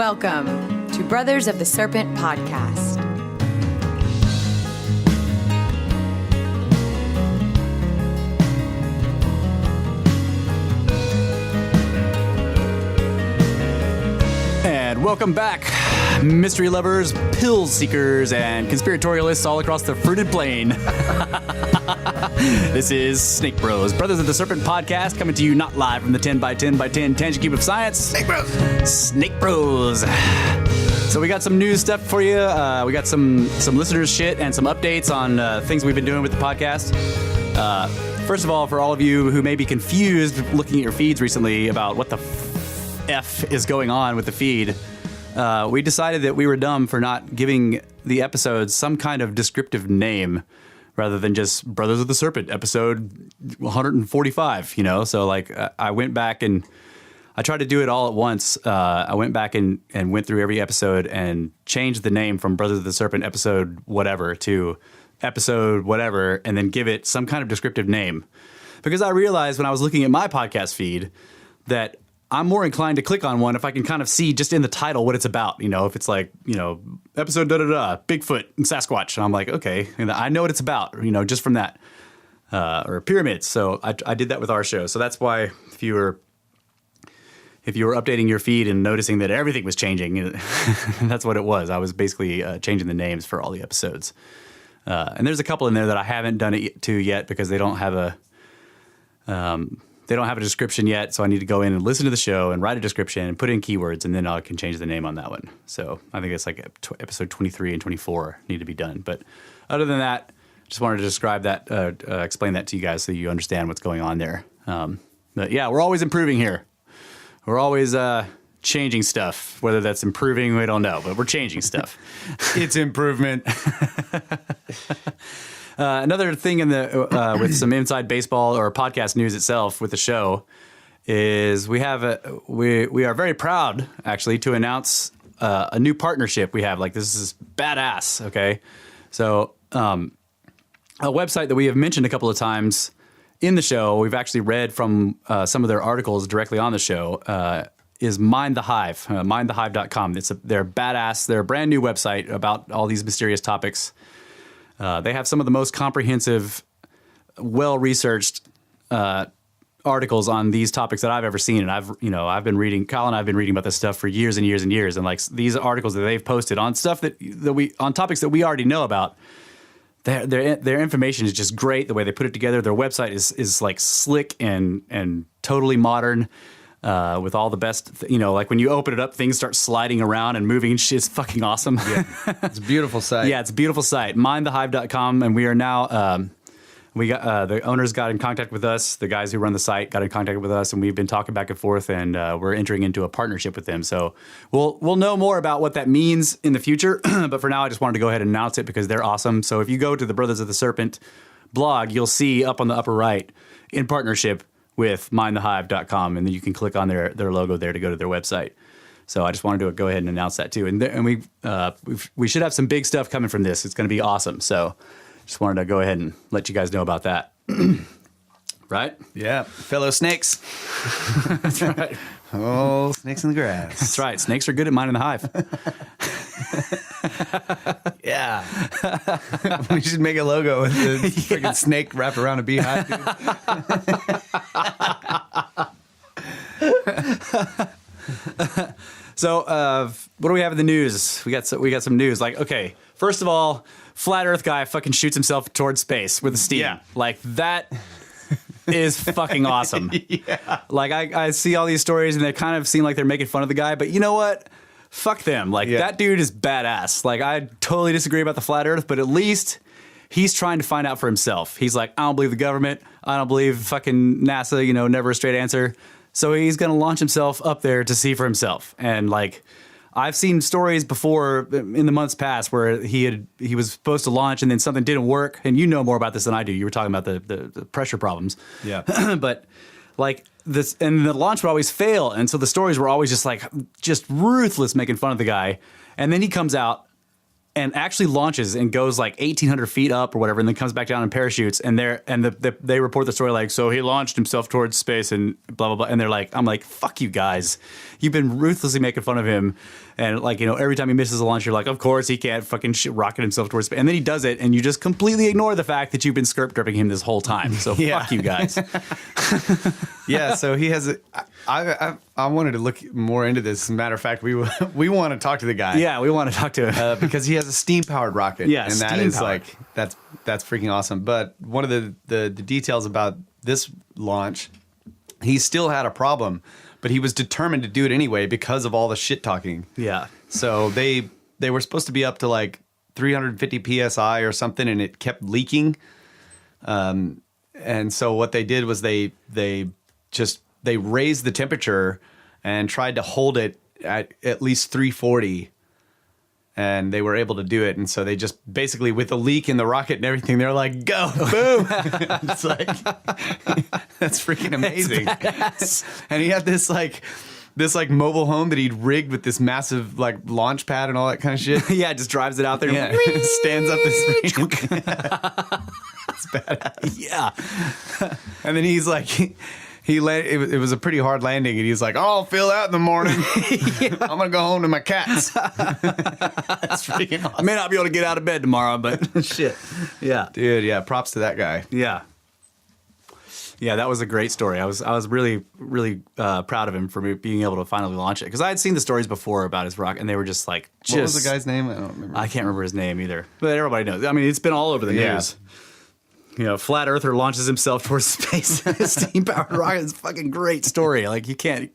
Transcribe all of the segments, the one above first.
Welcome to Brothers of the Serpent podcast. And welcome back, mystery lovers, pill seekers, and conspiratorialists all across the fruited plain. This is Snake Bros, Brothers of the Serpent podcast, coming to you not live from the 10 by 10 by 10 tangent cube of science. Snake Bros. Snake Bros. So we got some news stuff for you. We got some listeners shit and some updates on things we've been doing with the podcast. First of all, for all of you who may be confused looking at your feeds recently about what the F is going on with the feed, we decided that we were dumb for not giving the episodes some kind of descriptive name rather than just Brothers of the Serpent, episode 145, you know? So, like, I went back and I tried to do it all at once. I went back and went through every episode and changed the name from Brothers of the Serpent episode whatever to episode whatever, and then give it some kind of descriptive name. Because I realized when I was looking at my podcast feed that I'm more inclined to click on one if I can kind of see just in the title what it's about. You know, if it's like, you know, episode da-da-da, Bigfoot and Sasquatch. And I'm like, okay, and I know what it's about, you know, just from that. Or pyramids. So I did that with our show. So that's why if you were updating your feed and noticing that everything was changing, that's what it was. I was basically changing the names for all the episodes. And there's a couple in there that I haven't done it to yet because they don't have a description yet, so I need to go in and listen to the show and write a description and put in keywords, and then I can change the name on that one. So I think it's like episode 23 and 24 need to be done. But other than that, just wanted to describe that, explain that to you guys so you understand what's going on there. But yeah, we're always improving here. We're always changing stuff. Whether that's improving, we don't know, but we're changing stuff. It's improvement. Another thing in the with some inside baseball or podcast news itself with the show is we are very proud actually to announce a new partnership we have. Like, this is badass. Okay, so a website that we have mentioned a couple of times in the show, we've actually read from some of their articles directly on the show, is MineTheHive, MineTheHive.com. They're badass. They're a brand new website about all these mysterious topics. They have some of the most comprehensive, well-researched articles on these topics that I've ever seen. And Kyle and I have been reading about this stuff for years and years and years. And like these articles that they've posted on stuff on topics that we already know about, their information is just great. The way they put it together, their website is like slick and totally modern. With all the best, like when you open it up, things start sliding around and moving. It's fucking awesome. Yeah. It's a beautiful site. Yeah, it's a beautiful site. MineTheHive.com, and we are now. We got the owners got in contact with us. The guys who run the site got in contact with us, and we've been talking back and forth, and we're entering into a partnership with them. So we'll know more about what that means in the future. But for now, I just wanted to go ahead and announce it because they're awesome. So if you go to the Brothers of the Serpent blog, you'll see up on the upper right, in partnership with MineTheHive.com, and then you can click on their logo there to go to their website. So I just wanted to go ahead and announce that too. And we should have some big stuff coming from this. It's going to be awesome. So just wanted to go ahead and let you guys know about that. Right? Yeah. Fellow snakes. That's right. Oh, snakes in the grass. That's right. Snakes are good at minding the hive. Yeah. We should make a logo with the freaking snake wrapped around a beehive, dude. So, what do we have in the news? We got some news. Like, okay, first of all, flat Earth guy fucking shoots himself towards space with a steam. Yeah. Like, that is fucking awesome. Yeah. Like, I see all these stories and they kind of seem like they're making fun of the guy, but you know what? Fuck them. Like, that dude is badass. Like, I totally disagree about the flat Earth, but at least he's trying to find out for himself. He's like, I don't believe the government. I don't believe fucking NASA, never a straight answer. So he's going to launch himself up there to see for himself. And like, I've seen stories before in the months past where he was supposed to launch and then something didn't work. And you know more about this than I do. You were talking about the pressure problems. Yeah. But like this, and the launch would always fail. And so the stories were always just ruthless making fun of the guy. And then he comes out and actually launches and goes like 1,800 feet up or whatever, and then comes back down and parachutes. And they report the story like, so he launched himself towards space and blah blah blah. And they're like, I'm like, fuck you guys, you've been ruthlessly making fun of him. And like, every time he misses a launch, you're like, of course he can't fucking rocket himself towards space. And then he does it, and you just completely ignore the fact that you've been skirt dripping him this whole time. So fuck you guys. Yeah, so he has I wanted to look more into this. As a matter of fact, we want to talk to the guy. Yeah, we want to talk to him. Because he has a steam-powered rocket. Yeah, and that is like, that's freaking awesome. But one of the details about this launch, he still had a problem, but he was determined to do it anyway because of all the shit talking. Yeah. So they were supposed to be up to like 350 psi or something, and it kept leaking. And so what they did was they raised the temperature and tried to hold it at least 340. And they were able to do it. And so they just basically, with a leak in the rocket and everything, they're like, go, boom. It's like, that's freaking amazing. And he had this mobile home that he'd rigged with this massive like launch pad and all that kind of shit. Yeah, just drives it out there. Yeah. Stands up this freaking. It's badass. Yeah. And then he's like, it was a pretty hard landing, and he's like, "Oh, I'll feel out in the morning. I'm gonna go home to my cats." That's freaking awesome. I may not be able to get out of bed tomorrow, but shit. Yeah, dude. Yeah, props to that guy. Yeah, yeah, that was a great story. I was really proud of him for being able to finally launch it, because I had seen the stories before about his rocket, and they were just like, what was the guy's name? I don't remember. I can't remember his name either, but everybody knows. I mean, it's been all over the news. Flat Earther launches himself towards space in a steam-powered rocket. It's a fucking great story. Like, you can't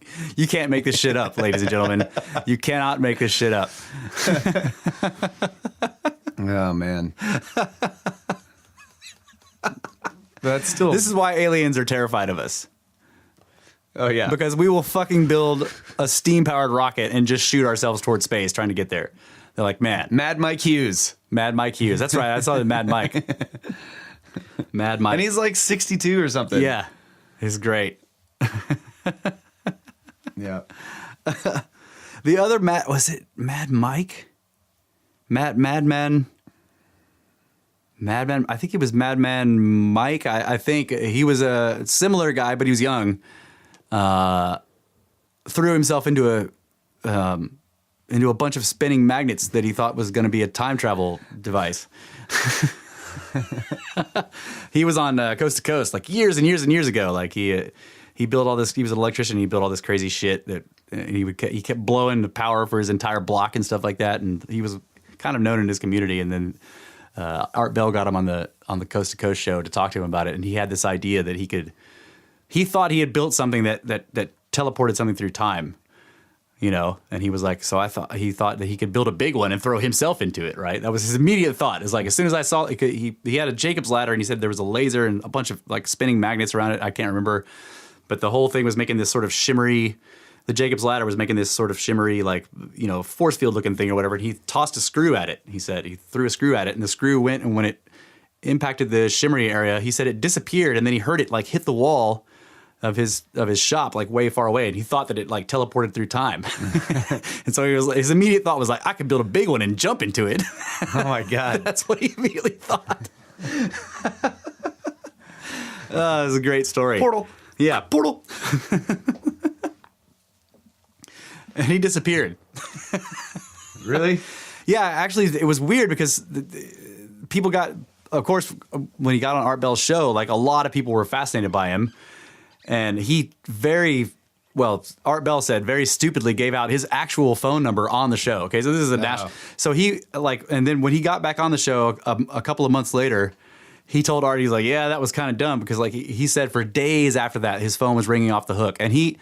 make this shit up, ladies and gentlemen. You cannot make this shit up. Oh, man. That's still... This is why aliens are terrified of us. Oh, yeah. Because we will fucking build a steam-powered rocket and just shoot ourselves towards space trying to get there. They're like, man. Mad Mike Hughes. Mad Mike Hughes. That's right. I saw the Mad Mike. Mad Mike. And he's like 62 or something. Yeah. He's great. Yeah. The other was it Mad Mike? Madman. I think he was Madman Mike. I think he was a similar guy, but he was young. Threw himself into a bunch of spinning magnets that he thought was going to be a time travel device. He was on Coast to Coast like years and years and years ago. Like he built all this. He was an electrician. He built all this crazy shit that he kept blowing the power for his entire block and stuff like that. And he was kind of known in his community. And then Art Bell got him on the Coast to Coast show to talk to him about it. And he had this idea that he thought he had built something that teleported something through time. And he was like, he thought that he could build a big one and throw himself into it, right? That was his immediate thought. It's like, as soon as I saw it, he had a Jacob's ladder, and he said there was a laser and a bunch of like spinning magnets around it. I can't remember, but the whole thing was making this sort of shimmery, the Jacob's ladder was making this sort of shimmery, like, force field looking thing or whatever. And he tossed a screw at it. He said he threw a screw at it, and the screw went, and when it impacted the shimmery area, he said it disappeared, and then he heard it like hit the wall of his shop, like way far away, and he thought that it like teleported through time. And so his immediate thought was like, I could build a big one and jump into it. Oh my god. That's what he immediately thought. It was a great story. Portal. Yeah, portal. And he disappeared. Really? Yeah, actually it was weird because people got, of course, when he got on Art Bell's show, like a lot of people were fascinated by him. And he Art Bell said very stupidly gave out his actual phone number on the show. Okay, so this is a national. So he and then when he got back on the show a couple of months later, he told Art, he's like, yeah, that was kind of dumb, because like he said for days after that his phone was ringing off the hook, and he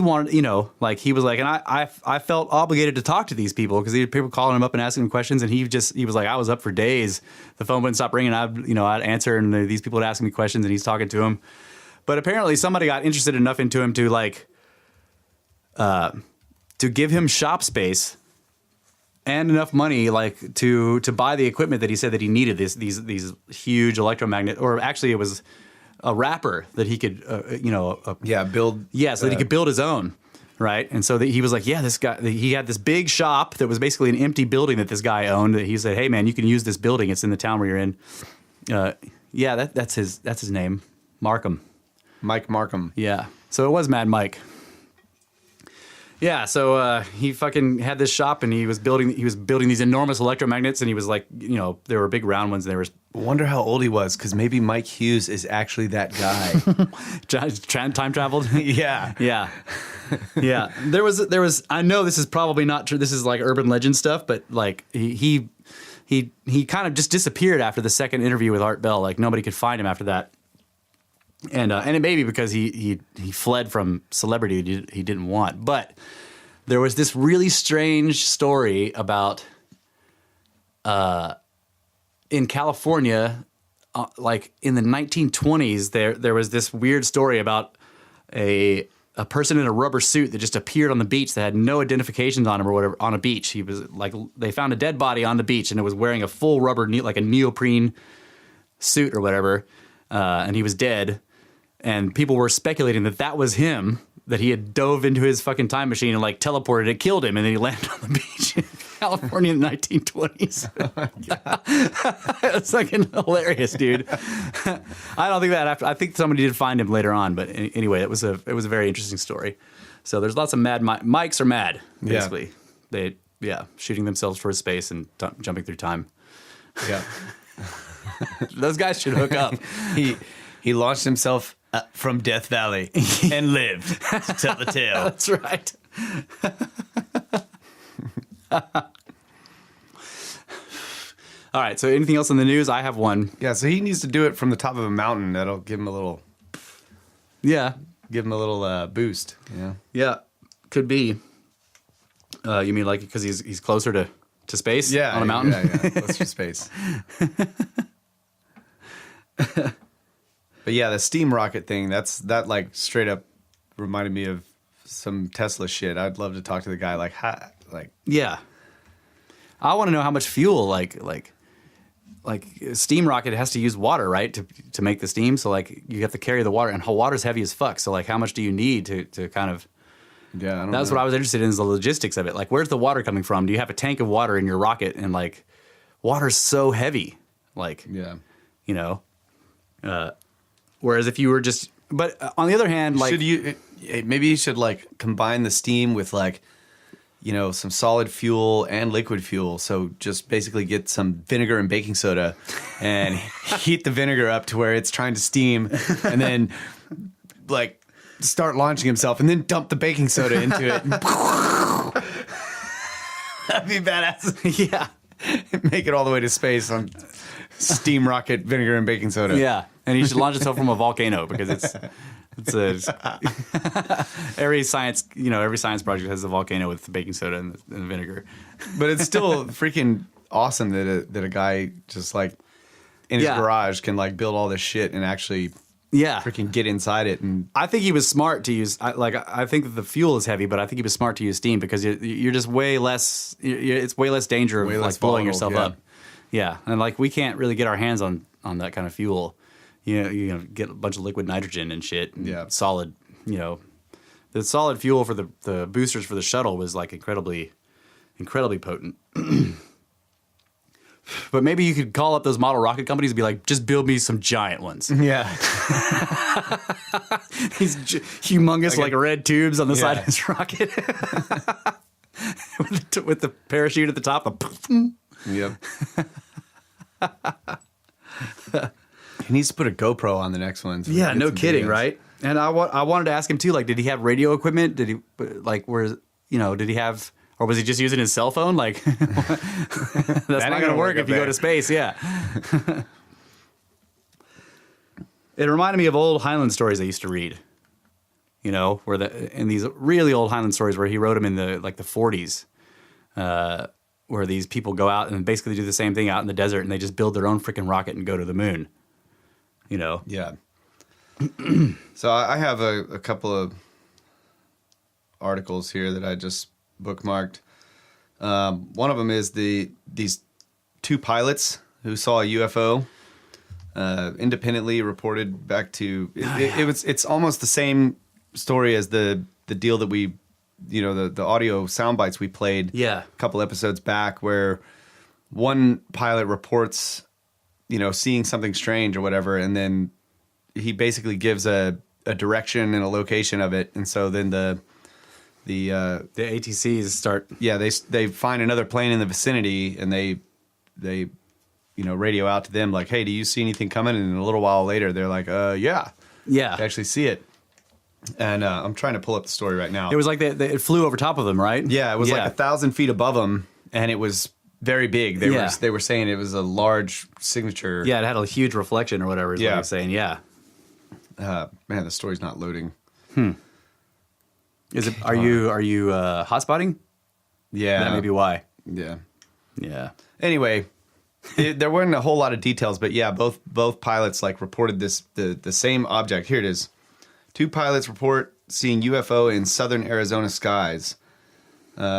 wanted, he was like, and I felt obligated to talk to these people because people calling him up and asking him questions, and he was like, I was up for days, the phone wouldn't stop ringing, I'd answer, and these people would ask me questions, and he's talking to him. But apparently somebody got interested enough into him to to give him shop space and enough money to buy the equipment that he said that he needed, these huge electromagnet, or actually it was a wrapper that he could build. Yeah, so that he could build his own. Right. And so he was like, yeah, this guy, he had this big shop that was basically an empty building that this guy owned. That he said, hey, man, you can use this building. It's in the town where you're in. Yeah, that's his name. Markham. Mike Markham. Yeah. So it was Mad Mike. Yeah, so he fucking had this shop, and he was building these enormous electromagnets, and he was like, you know, there were big round ones, and there was Wonder how old he was, because maybe Mike Hughes is actually that guy. time traveled. Yeah. Yeah. Yeah. There was I know this is probably not true. This is like urban legend stuff, but like he kind of just disappeared after the second interview with Art Bell. Like nobody could find him after that. And it may be because he fled from celebrity he didn't want. But there was this really strange story about in California, like in the 1920s, there was this weird story about a person in a rubber suit that just appeared on the beach that had no identifications on him or whatever on a beach. He was like, they found a dead body on the beach, and it was wearing a full rubber, like a neoprene suit or whatever, and he was dead. And people were speculating that was him, that he had dove into his fucking time machine and like teleported it, killed him, and then he landed on the beach in California in the 1920s. It's fucking hilarious, dude. I don't think that I think somebody did find him later on, but anyway, it was a very interesting story. So there's lots of mad Mikes are mad, basically. Yeah. They shooting themselves towards space and jumping through time. Yeah. Those guys should hook up. He launched himself from Death Valley and lived to tell the tale. That's right. All right. So anything else in the news? I have one. Yeah. So he needs to do it from the top of a mountain. That'll give him a little. Yeah. Give him a little boost. Yeah. Yeah. Could be. You mean like because he's closer to space? Yeah. On a mountain. Yeah. Closer to space. But yeah, the steam rocket thing, that like straight up reminded me of some Tesla shit. I'd love to talk to the guy yeah. I want to know how much fuel like steam rocket has to use water, right? To make the steam. So like you have to carry the water, and water's heavy as fuck. So like how much do you need to kind of That's what I was interested in, is the logistics of it. Like where's the water coming from? Do you have a tank of water in your rocket, and like water's so heavy? Like you know. Whereas if you were just, but on the other hand, like maybe you should like combine the steam with like, you know, some solid fuel and liquid fuel. So just basically get some vinegar and baking soda and heat the vinegar up to where it's trying to steam, and then like start launching himself, and then dump the baking soda into it. That'd be badass. Yeah. Make it all the way to space on steam rocket, vinegar, and baking soda. Yeah, and he should launch himself from a volcano, because it's every science project has a volcano with the baking soda and the vinegar. But it's still freaking awesome that a guy just like in his garage can like build all this shit and actually freaking get inside it. And I think he was smart to use. I think that the fuel is heavy, but I think he was smart to use steam, because you're just way less. It's way less danger of like blowing yourself up. Yeah, and like we can't really get our hands on that kind of fuel. You know, get a bunch of liquid nitrogen and shit. And solid. You know, the solid fuel for the boosters for the shuttle was like incredibly potent. But maybe you could call up those model rocket companies and be like, just build me some giant ones. Yeah. These humongous like red tubes on the side of his rocket. with the parachute at the top. Yep. He needs to put a GoPro on the next one. So yeah, no kidding, right? And I wanted to ask him too, like, did he have radio equipment? Did he, like, did he have... Or was he just using his cell phone? Like, that's not going to work if you go to space. Yeah. It reminded me of old Highland Stories I used to read. You know, in these really old Highland Stories where he wrote them in the 40s, where these people go out and basically do the same thing out in the desert, and they just build their own freaking rocket and go to the moon. You know? Yeah. So I have a couple of articles here that I just bookmarked. One of them is these two pilots who saw a UFO independently reported back to it's almost the same story as the deal that we the audio sound bites we played Yeah. a couple episodes back, where one pilot reports, seeing something strange or whatever, and then he basically gives a direction and a location of it, and so then the ATCs start. Yeah, they find another plane in the vicinity, and they radio out to them like, hey, do you see anything coming? And a little while later, they're like, yeah. Yeah. They actually see it. And I'm trying to pull up the story right now. It was like it flew over top of them, right? Yeah, it was like 1,000 feet above them, and it was very big. They were saying it was a large signature. Yeah, it had a huge reflection or whatever is what Yeah. you're saying. Yeah. Man, the story's not loading. Is it? Are you hotspotting? Yeah. That may be why. Yeah. Yeah. Anyway, there weren't a whole lot of details, but yeah, both pilots reported the same object. Here it is. 2 pilots report seeing UFO in southern Arizona skies.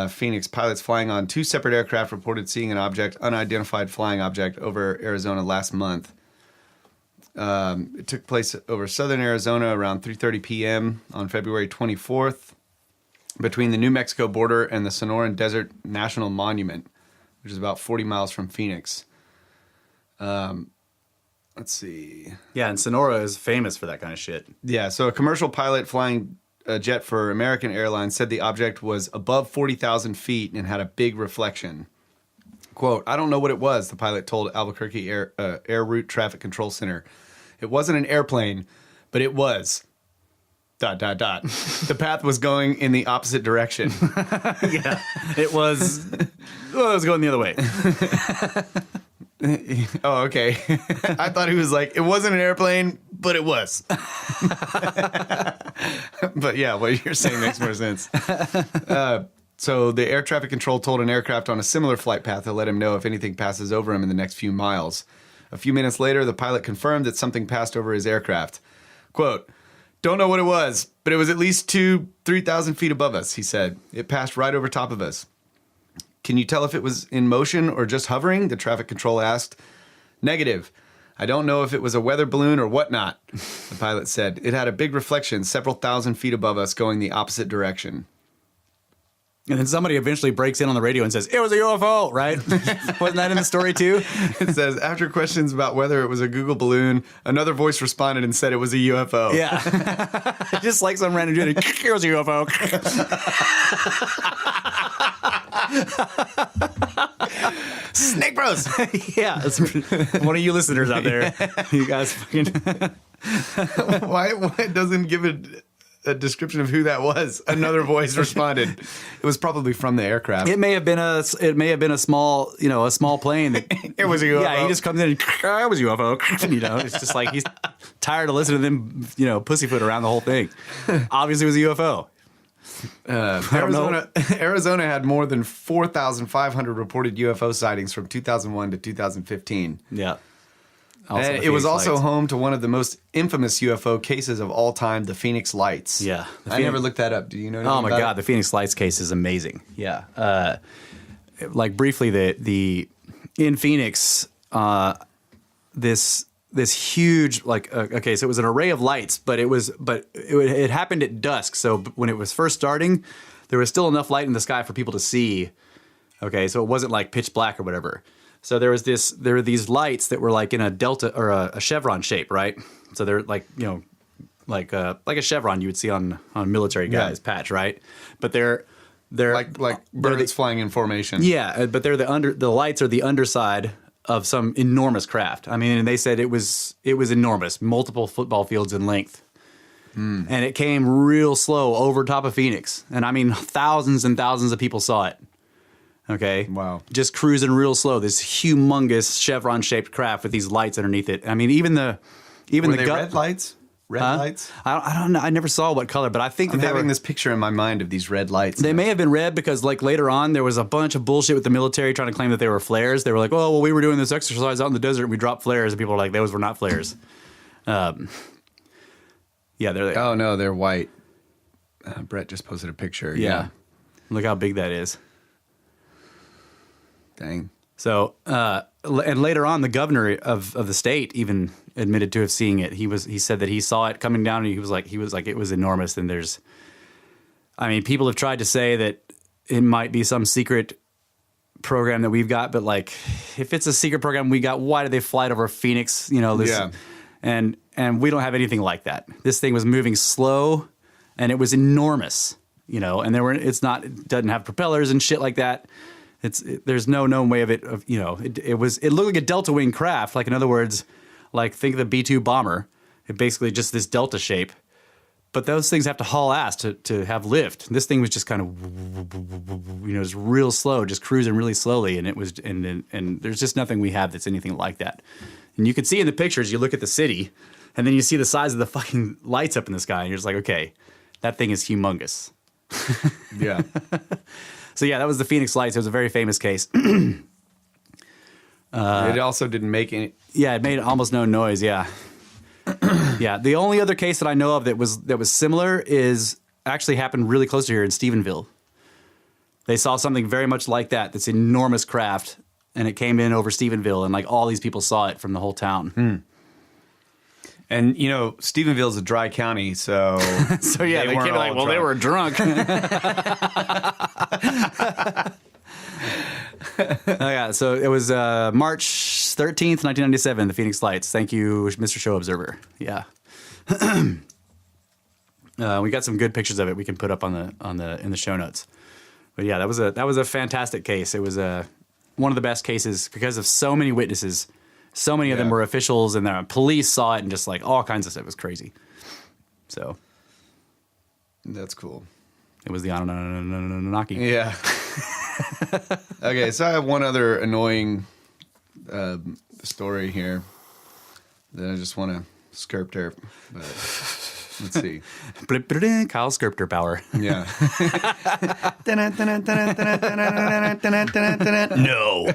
Phoenix pilots flying on 2 separate aircraft reported seeing an unidentified flying object over Arizona last month. It took place over southern Arizona around 3:30 p.m. on February 24th between the New Mexico border and the Sonoran Desert National Monument, which is about 40 miles from Phoenix. Let's see. Yeah, and Sonora is famous for that kind of shit. Yeah, so a commercial pilot flying a jet for American Airlines said the object was above 40,000 feet and had a big reflection. Quote, I don't know what it was, the pilot told Albuquerque Air Route Traffic Control Center. It wasn't an airplane, but it was... ... The path was going in the opposite direction. Yeah, it was. Well, it was going the other way. Oh, okay. I thought he was like, it wasn't an airplane, but it was. But yeah, what you're saying makes more sense. So the air traffic control told an aircraft on a similar flight path to let him know if anything passes over him in the next few miles. A few minutes later, the pilot confirmed that something passed over his aircraft. Quote, don't know what it was, but it was at least 3,000 feet above us, he said. It passed right over top of us. Can you tell if it was in motion or just hovering? The traffic control asked. Negative. I don't know if it was a weather balloon or whatnot, the pilot said. It had a big reflection several thousand feet above us going the opposite direction. And then somebody eventually breaks in on the radio and says, it was a UFO, right? Wasn't that in the story too? It says, after questions about whether it was a Google balloon, another voice responded and said it was a UFO. Yeah. Just like some random dude. It was a UFO. Snake Bros! Yeah. It's one of you listeners out there. You guys fucking... Why it doesn't give a description of who that was? Another voice responded. It was probably from the aircraft. It may have been a small, a small plane. It was a UFO. Yeah, he just comes in and it was a UFO. It's just like he's tired of listening to them, pussyfoot around the whole thing. Obviously, it was a UFO. Arizona had more than 4,500 reported UFO sightings from 2001 to 2015. Yeah. And it was also home to one of the most infamous UFO cases of all time, the Phoenix Lights. Yeah. I never looked that up. Do you know anything Oh my about God, it? the Phoenix Lights case is amazing. Yeah. Briefly, in Phoenix, this huge so it was an array of lights, but it happened at dusk. So when it was first starting, there was still enough light in the sky for people to see. Okay, so it wasn't like pitch black or whatever. So there were these lights that were like in a delta or a chevron shape, right? So they're like a chevron you would see on military guys' patch, right? But they're like birds flying in formation. Yeah, but they're the lights are the underside of some enormous craft. I mean, and they said it was enormous, multiple football fields in length. And it came real slow over top of Phoenix. And I mean, thousands and thousands of people saw it. Okay. Wow. Just cruising real slow. This humongous chevron-shaped craft with these lights underneath it. I mean, even Were the they red lights? Lights? I don't know. I never saw what color, but I think I'm that having this picture in my mind of these red lights. they may have been red because later on there was a bunch of bullshit with the military trying to claim that they were flares. They were like, oh, well, we were doing this exercise out in the desert and we dropped flares. And people were like, those were not flares. Yeah, they're Oh, no, they're white. Brett just posted a picture. Yeah. Look how big that is. Dang. So, and later on, the governor of the state even admitted to have seeing it. He said that he saw it coming down, and he was like, it was enormous. And I mean, people have tried to say that it might be some secret program that we've got, but like, if it's a secret program we got, why did they fly it over Phoenix? You know, this, and we don't have anything like that. This thing was moving slow, and it was enormous. You know, and it doesn't have propellers and shit like that. There's no known way of it. You know, it looked like a delta wing craft. Like, in other words, like, think of the B-2 bomber. It basically just this delta shape. But those things have to haul ass to have lift. This thing was just kind of, you know, it's real slow, just cruising really slowly. And it was, and there's just nothing we have that's anything like that. And you can see in the pictures, you look at the city, and then you see the size of the fucking lights up in the sky, and you're just like, okay, that thing is humongous. Yeah. So yeah, that was the Phoenix Lights. It was a very famous case. It also didn't make any. Yeah, it made almost no noise. Yeah. Yeah, the only other case that I know of that was similar is actually happened really close to here in Stephenville. They saw something very much like that. This enormous craft, and it came in over Stephenville, and like all these people saw it from the whole town. And you know, Stephenville is a dry county, so so yeah, they came like, well, they were drunk. Oh, yeah, so it was March 13th, 1997, the Phoenix Lights. Thank you, Mr. Show Observer. Yeah. We got some good pictures of it we can put up in the show notes. But yeah, that was a fantastic case. It was one of the best cases because of so many witnesses. So many of them were officials, and the police saw it, and just like all kinds of stuff. It was crazy. So that's cool. It was the Anunnaki. Yeah. Okay, so I have one other annoying story here that I just want to sculptor. Let's see. Kyle Sculptor power. Yeah. No.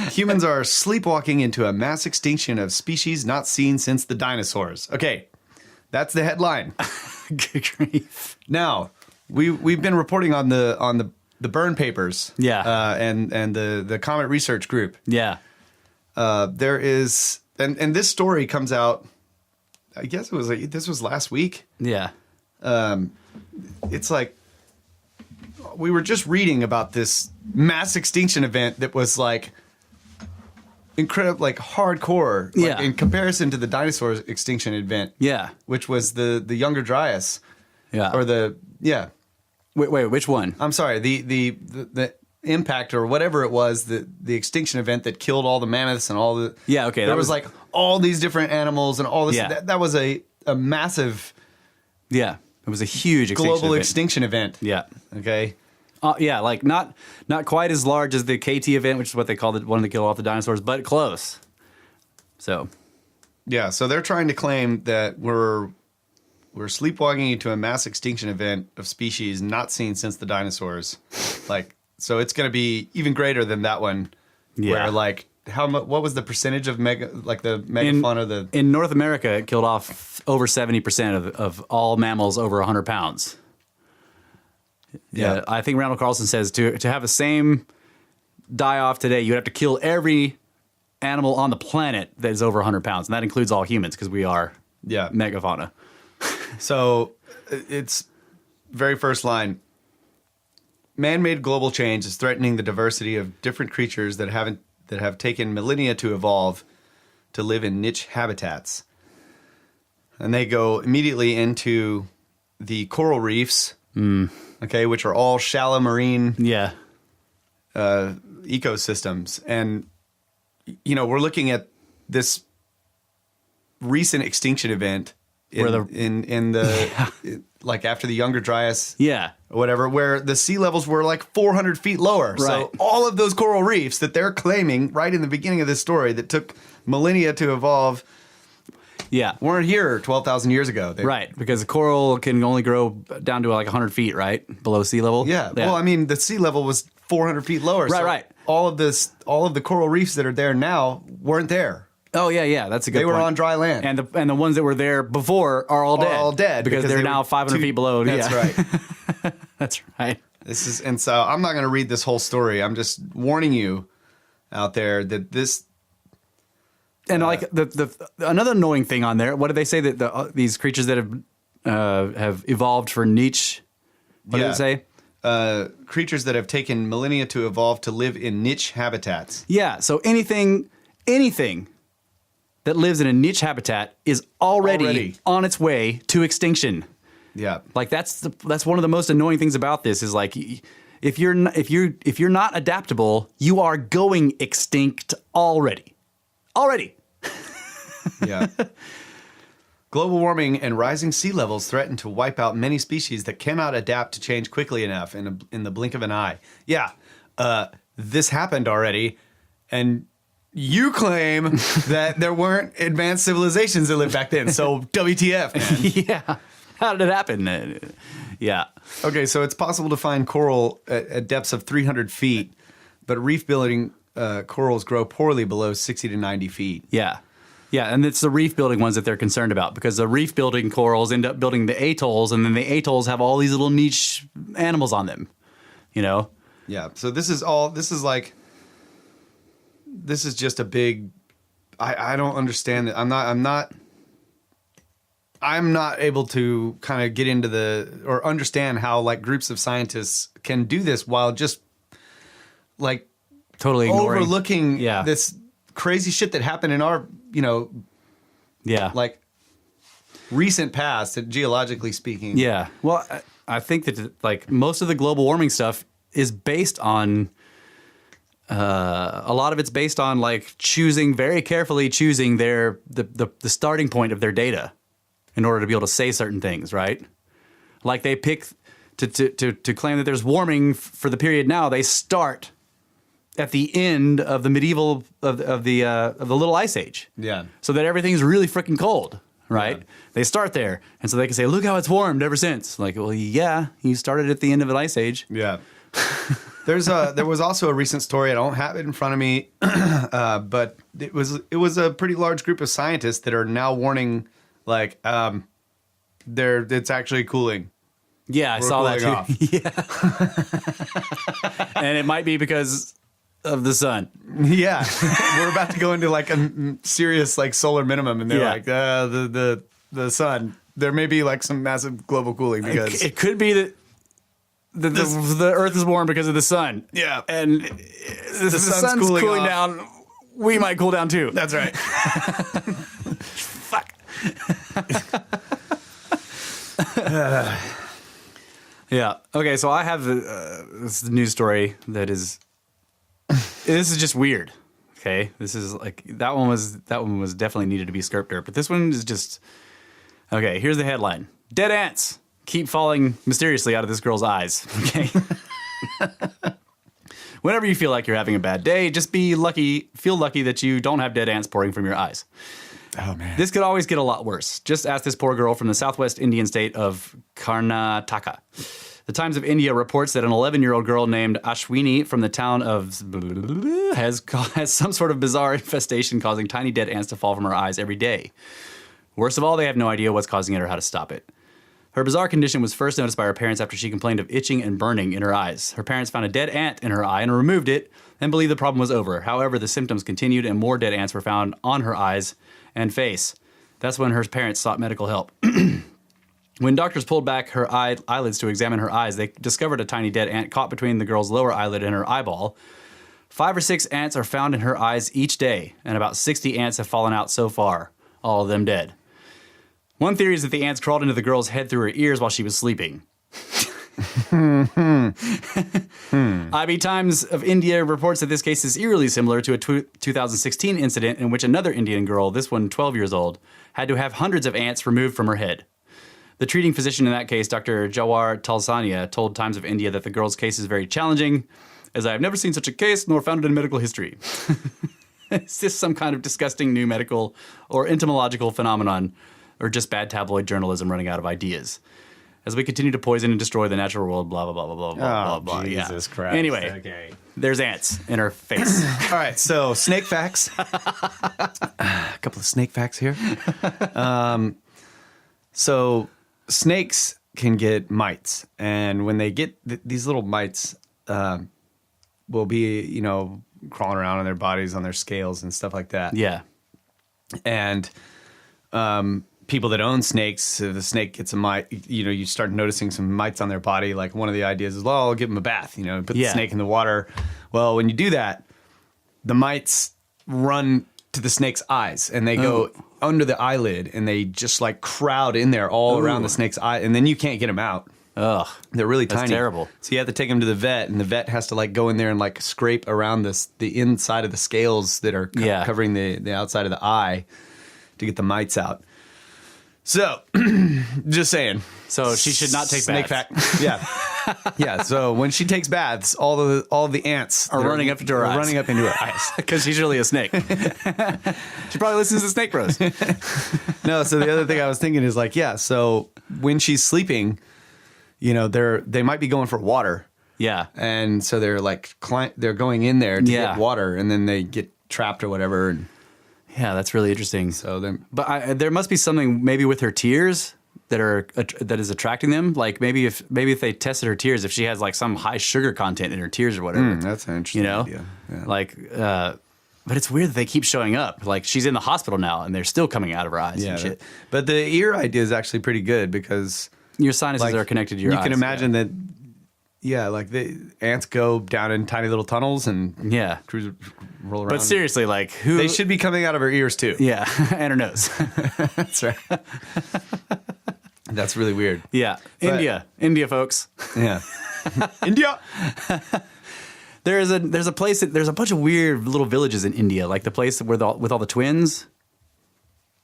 Humans are sleepwalking into a mass extinction of species not seen since the dinosaurs. Okay, that's the headline. Good grief. Now, we've been reporting on the burn papers. Yeah. And the Comet Research Group. Yeah. There is, and this story comes out, I guess this was last week. Yeah. It's like, we were just reading about this mass extinction event that was like incredible, like hardcore, like, in comparison to the dinosaur extinction event. Yeah. Which was the Younger Dryas. Yeah. Or Wait, which one? I'm sorry, the impact or whatever it was, the extinction event that killed all the mammoths and all the. Yeah, okay. There was like all these different animals and all this. Yeah. That was a massive. Yeah. It was a huge global extinction event. Yeah. Okay. Yeah, like not quite as large as the KT event, which is what they called it, one to kill off the dinosaurs, but close. So. Yeah, so they're trying to claim that we're sleepwalking into a mass extinction event of species not seen since the dinosaurs. Like, so it's going to be even greater than that one. Yeah. Where like what was the percentage of the megafauna? In North America, it killed off over 70% of all mammals over 100 pounds. Yeah, I think Randall Carlson says to have the same die off today, you would have to kill every animal on the planet that is over 100 pounds, and that includes all humans because we are megafauna. So it's very first line. Man-made global change is threatening the diversity of different creatures that have taken millennia to evolve to live in niche habitats. And they go immediately into the coral reefs, okay, which are all shallow marine ecosystems. And, you know, we're looking at this recent extinction event like after the Younger Dryas, or whatever, where the sea levels were like 400 feet lower. Right. So all of those coral reefs that they're claiming right in the beginning of this story that took millennia to evolve, weren't here 12,000 years ago. Right, because the coral can only grow down to like 100 feet, right, below sea level. Yeah. Well, I mean, the sea level was 400 feet lower. Right. All of the coral reefs that are there now weren't there. Oh yeah, that's a good point. They were on dry land, and the ones that were there before are all dead because they're now 500 feet below. That's right. That's right. So I'm not going to read this whole story. I'm just warning you out there that this. And like the another annoying thing on there. What did they say that these creatures that have have evolved for niche. What did it say? Creatures that have taken millennia to evolve to live in niche habitats. Yeah, so anything that lives in a niche habitat is already on its way to extinction. Yeah, Like that's one of the most annoying things about this is like if you're not adaptable, you are going extinct already. yeah. Global warming and rising sea levels threaten to wipe out many species that cannot adapt to change quickly enough in the blink of an eye. Yeah, this happened already, and you claim that there weren't advanced civilizations that lived back then. So WTF, man? Yeah. How did it happen? Yeah. Okay, so it's possible to find coral at depths of 300 feet, but reef-building corals grow poorly below 60 to 90 feet. Yeah. Yeah, and it's the reef building ones that they're concerned about because the reef building corals end up building the atolls, and then the atolls have all these little niche animals on them, you know? Yeah, so this is just a big, I don't understand it. I'm not able to kind of get into or understand how like groups of scientists can do this while just like Totally ignoring. overlooking this crazy shit that happened in our, like recent past, geologically speaking. Yeah. Well, I think that like most of the global warming stuff is based on a lot of it's based on like very carefully choosing the starting point of their data in order to be able to say certain things, right? Like they pick to claim that there's warming for the period now. They start at the end of the medieval of the little ice age. Yeah. So that everything's really freaking cold, right? Yeah. They start there, and so they can say, "Look how it's warmed ever since." Like, well, yeah, you started at the end of an ice age. Yeah. There was also a recent story. I don't have it in front of me, but it was a pretty large group of scientists that are now warning, like, it's actually cooling. Yeah, I saw that too. Yeah. And it might be because of the sun. Yeah. We're about to go into like a serious like solar minimum, and they're like the sun. There may be like some massive global cooling because it could be that the Earth is warm because of the sun. Yeah. And the sun's cooling down. We might cool down too. That's right. Fuck. Yeah. Okay. So I have this news story that is. This is just weird. Okay. This is like that one was definitely needed to be skirped, but this one is just okay. Here's the headline: Dead ants keep falling mysteriously out of this girl's eyes. Okay. Whenever you feel like you're having a bad day, just feel lucky that you don't have dead ants pouring from your eyes. Oh man. This could always get a lot worse. Just ask this poor girl from the southwest Indian state of Karnataka. The Times of India reports that an 11-year-old girl named Ashwini from the town of has some sort of bizarre infestation causing tiny dead ants to fall from her eyes every day. Worst of all, they have no idea what's causing it or how to stop it. Her bizarre condition was first noticed by her parents after she complained of itching and burning in her eyes. Her parents found a dead ant in her eye and removed it and believed the problem was over. However, the symptoms continued and more dead ants were found on her eyes and face. That's when her parents sought medical help. When doctors pulled back her eyelids to examine her eyes, they discovered a tiny dead ant caught between the girl's lower eyelid and her eyeball. 5 or 6 ants are found in her eyes each day, and about 60 ants have fallen out so far, all of them dead. One theory is that the ants crawled into the girl's head through her ears while she was sleeping. IB Times of India reports that this case is eerily similar to a 2016 incident in which another Indian girl, this one 12 years old, had to have hundreds of ants removed from her head. The treating physician in that case, Dr. Jawar Talsania, told Times of India that the girl's case is very challenging, as I have never seen such a case nor found it in medical history. Is this some kind of disgusting new medical or entomological phenomenon, or just bad tabloid journalism running out of ideas? As we continue to poison and destroy the natural world, blah, blah, blah, blah, blah, blah, blah. Jesus Christ. Anyway, okay. There's ants in her face. All right, so snake facts. A couple of snake facts here. So snakes can get mites, and when they get these little mites, will be, crawling around on their bodies, on their scales and stuff like that. Yeah. And people that own snakes, if the snake gets a mite, you start noticing some mites on their body. Like one of the ideas is, well, I'll give them a bath, put the snake in the water. Well, when you do that, the mites run to the snake's eyes and they go under the eyelid and they just like crowd in there all around the snake's eye. And then you can't get them out. Ugh. They're really That's tiny. terrible. So you have to take them to the vet, and the vet has to like go in there and like scrape around the inside of the scales that are covering the outside of the eye to get the mites out. So, just saying. So she should not take snake baths. fact. Yeah. Yeah. So when she takes baths, all the ants are running up into her eyes. Running up into her eyes. Because she's really a snake. She probably listens to Snake Bros. No, so the other thing I was thinking is like, so when she's sleeping, they might be going for water. Yeah. And so they're like, they're going in there to get water, and then they get trapped or whatever. And yeah, that's really interesting. so then, but there must be something maybe with her tears that is attracting them. Like maybe if they tested her tears, if she has like some high sugar content in her tears or whatever. That's an interesting idea. Yeah. Like, but it's weird that they keep showing up. Like she's in the hospital now, and they're still coming out of her eyes and shit. But the ear idea is actually pretty good because your sinuses are connected to your eyes. You can imagine that. Yeah, like the ants go down in tiny little tunnels and roll around. But seriously, like who? They should be coming out of her ears too. Yeah, and her nose. That's right. That's really weird. Yeah, but, India, folks. Yeah, India. There's a place there's a bunch of weird little villages in India, like the place with all the twins.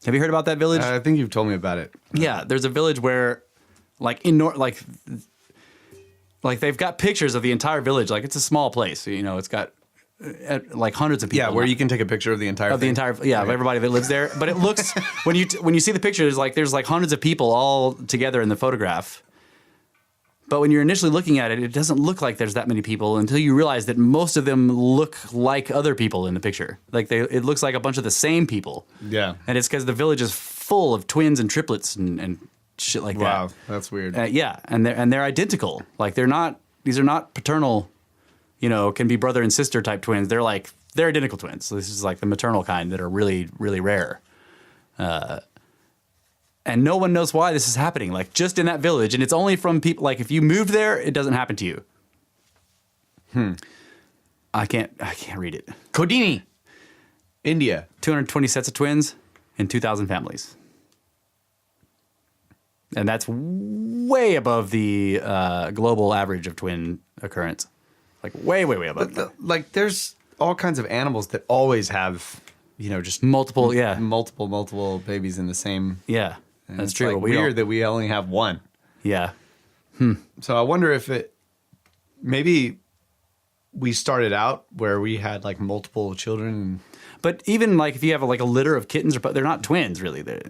Have you heard about that village? I think you've told me about it. Yeah, there's a village where, like like they've got pictures of the entire village. Like it's a small place, it's got like hundreds of people. Yeah, where you can take a picture of the entire of everybody that lives there. But it looks when you see the pictures, like there's like hundreds of people all together in the photograph. But when you're initially looking at it, it doesn't look like there's that many people until you realize that most of them look like other people in the picture. Like it looks like a bunch of the same people. Yeah, and it's because the village is full of twins and triplets and shit like that. Wow, that's weird. And they're identical. Like these are not paternal, can be brother and sister type twins. They're identical twins. So this is like the maternal kind that are really, really rare. And no one knows why this is happening. Like just in that village, and it's only from people. Like if you moved there, it doesn't happen to you. I can't read it. Kodini, India, 220 sets of twins and 2,000 families. And that's way above the global average of twin occurrence. Like way, way, way above. But there's all kinds of animals that always have, just multiple babies in the same. Yeah, and that's it's true. Like weird that we only have one. Yeah. So I wonder if maybe we started out where we had like multiple children. But even like if you have like a litter of kittens, they're not twins really. They're,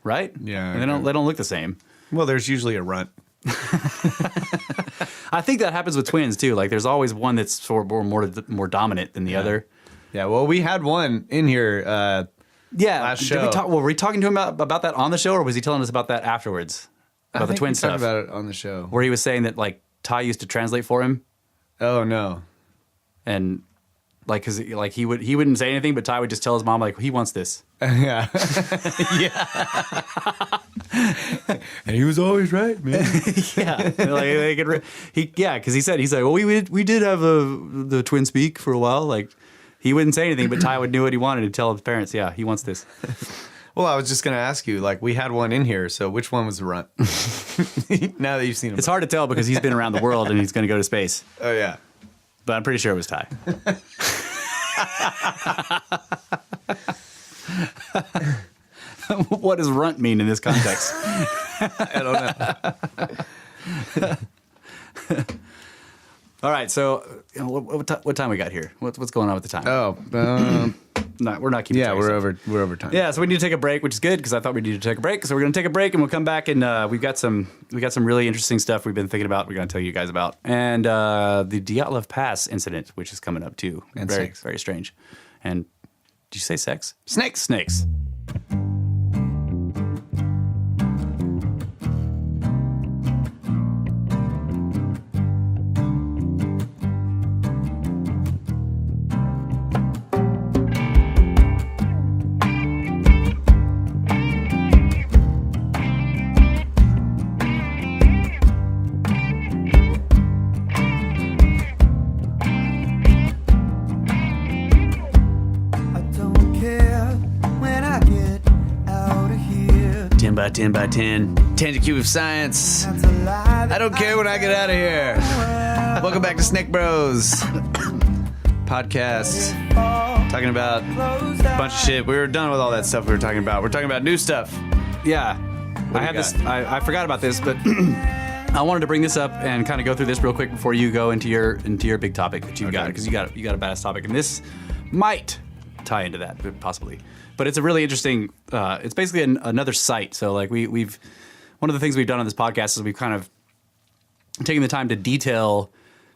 right? Yeah. And they don't look the same. Well, there's usually a runt. I think that happens with twins too. Like there's always one that's sort of more dominant than the other. Yeah. Well, we had one in here. Last show. Were we talking to him about that on the show, or was he telling us about that afterwards? About the twin stuff. We talked about it on the show. Where he was saying that like Ty used to translate for him. Oh no. And like, cause like he wouldn't say anything, but Ty would just tell his mom like he wants this. Yeah. Yeah. And he was always right, man. Yeah. Because he's like, well, we did have the twin speak for a while. Like he wouldn't say anything, but Ty would knew what he wanted to tell his parents. Yeah, he wants this. Well, I was just going to ask you, like, we had one in here, so which one was the runt? Now that you've seen him. It's hard to tell because he's been around the world and he's going to go to space. Oh, yeah. But I'm pretty sure it was Ty. What does runt mean in this context? I don't know. All right, so what time we got here? What's going on with the time? Oh, we're not keeping track. Yeah, we're over time. Yeah, so we need to take a break, which is good because I thought we needed to take a break. So we're going to take a break and we'll come back and we got some really interesting stuff we've been thinking about. We're going to tell you guys about, and the Dyatlov Pass incident, which is coming up too. And very sex. very strange. And did you say sex? Snakes. 10 by 10 by 10. Tangent cube of science. I don't care when I get out of here. Welcome back to Snake Bros podcast. Talking about a bunch of shit. We were done with all that stuff we were talking about. We're talking about new stuff. Yeah. I have this. I forgot about this, but I wanted to bring this up and kind of go through this real quick before you go into your big topic that you've got, because you got a badass topic, and this might tie into that possibly. But it's a really interesting. It's basically another site. So like we've one of the things we've done on this podcast is we've kind of taken the time to detail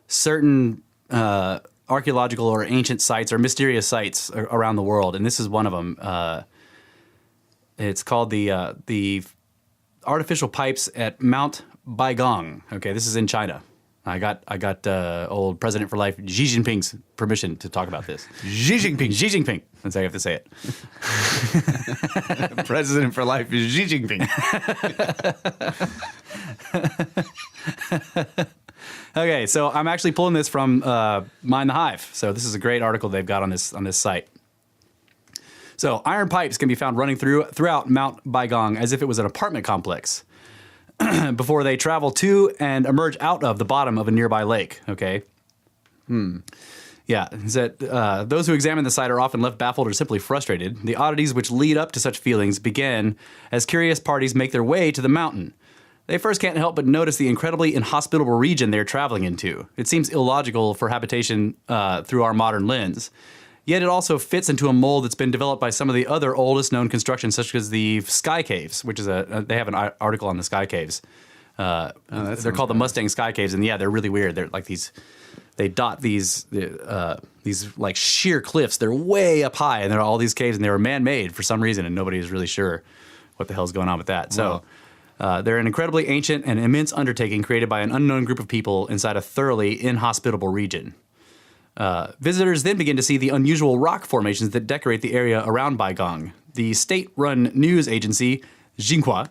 certain archaeological or ancient sites or mysterious sites around the world, and this is one of them. It's called the artificial pipes at Mount Baigong. Okay, this is in China. I got old President for Life Xi Jinping's permission to talk about this. Xi Jinping. That's how you have to say it. President for Life is Xi Jinping. Okay, so I'm actually pulling this from MineTheHive. So this is a great article they've got on this site. So iron pipes can be found running throughout Mount Baigong as if it was an apartment complex before they travel to and emerge out of the bottom of a nearby lake. Okay. Yeah, that those who examine the site are often left baffled or simply frustrated. The oddities which lead up to such feelings begin as curious parties make their way to the mountain. They first can't help but notice the incredibly inhospitable region they're traveling into. It seems illogical for habitation through our modern lens. Yet it also fits into a mold that's been developed by some of the other oldest known constructions, such as the Sky Caves, which is they have an article on the Sky Caves. They're called the Mustang Sky Caves, and yeah, they're really weird. They're like they dot these like sheer cliffs. They're way up high, and there are all these caves, and they were man-made for some reason, and nobody is really sure what the hell's going on with that. Wow. So they're an incredibly ancient and immense undertaking created by an unknown group of people inside a thoroughly inhospitable region. Visitors then begin to see the unusual rock formations that decorate the area around Baigong. The state-run news agency, Xinhua,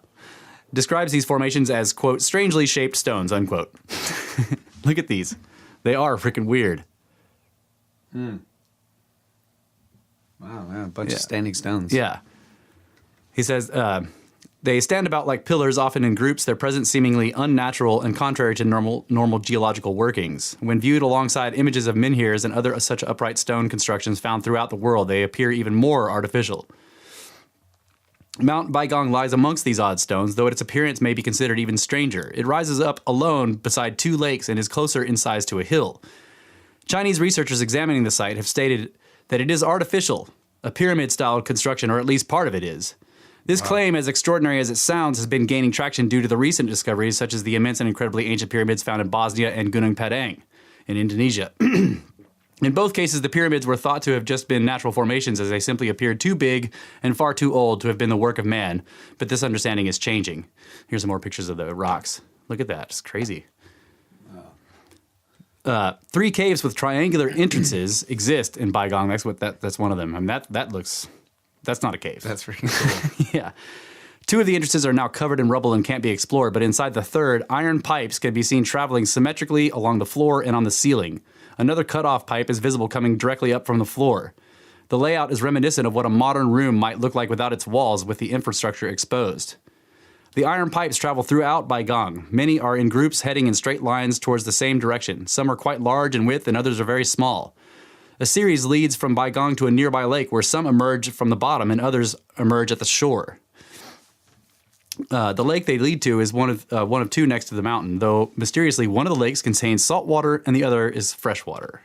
describes these formations as, quote, strangely shaped stones, unquote. Look at these. They are freaking weird. Wow, man, a bunch of standing stones. Yeah. He says, they stand about like pillars, often in groups, their presence seemingly unnatural and contrary to normal geological workings. When viewed alongside images of menhirs and other such upright stone constructions found throughout the world, they appear even more artificial. Mount Baigong lies amongst these odd stones, though its appearance may be considered even stranger. It rises up alone beside two lakes and is closer in size to a hill. Chinese researchers examining the site have stated that it is artificial, a pyramid-style construction, or at least part of it is. This claim, as extraordinary as it sounds, has been gaining traction due to the recent discoveries, such as the immense and incredibly ancient pyramids found in Bosnia and Gunung Padang in Indonesia. In both cases, the pyramids were thought to have just been natural formations, as they simply appeared too big and far too old to have been the work of man. But this understanding is changing. Here's some more pictures of the rocks. Look at that. It's crazy. 3 caves with triangular entrances exist in Baigong. That's one of them. I mean, that's not a cave. That's freaking cool. Yeah. 2 of the entrances are now covered in rubble and can't be explored, but inside the third, iron pipes can be seen traveling symmetrically along the floor and on the ceiling. Another cut-off pipe is visible coming directly up from the floor. The layout is reminiscent of what a modern room might look like without its walls, with the infrastructure exposed. The iron pipes travel throughout Baigong. Many are in groups heading in straight lines towards the same direction. Some are quite large in width and others are very small. A series leads from Baigong to a nearby lake where some emerge from the bottom and others emerge at the shore. The lake they lead to is one of 2 next to the mountain, though mysteriously one of the lakes contains salt water and the other is fresh water.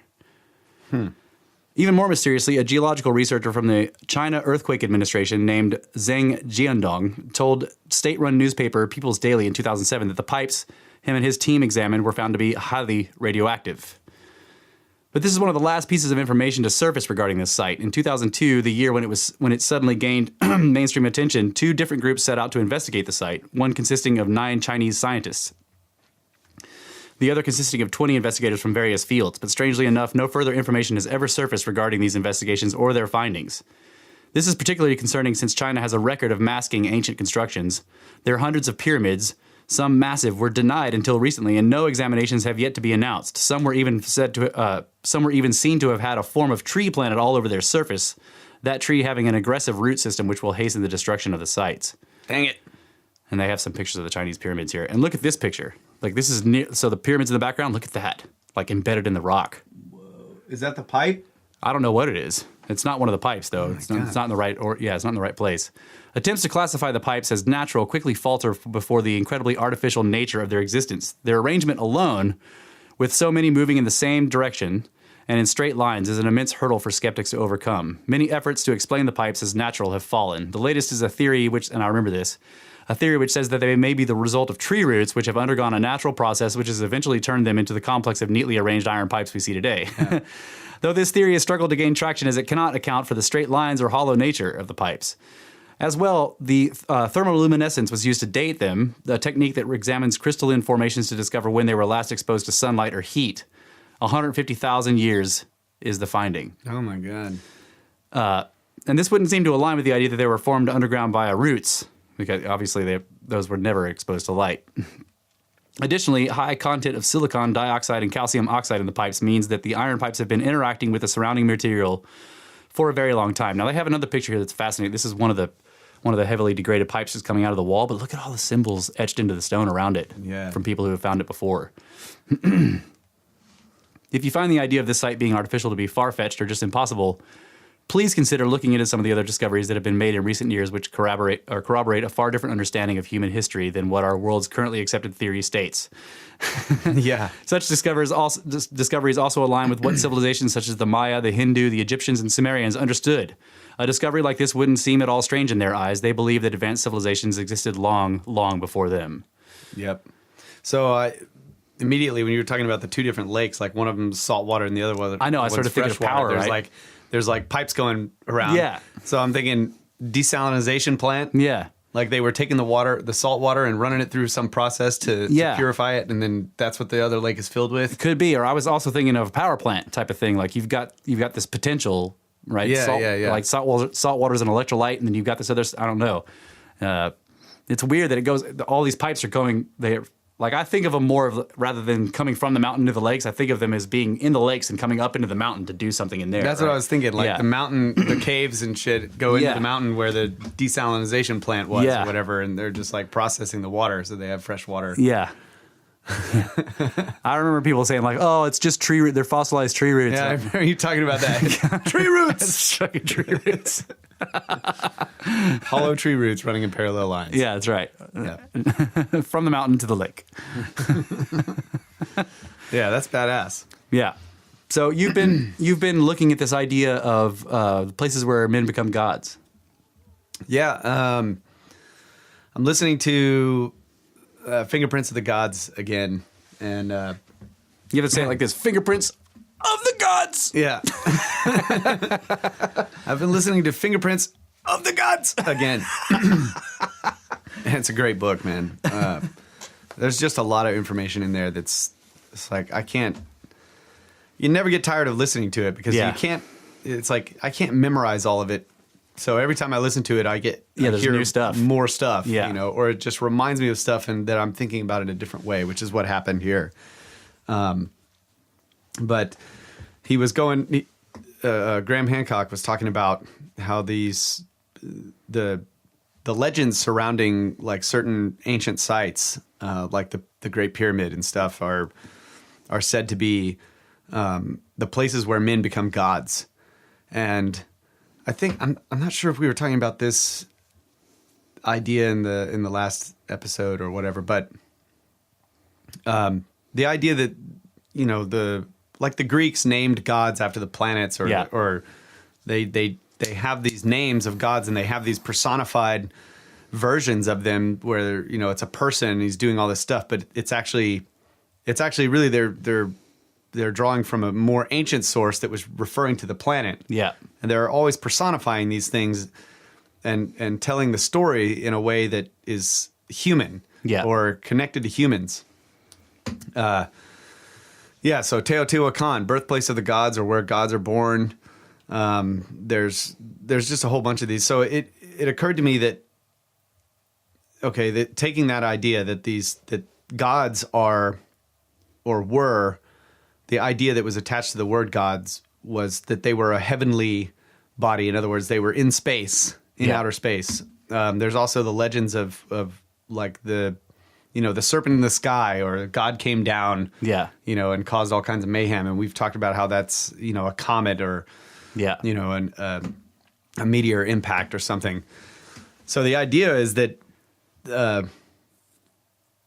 Even more mysteriously, a geological researcher from the China Earthquake Administration named Zheng Jiandong told state-run newspaper People's Daily in 2007 that the pipes him and his team examined were found to be highly radioactive. But this is one of the last pieces of information to surface regarding this site. In 2002, the year when it suddenly gained mainstream attention, 2 different groups set out to investigate the site, one consisting of 9 Chinese scientists, the other consisting of 20 investigators from various fields. But strangely enough, no further information has ever surfaced regarding these investigations or their findings. This is particularly concerning since China has a record of masking ancient constructions. There are hundreds of pyramids. Some massive were denied until recently, and no examinations have yet to be announced. Some were even seen to have had a form of tree planted all over their surface, that tree having an aggressive root system which will hasten the destruction of the sites. Dang it. And they have some pictures of the Chinese pyramids here. And look at this picture. Like this is near, so the pyramids in the background, look at that. Like embedded in the rock. Is that the pipe? I don't know what it is. It's not one of the pipes though. It's not in the right it's not in the right place. Attempts to classify the pipes as natural quickly falter before the incredibly artificial nature of their existence. Their arrangement alone, with so many moving in the same direction and in straight lines, is an immense hurdle for skeptics to overcome. Many efforts to explain the pipes as natural have fallen. The latest is a theory which, and I remember this, a theory which says that they may be the result of tree roots which have undergone a natural process which has eventually turned them into the complex of neatly arranged iron pipes we see today. Yeah. Though this theory has struggled to gain traction as it cannot account for the straight lines or hollow nature of the pipes. As well, the thermoluminescence was used to date them, a technique that examines crystalline formations to discover when they were last exposed to sunlight or heat. 150,000 years is the finding. Oh my God. And this wouldn't seem to align with the idea that they were formed underground via roots, because obviously those were never exposed to light. Additionally, high content of silicon dioxide and calcium oxide in the pipes means that the iron pipes have been interacting with the surrounding material for a very long time. Now, they have another picture here that's fascinating. This is one of the heavily degraded pipes that's coming out of the wall, but look at all the symbols etched into the stone around it from people who have found it before. If you find the idea of this site being artificial to be far-fetched or just impossible, please consider looking into some of the other discoveries that have been made in recent years which corroborate a far different understanding of human history than what our world's currently accepted theory states. Yeah. Such discoveries also align with what civilizations such as the Maya, the Hindu, the Egyptians, and Sumerians understood. A discovery like this wouldn't seem at all strange in their eyes. They believe that advanced civilizations existed long, long before them. Yep. So immediately when you were talking about the two different lakes, like one of them is salt water and the other one, I know, I started thinking of power, right? There's like pipes going around. Yeah. So I'm thinking desalinization plant. Yeah. Like they were taking the salt water and running it through some process to purify it, and then that's what the other lake is filled with. Could be, or I was also thinking of a power plant type of thing. Like you've got this potential, right? Yeah. Like salt water is an electrolyte, and then you've got this other. I don't know. It's weird that it goes. All these pipes are going. Like I think of them more of rather than coming from the mountain to the lakes. I think of them as being in the lakes and coming up into the mountain to do something in there. That's what I was thinking. Like the mountain, the caves and shit go into the mountain where the desalinization plant was or whatever, and they're just like processing the water so they have fresh water. Yeah. I remember people saying like, "Oh, it's just tree root. They're fossilized tree roots." Yeah, I remember you talking about that. Tree roots. Tree roots. Hollow tree roots running in parallel lines. Yeah, that's right. Yeah. From the mountain to the lake. Yeah, that's badass. Yeah. So you've been looking at this idea of places where men become gods. Yeah. I'm listening to Fingerprints of the Gods again, and you have to say it like this: Fingerprints of the Gods. Yeah. I've been listening to Fingerprints of the Gods again. It's a great book, man. There's just a lot of information in there it's like you never get tired of listening to it because it's like I can't memorize all of it. So every time I listen to it, I there's hear new stuff. More stuff, or it just reminds me of stuff and that I'm thinking about it in a different way, which is what happened here. But he was going, Graham Hancock was talking about how the legends surrounding like certain ancient sites, like the Great Pyramid and stuff are said to be the places where men become gods. And I think I'm not sure if we were talking about this idea in the last episode or whatever, but the idea that the Greeks named gods after the planets, or they have these names of gods and they have these personified versions of them where it's a person and he's doing all this stuff, but it's actually really they're drawing from a more ancient source that was referring to the planet. Yeah. And they're always personifying these things and telling the story in a way that is human or connected to humans. So Teotihuacan, birthplace of the gods, or where gods are born. There's just a whole bunch of these. So it occurred to me that taking that idea that gods are or were, the idea that was attached to the word gods was that they were a heavenly body. In other words, they were in space, in outer space. There's also the legends of like the serpent in the sky, or God came down, and caused all kinds of mayhem. And we've talked about how that's, a comet or, a meteor impact or something. So the idea is that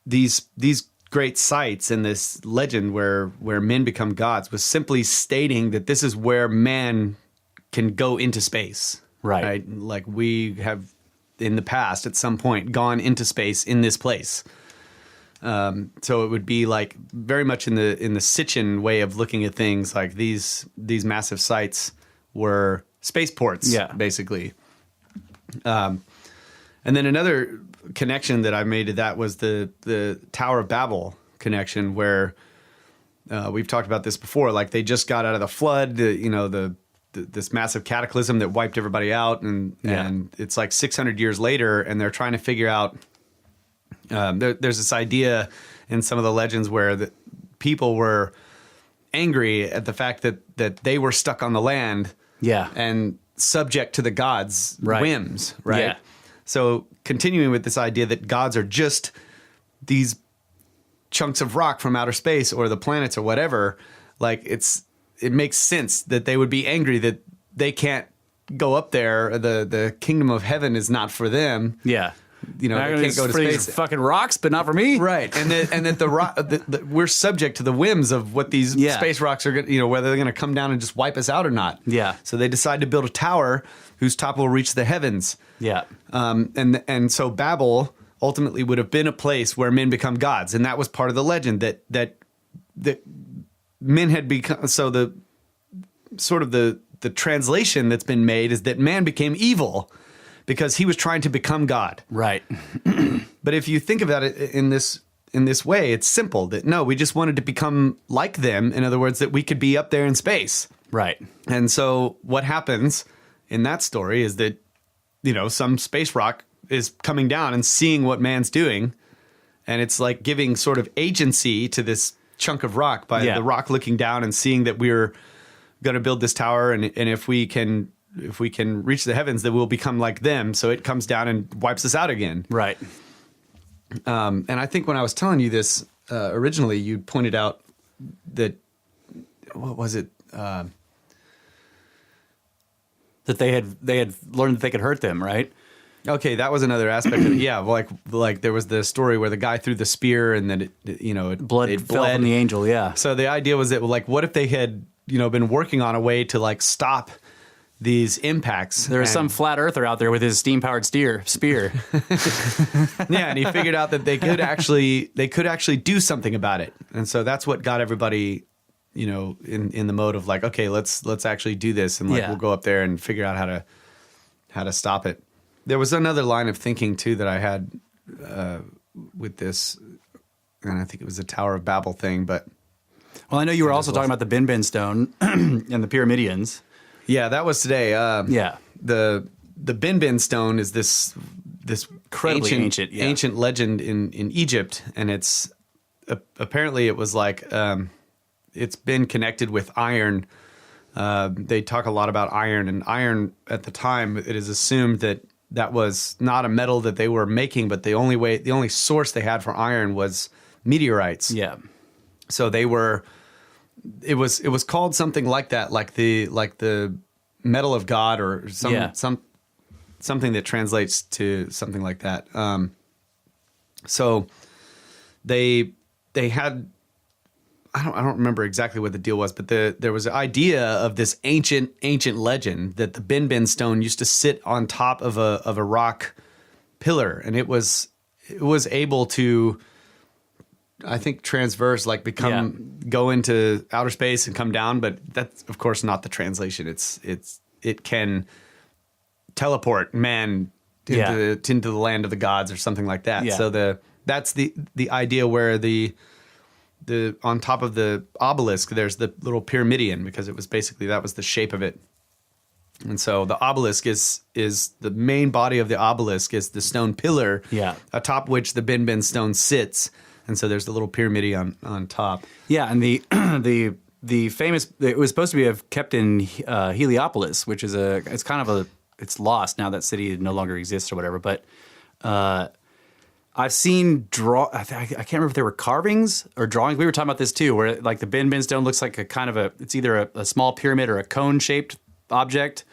these great sites in this legend where men become gods was simply stating that this is where man can go into space. Right? Like we have in the past at some point gone into space in this place. So it would be like very much in the Sitchin way of looking at things, like these massive sites were spaceports, basically. And then another connection that I made to that was the Tower of Babel connection, where we've talked about this before. Like they just got out of the flood, this massive cataclysm that wiped everybody out, and it's like 600 years later, and they're trying to figure out. There's this idea in some of the legends where the people were angry at the fact that they were stuck on the land, and subject to the gods' whims, right? Yeah. So continuing with this idea that gods are just these chunks of rock from outer space or the planets or whatever, like it makes sense that they would be angry that they can't go up there. The kingdom of heaven is not for them. Yeah. They can't go to space. Fucking rocks, but not for me. Right. And that the rock, we're subject to the whims of what these space rocks are going to, whether they're going to come down and just wipe us out or not. Yeah. So they decide to build a tower whose top will reach the heavens. Yeah. And so Babel ultimately would have been a place where men become gods. And that was part of the legend that men had become. So the translation that's been made is that man became evil because he was trying to become God. Right. But if you think about it in this way, it's simple that no, we just wanted to become like them. In other words, that we could be up there in space. Right. And so what happens in that story is that, some space rock is coming down and seeing what man's doing. And it's like giving sort of agency to this chunk of rock by the rock looking down and seeing that we're going to build this tower. And if we can reach the heavens, then we'll become like them. So it comes down and wipes us out again. Right. And I think when I was telling you this originally, you pointed out that, what was it? That they had learned that they could hurt them, right? Okay, that was another aspect of it. Yeah, like there was the story where the guy threw the spear and then it bled from the angel. Yeah. So the idea was that, like, what if they had been working on a way to like stop these impacts? There was some flat earther out there with his steam-powered spear. Yeah, and he figured out that they could actually do something about it. And so that's what got everybody, in the mode of like, okay, let's actually do this, and like we'll go up there and figure out how to stop it. There was another line of thinking too that I had with this, and I think it was the Tower of Babel thing, but well, I know you were also talking about the binbin stone and the Pyramidians. Yeah, that was today. The binbin stone is this incredibly ancient legend in Egypt, and it's apparently it was like it's been connected with iron. They talk a lot about iron, and iron at the time it is assumed that was not a metal that they were making, but the only source they had for iron was meteorites. Yeah. So it was called something like that, like the metal of God, or something that translates to something like that. So they had, I don't remember exactly what the deal was, but there was an idea of this ancient legend that the binbin stone used to sit on top of a rock pillar, and it was able to, I think, transverse, like go into outer space and come down, but that's of course not the translation. It can teleport man into the land of the gods or something like that. Yeah. So that's the idea where the on top of the obelisk there's the little pyramidion, because it was basically, that was the shape of it. And so the obelisk is the main body of the obelisk is the stone pillar, atop which the binbin stone sits. And so there's the little pyramidion on top. Yeah, and the famous, it was supposed to be kept in Heliopolis, which is it's lost now, that city no longer exists or whatever. But I I've seen I can't remember if they were carvings or drawings. We were talking about this too, where like the binbin stone looks like a kind of it's either a small pyramid or a cone shaped object,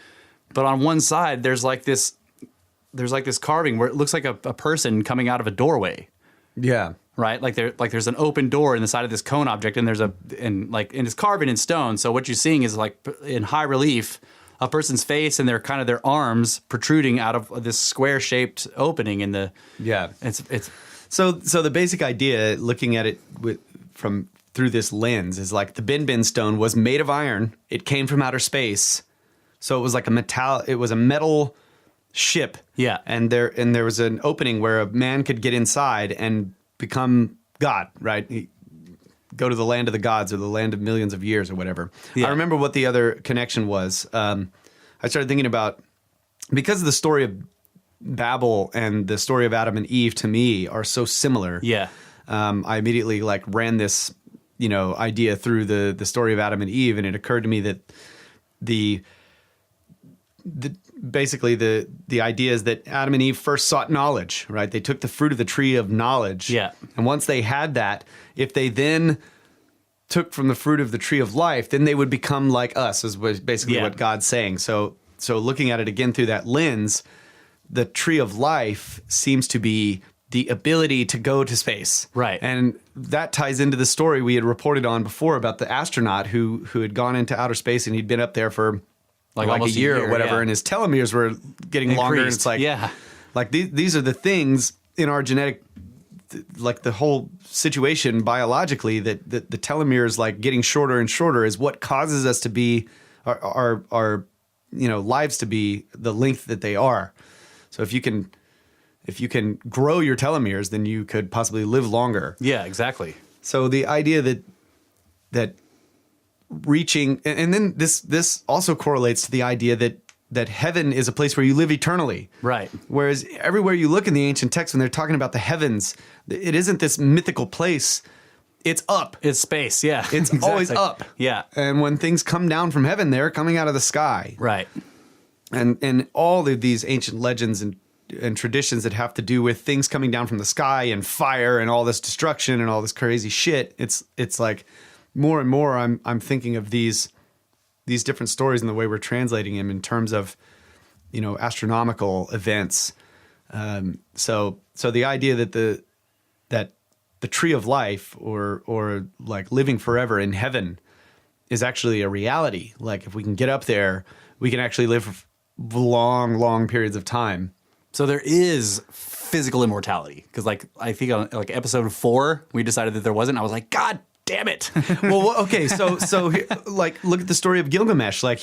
but on one side there's like this carving where it looks like a person coming out of a doorway. Yeah. Right, there's an open door in the side of this cone object, and it's carved in stone. So what you're seeing is like in high relief a person's face and their arms protruding out of this square shaped opening in the It's so the basic idea, looking at it through this lens, is like the binbin stone was made of iron. It came from outer space, so it was like it was a metal ship. Yeah, and there was an opening where a man could get inside and become God, right? Go to the land of the gods or the land of millions of years or whatever. Yeah. I remember what the other connection was. I started thinking about, because the story of Babel and the story of Adam and Eve to me are so similar. Yeah. I immediately ran this, idea through the story of Adam and Eve, and it occurred to me that basically the idea is that Adam and Eve first sought knowledge, right? They took the fruit of the tree of knowledge. Yeah. And once they had that, if they then took from the fruit of the tree of life, then they would become like us, is basically what God's saying. So looking at it again through that lens, the tree of life seems to be the ability to go to space. Right. And that ties into the story we had reported on before about the astronaut who had gone into outer space, and he'd been up there for like a year or whatever, and his telomeres were getting longer. And it's like, like these are the things in our genetic, like the whole situation biologically, that the telomeres like getting shorter and shorter is what causes us to be our lives to be the length that they are. So if you can grow your telomeres, then you could possibly live longer. Yeah, exactly. So the idea that reaching, and then this also correlates to the idea that heaven is a place where you live eternally. Right. Whereas everywhere you look in the ancient texts, when they're talking about the heavens, it isn't this mythical place. It's up. It's space, yeah. It's exactly. always up. Yeah. And when things come down from heaven, they're coming out of the sky. Right. And all of these ancient legends and traditions that have to do with things coming down from the sky and fire and all this destruction and all this crazy shit, it's like more and more I'm thinking of these different stories and the way we're translating them in terms of, astronomical events. So the idea that the tree of life or like living forever in heaven is actually a reality. Like if we can get up there, we can actually live for long periods of time. So there is physical immortality, because I think on episode 4 we decided that there wasn't. I was like, God damn it. Well, okay, so like look at the story of Gilgamesh. Like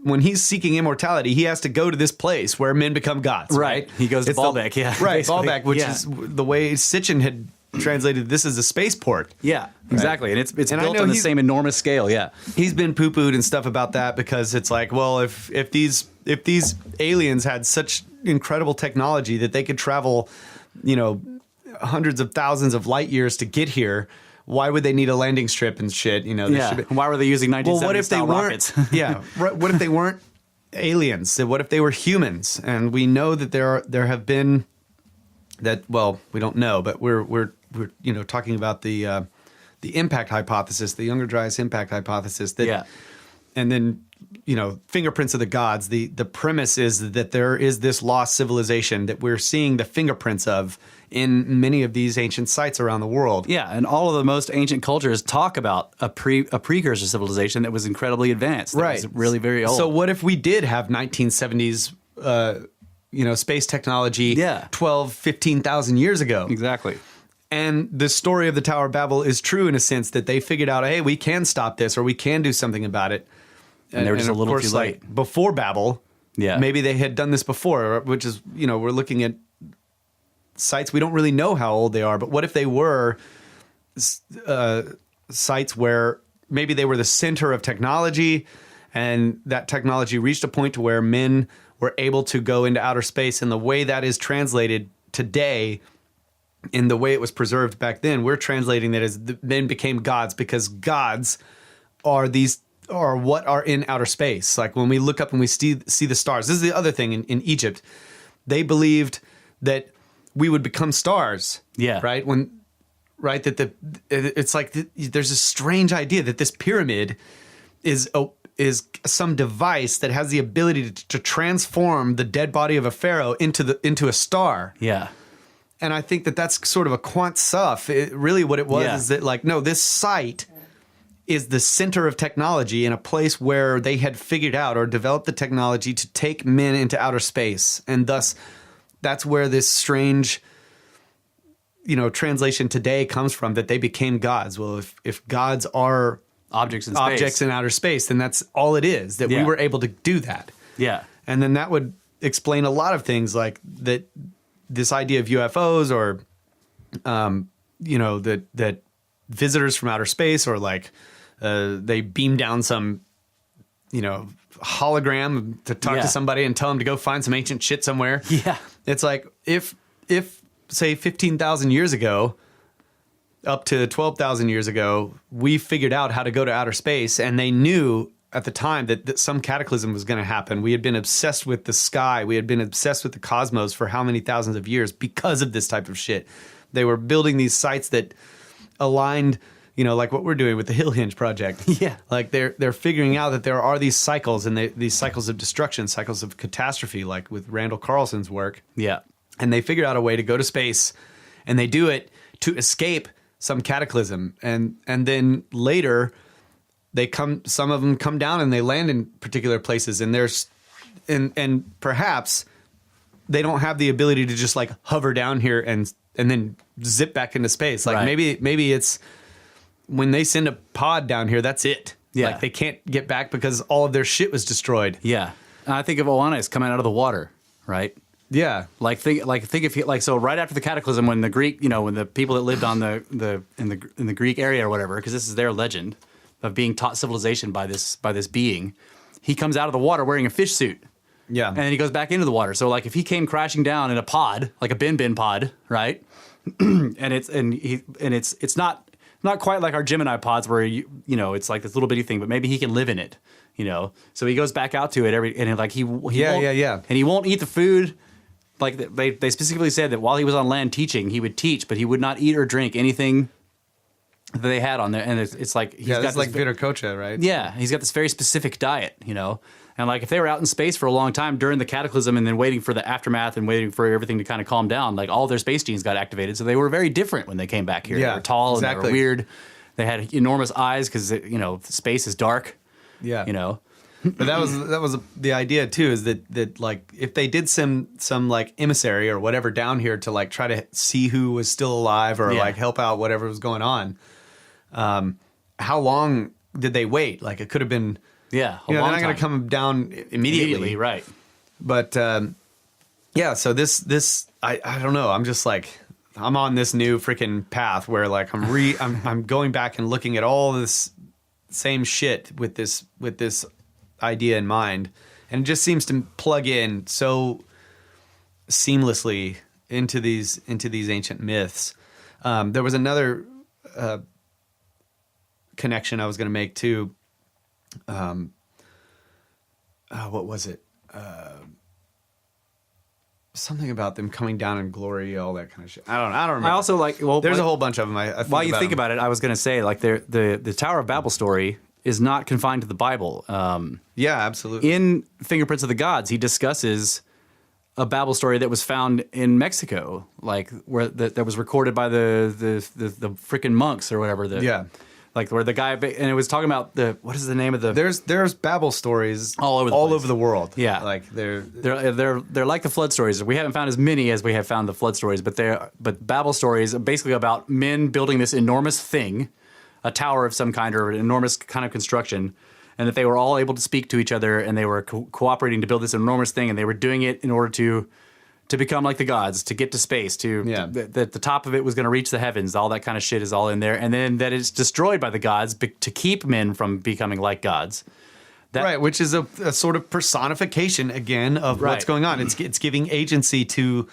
when he's seeking immortality, he has to go to this place where men become gods. Right. He goes to Baalbek. Right, Baalbek, which is the way Sitchin had translated this as a spaceport. Yeah, exactly. Right. And it's and built on the same enormous scale. Yeah. He's been poo-pooed and stuff about that, because it's like, well, if these aliens had such incredible technology that they could travel, hundreds of thousands of light years to get here, why would they need a landing strip and shit? Why were they using 1970s style rockets? What if they weren't aliens? What if they were humans? And we know that there have been that. Well, we don't know, but we're talking about the impact hypothesis, the Younger Dryas impact hypothesis. And then fingerprints of the gods. The premise is that there is this lost civilization that we're seeing the fingerprints of in many of these ancient sites around the world. Yeah, and all of the most ancient cultures talk about a precursor civilization that was incredibly advanced. That was really very old. So what if we did have 1970s space technology 12, 15,000 years ago? Exactly. And the story of the Tower of Babel is true in a sense that they figured out, hey, we can stop this, or we can do something about it. And they were just a little too late. Like, before Babel, maybe they had done this before, which is, we're looking at sites, we don't really know how old they are, but what if they were sites where maybe they were the center of technology, and that technology reached a point to where men were able to go into outer space, and the way that is translated today in the way it was preserved back then, we're translating that as the men became gods, because gods are what are in outer space. Like when we look up and we see the stars. This is the other thing in Egypt. They believed that we would become stars. Yeah. Right. That it's like there's a strange idea that this pyramid is some device that has the ability to transform the dead body of a pharaoh into a star. Yeah. And I think that that's sort of a quant stuff. Really what it was is that like, no, this site is the center of technology in a place where they had figured out or developed the technology to take men into outer space. And thus that's where this strange, translation today comes from, that they became gods. Well, if gods are objects in outer space, then that's all it is, that we were able to do that. Yeah. And then that would explain a lot of things, like that this idea of UFOs or, that visitors from outer space, or like they beam down some, hologram to talk to somebody and tell them to go find some ancient shit somewhere. Yeah. It's like if say 15,000 years ago, up to 12,000 years ago, we figured out how to go to outer space, and they knew at the time that some cataclysm was going to happen. We had been obsessed with the sky. We had been obsessed with the cosmos for how many thousands of years because of this type of shit. They were building these sites that aligned, like what we're doing with the Hill Hinge project. Yeah. Like they're figuring out that there are these cycles, and these cycles of destruction, cycles of catastrophe, like with Randall Carlson's work. Yeah. And they figured out a way to go to space, and they do it to escape some cataclysm. And then later some of them come down and they land in particular places, and and perhaps they don't have the ability to just like hover down here and then zip back into space. Like maybe it's when they send a pod down here, that's it. Yeah. Like they can't get back because all of their shit was destroyed. Yeah. And I think of Oannes coming out of the water, right? Yeah. Think if so right after the cataclysm, when the Greek, when the people that lived on in the Greek area or whatever, because this is their legend of being taught civilization by this being, he comes out of the water wearing a fish suit. Yeah. And then he goes back into the water. So like if he came crashing down in a pod, like a binbin pod, right? and it's not quite like our Gemini pods where it's like this little bitty thing, but maybe he can live in it, So he goes back out to it and he won't eat the food. Like they specifically said that while he was on land teaching, he would teach, but he would not eat or drink anything that they had on there. And it's like he's got this like Vitercocha, right? Yeah, he's got this very specific diet, And like if they were out in space for a long time during the cataclysm and then waiting for the aftermath and waiting for everything to kind of calm down, like all their space genes got activated, so they were very different when they came back here. Yeah, they were tall exactly. and they were weird. They had enormous eyes because space is dark. Yeah, But that was the idea too, is that like if they did some like emissary or whatever down here to like try to see who was still alive or like help out whatever was going on, how long did they wait? Like it could have been they're not going to come down immediately, right? But so this I don't know. I'm just like I'm on this new freaking path where like I'm going back and looking at all this same shit with this idea in mind, and it just seems to plug in so seamlessly into these ancient myths. There was another connection I was going to make too. What was it? Something about them coming down in glory, all that kind of shit. I don't remember. I also there's a whole bunch of them. While you think about it, I was going to say like the Tower of Babel story is not confined to the Bible. Yeah, absolutely. In Fingerprints of the Gods, he discusses a Babel story that was found in Mexico, like where that was recorded by the freaking monks or whatever. Like where the guy, and it was talking about what is the name of the? There's Babel stories all over the world. Yeah, like they're like the flood stories. We haven't found as many as we have found the flood stories, but Babel stories are basically about men building this enormous thing, a tower of some kind or an enormous kind of construction, and that they were all able to speak to each other, and they were cooperating to build this enormous thing, and they were doing it in order to become like the gods, to get to space, that the top of it was going to reach the heavens. All that kind of shit is all in there, and then that it's destroyed by the gods to keep men from becoming like gods. Right, which is a sort of personification again of what's going on. It's giving agency to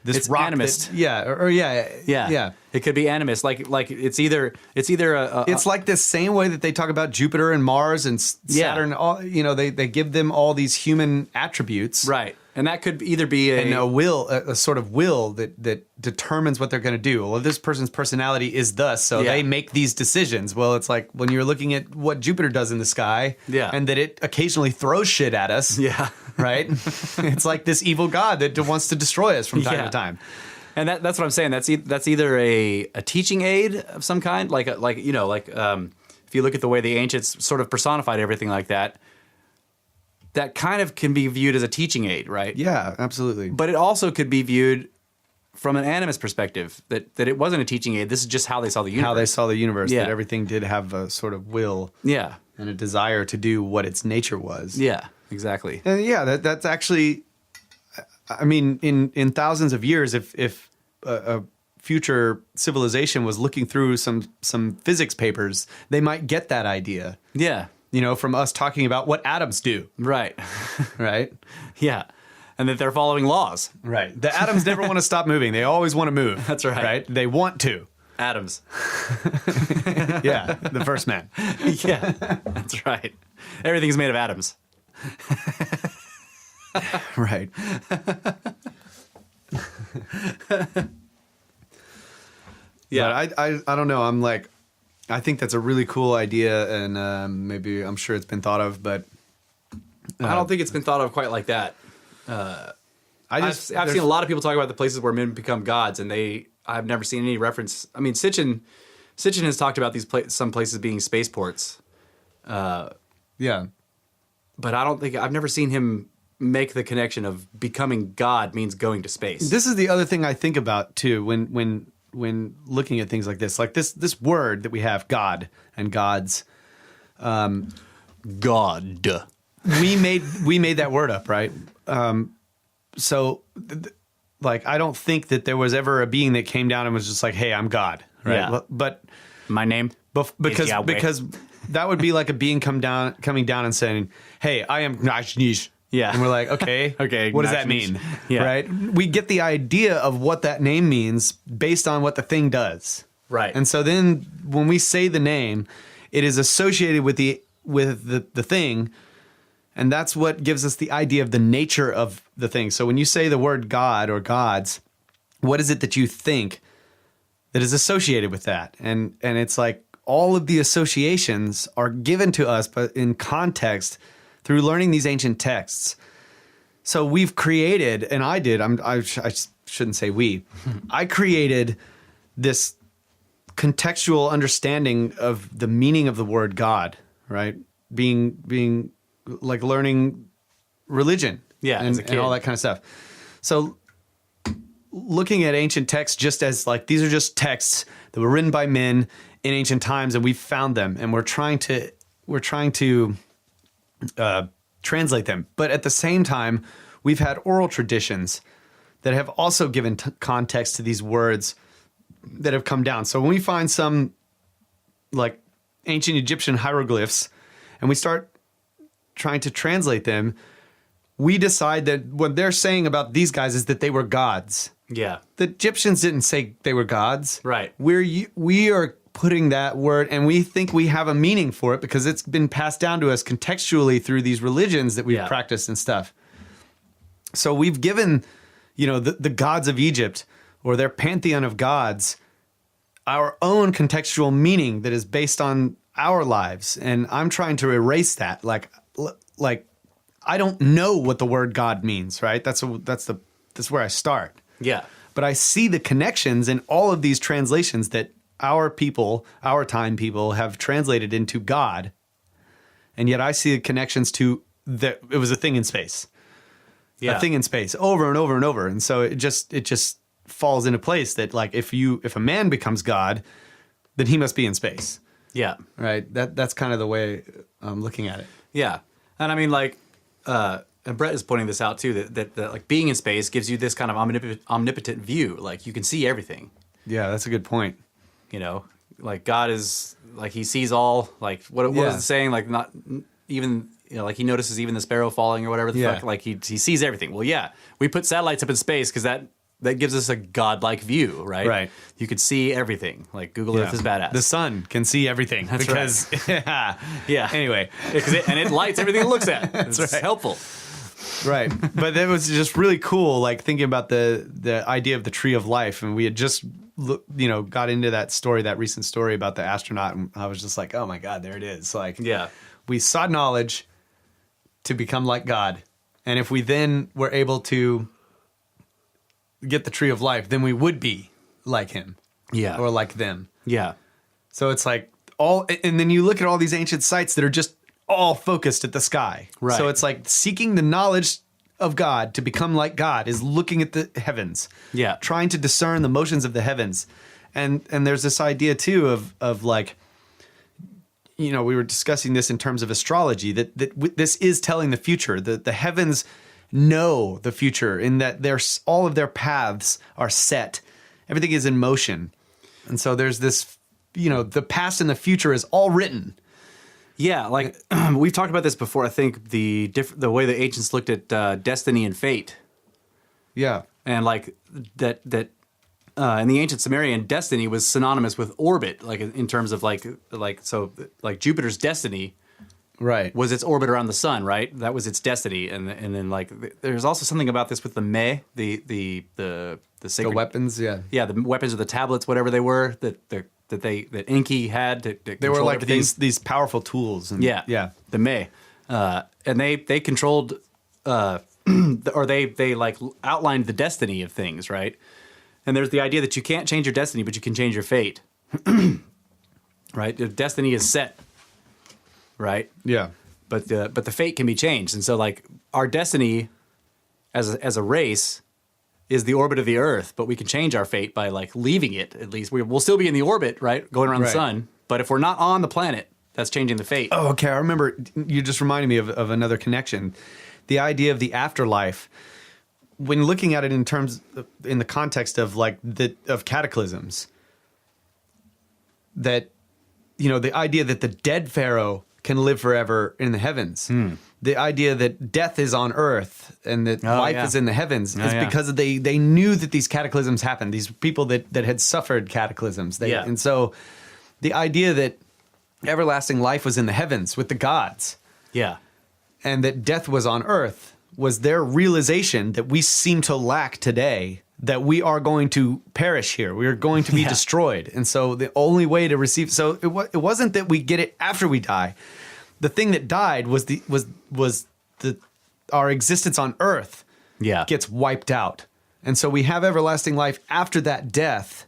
this rock animist. Yeah. It could be animist. Like it's either it's like the same way that they talk about Jupiter and Mars and Saturn. All they give them all these human attributes, right? And that could either be a sort of will that determines what they're going to do. Well, this person's personality is thus, so they make these decisions. Well, it's like when you're looking at what Jupiter does in the sky, and that it occasionally throws shit at us. Yeah, right. It's like this evil god that wants to destroy us from time to time. And that's what I'm saying. That's either a teaching aid of some kind, like if you look at the way the ancients sort of personified everything like that. That kind of can be viewed as a teaching aid, right? Yeah, absolutely. But it also could be viewed from an animist perspective, that it wasn't a teaching aid. This is just how they saw the universe. How they saw the universe, that everything did have a sort of will and a desire to do what its nature was. Yeah, exactly. And that's actually, I mean, in thousands of years, if a future civilization was looking through some physics papers, they might get that idea. Yeah. From us talking about what atoms do. Right. Right? Yeah. And that they're following laws. Right. The atoms never want to stop moving. They always want to move. That's right. Right? They want to. Atoms. Yeah. The first man. Yeah. That's right. Everything's made of atoms. Right. Yeah. But I don't know. I'm like, I think that's a really cool idea, and maybe I'm sure it's been thought of, but I don't think it's been thought of quite like that. I've seen a lot of people talk about the places where men become gods, and I've never seen any reference. I mean, Sitchin has talked about some places being spaceports. Yeah, but I've never seen him make the connection of becoming God means going to space. This is the other thing I think about too when looking at things like this word that we have, God and gods. God. We made that word up, right? So I don't think that there was ever a being that came down and was just like, "Hey, I'm God," right? Yeah. But my name because that would be like a being coming down and saying, "Hey, I am Gnashnish." Yeah. And we're like, okay, what does that mean? Yeah. Right? We get the idea of what that name means based on what the thing does. Right. And so then when we say the name, it is associated with the thing, and that's what gives us the idea of the nature of the thing. So when you say the word God or gods, what is it that you think that is associated with that? And it's like all of the associations are given to us, but in context through learning these ancient texts. So we've created, and I did, I shouldn't say we, I created this contextual understanding of the meaning of the word God, right? Being like learning religion and all that kind of stuff. So looking at ancient texts just as like, these are just texts that were written by men in ancient times, and we found them, and we're trying to translate them. But at the same time, we've had oral traditions that have also given context to these words that have come down. So when we find some like ancient Egyptian hieroglyphs and we start trying to translate them, we decide that what they're saying about these guys is that they were gods. Yeah. The Egyptians didn't say they were gods. Right. We are putting that word, and we think we have a meaning for it because it's been passed down to us contextually through these religions that we've practiced and stuff. So we've given, the gods of Egypt or their pantheon of gods our own contextual meaning that is based on our lives. And I'm trying to erase that. Like I don't know what the word God means, right? That's where I start. Yeah. But I see the connections in all of these translations that our time people have translated into God. And yet I see the connections to that it was a thing in space. Yeah. A thing in space over and over and over. And so it just falls into place that like if a man becomes God, then he must be in space. Yeah. Right. That's kind of the way I'm looking at it. Yeah. And I mean, like, and Brett is pointing this out too, that like being in space gives you this kind of omnipotent view. Like you can see everything. Yeah, that's a good point. Like God is like, he sees all, like what was it saying? Like not even, like he notices even the sparrow falling or whatever the fuck. Like he sees everything. Well, yeah, we put satellites up in space because that gives us a godlike view, right? Right. You could see everything. Like Google Earth is badass. The sun can see everything. That's right. Yeah. Yeah. Anyway. And it lights everything it looks at. It's helpful. Right. But it was just really cool, like thinking about the idea of the tree of life. And we had just, got into that story, that recent story about the astronaut. And I was just like, oh my God, there it is. Like, Yeah. we sought knowledge to become like God. And if we then were able to get the tree of life, then we would be like him. Yeah. Or like them. Yeah. So it's like and then you look at all these ancient sites that are just all focused at the sky. Right. So it's like seeking the knowledge of God to become like God is looking at the heavens. Yeah. Trying to discern the motions of the heavens. And there's this idea too of like, we were discussing this in terms of astrology, that this is telling the future. The heavens know the future in that all of their paths are set. Everything is in motion. And so there's this, the past and the future is all written. Yeah, like we've talked about this before. I think the way the ancients looked at destiny and fate, Yeah. and like that in the ancient Sumerian, destiny was synonymous with orbit, like in terms of like Jupiter's destiny Right. was its orbit around the sun, right? That was its destiny, and then like there's also something about this with the me, the sacred The weapons, yeah. yeah, the weapons or the tablets, whatever they were that Enki had to They were control like everything. these powerful tools. And, Yeah, the May, and they controlled, or they like outlined the destiny of things, right? And there's the idea that you can't change your destiny, but you can change your fate, right? If destiny is set, right? Yeah. But the fate can be changed, and so like our destiny, as a race, is the orbit of the Earth, but we can change our fate by like leaving it. At least we'll still be in the orbit, right, going around the Right. sun. But if we're not on the planet, that's changing the fate. Oh, okay. I remember you just reminded me of another connection. The idea of the afterlife, when looking at it in the context of like of cataclysms, that, the idea that the dead pharaoh can live forever in the heavens. The idea that death is on earth and that life is in the heavens is because they knew that these cataclysms happened. These people that had suffered cataclysms. And so the idea that everlasting life was in the heavens with the gods Yeah. and that death was on earth was their realization that we seem to lack today, that we are going to perish here. We are going to be destroyed. And so the only way to receive, so it wasn't that we get it after we die. The thing that died was our existence on earth gets wiped out. And so we have everlasting life after that death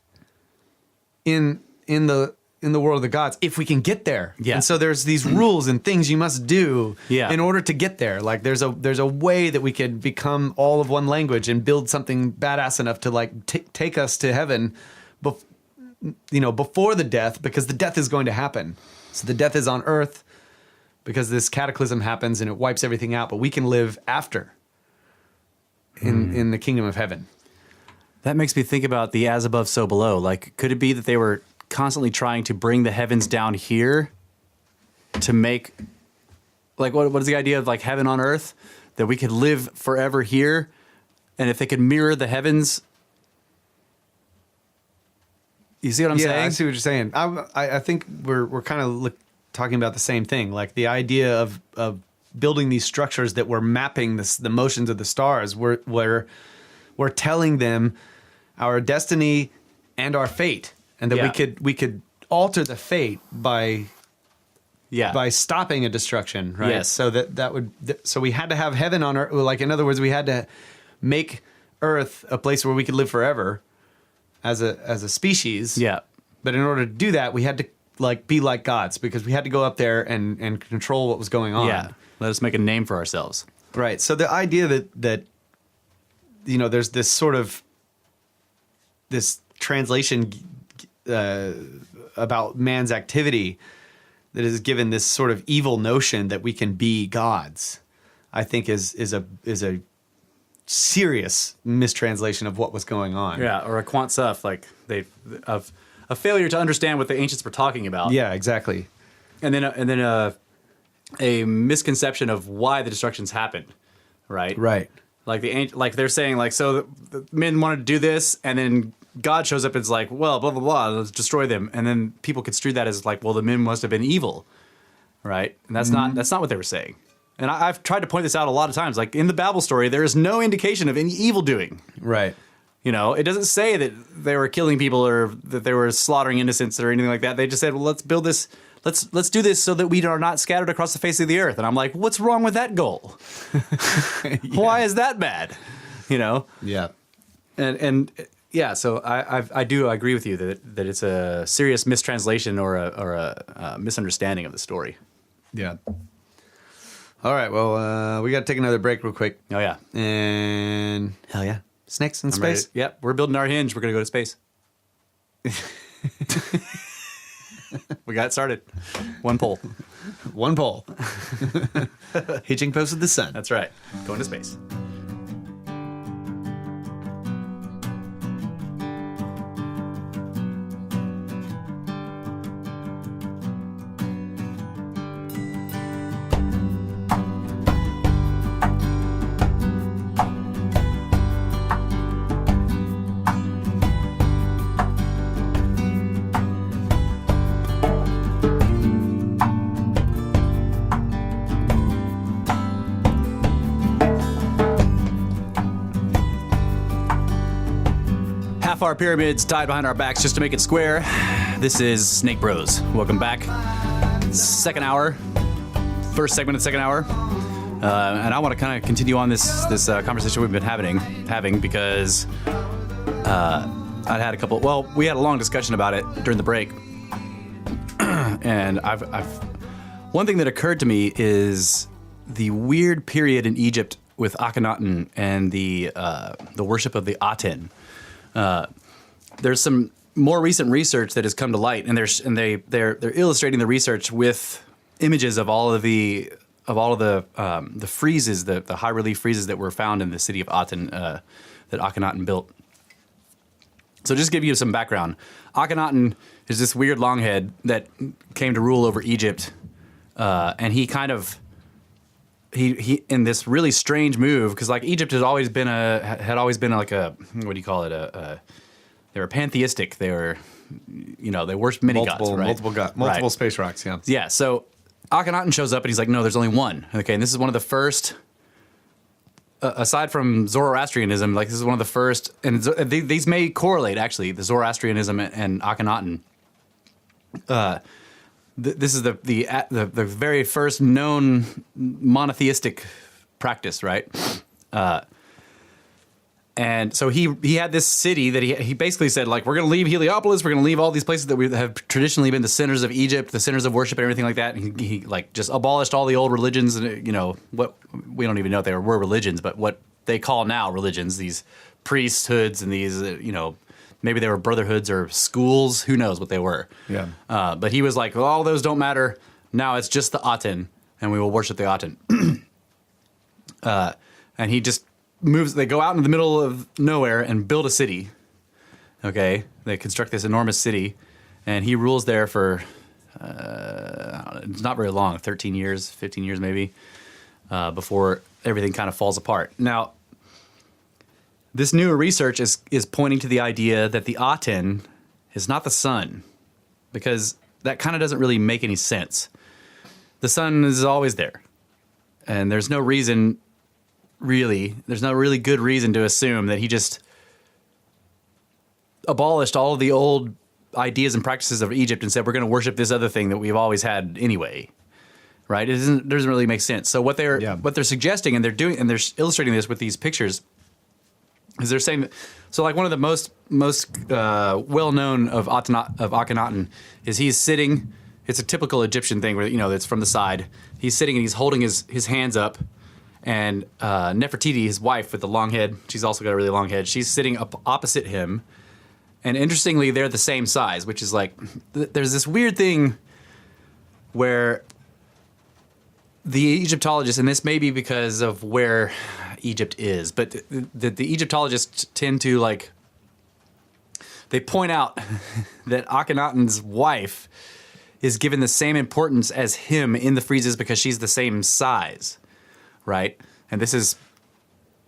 in the world of the gods, if we can get there. Yeah. And so there's these rules and things you must do in order to get there. Like there's a way that we could become all of one language and build something badass enough to like take us to heaven, before the death, because the death is going to happen. So the death is on earth because this cataclysm happens and it wipes everything out, but we can live after in the kingdom of heaven. That makes me think about the as above, so below. Like, could it be that they were constantly trying to bring the heavens down here to make, like, what is the idea of like heaven on earth? That we could live forever here, and if they could mirror the heavens, you see what I'm saying? I see what you're saying. I think we're kind of talking about the same thing, like the idea of building these structures that were mapping the motions of the stars. We're telling them our destiny and our fate, and that we could alter the fate by stopping a destruction, right? Yes. So so we had to have heaven on earth. Like, in other words, we had to make Earth a place where we could live forever as a species. Yeah. But in order to do that, we had to be like gods, because we had to go up there and control what was going on. Yeah. Let us make a name for ourselves. Right. So the idea that there's this sort of this translation about man's activity that is given this sort of evil notion that we can be gods, I think is a serious mistranslation of what was going on. Yeah, or a quant stuff, like of a failure to understand what the ancients were talking about. Yeah, exactly. And then a misconception of why the destructions happened, right? Right. Like they're saying, like, so the men wanted to do this, and then God shows up and is like, well, blah blah blah, let's destroy them, and then people construe that as like, well, the men must have been evil, right? And that's not what they were saying. And I've tried to point this out a lot of times. Like in the Babel story, there is no indication of any evil doing. Right. You know, it doesn't say that they were killing people or that they were slaughtering innocents or anything like that. They just said, well, let's build this. Let's do this so that we are not scattered across the face of the earth. And I'm like, what's wrong with that goal? Why is that bad? You know? Yeah. And yeah, so I do agree with you that it's a serious mistranslation or a misunderstanding of the story. Yeah. All right. Well, we got to take another break real quick. Oh, yeah. And hell yeah. Snakes in I'm space. ready. Yep. We're building our hinge. We're going to go to space. We got it started. One pole. One pole. Hitching post with the sun. That's right. Going to space. Our pyramids tied behind our backs just to make it square. This is Snake Bros. Welcome back. Second hour. First segment of the second hour. And I want to kind of continue on this conversation we've been having because I'd had a couple. Well, we had a long discussion about it during the break, and I've one thing that occurred to me is the weird period in Egypt with Akhenaten and the worship of the Aten. There's some more recent research that has come to light, and they're illustrating the research with images of all of the friezes, the high relief friezes that were found in the city of Aten that Akhenaten built. So just to give you some background, Akhenaten is this weird longhead that came to rule over Egypt, and he in this really strange move, because like Egypt had always been like a what do you call it, they were pantheistic. They were, they worshipped many gods, right? Multiple space rocks, yeah. Yeah, so Akhenaten shows up and he's like, no, there's only one. Okay, and this is one of the first, aside from Zoroastrianism, like this is one of the first, and these may correlate actually, the Zoroastrianism and Akhenaten. This is the very first known monotheistic practice, right? And so he had this city that he basically said, like, we're going to leave Heliopolis, we're going to leave all these places that we have traditionally been the centers of Egypt, the centers of worship and everything like that. And he like just abolished all the old religions, and what we don't even know if they were religions, but what they call now religions, these priesthoods and these maybe they were brotherhoods or schools, who knows what they were. Yeah. But he was like, well, all those don't matter. Now it's just the Aten, and we will worship the Aten. And he just they go out in the middle of nowhere and build a city. Okay. They construct this enormous city, and he rules there for, I don't know, it's not very long, 13 years, 15 years maybe, before everything kind of falls apart. Now, this newer research is pointing to the idea that the Aten is not the sun, because that kind of doesn't really make any sense. The sun is always there, and there's no really good reason to assume that he just abolished all of the old ideas and practices of Egypt and said, we're going to worship this other thing that we've always had anyway. Right? It doesn't really make sense. So what they're suggesting, and they're illustrating this with these pictures, is they're saying that, so like one of the most well-known of Akhenaten is he's sitting. It's a typical Egyptian thing where, it's from the side. He's sitting and he's holding his hands up, and Nefertiti, his wife with the long head, she's also got a really long head. She's sitting up opposite him, and interestingly, they're the same size, which is like, there's this weird thing where the Egyptologists, and this may be because of where Egypt is, but the Egyptologists tend to they point out that Akhenaten's wife is given the same importance as him in the friezes because she's the same size, right? And this is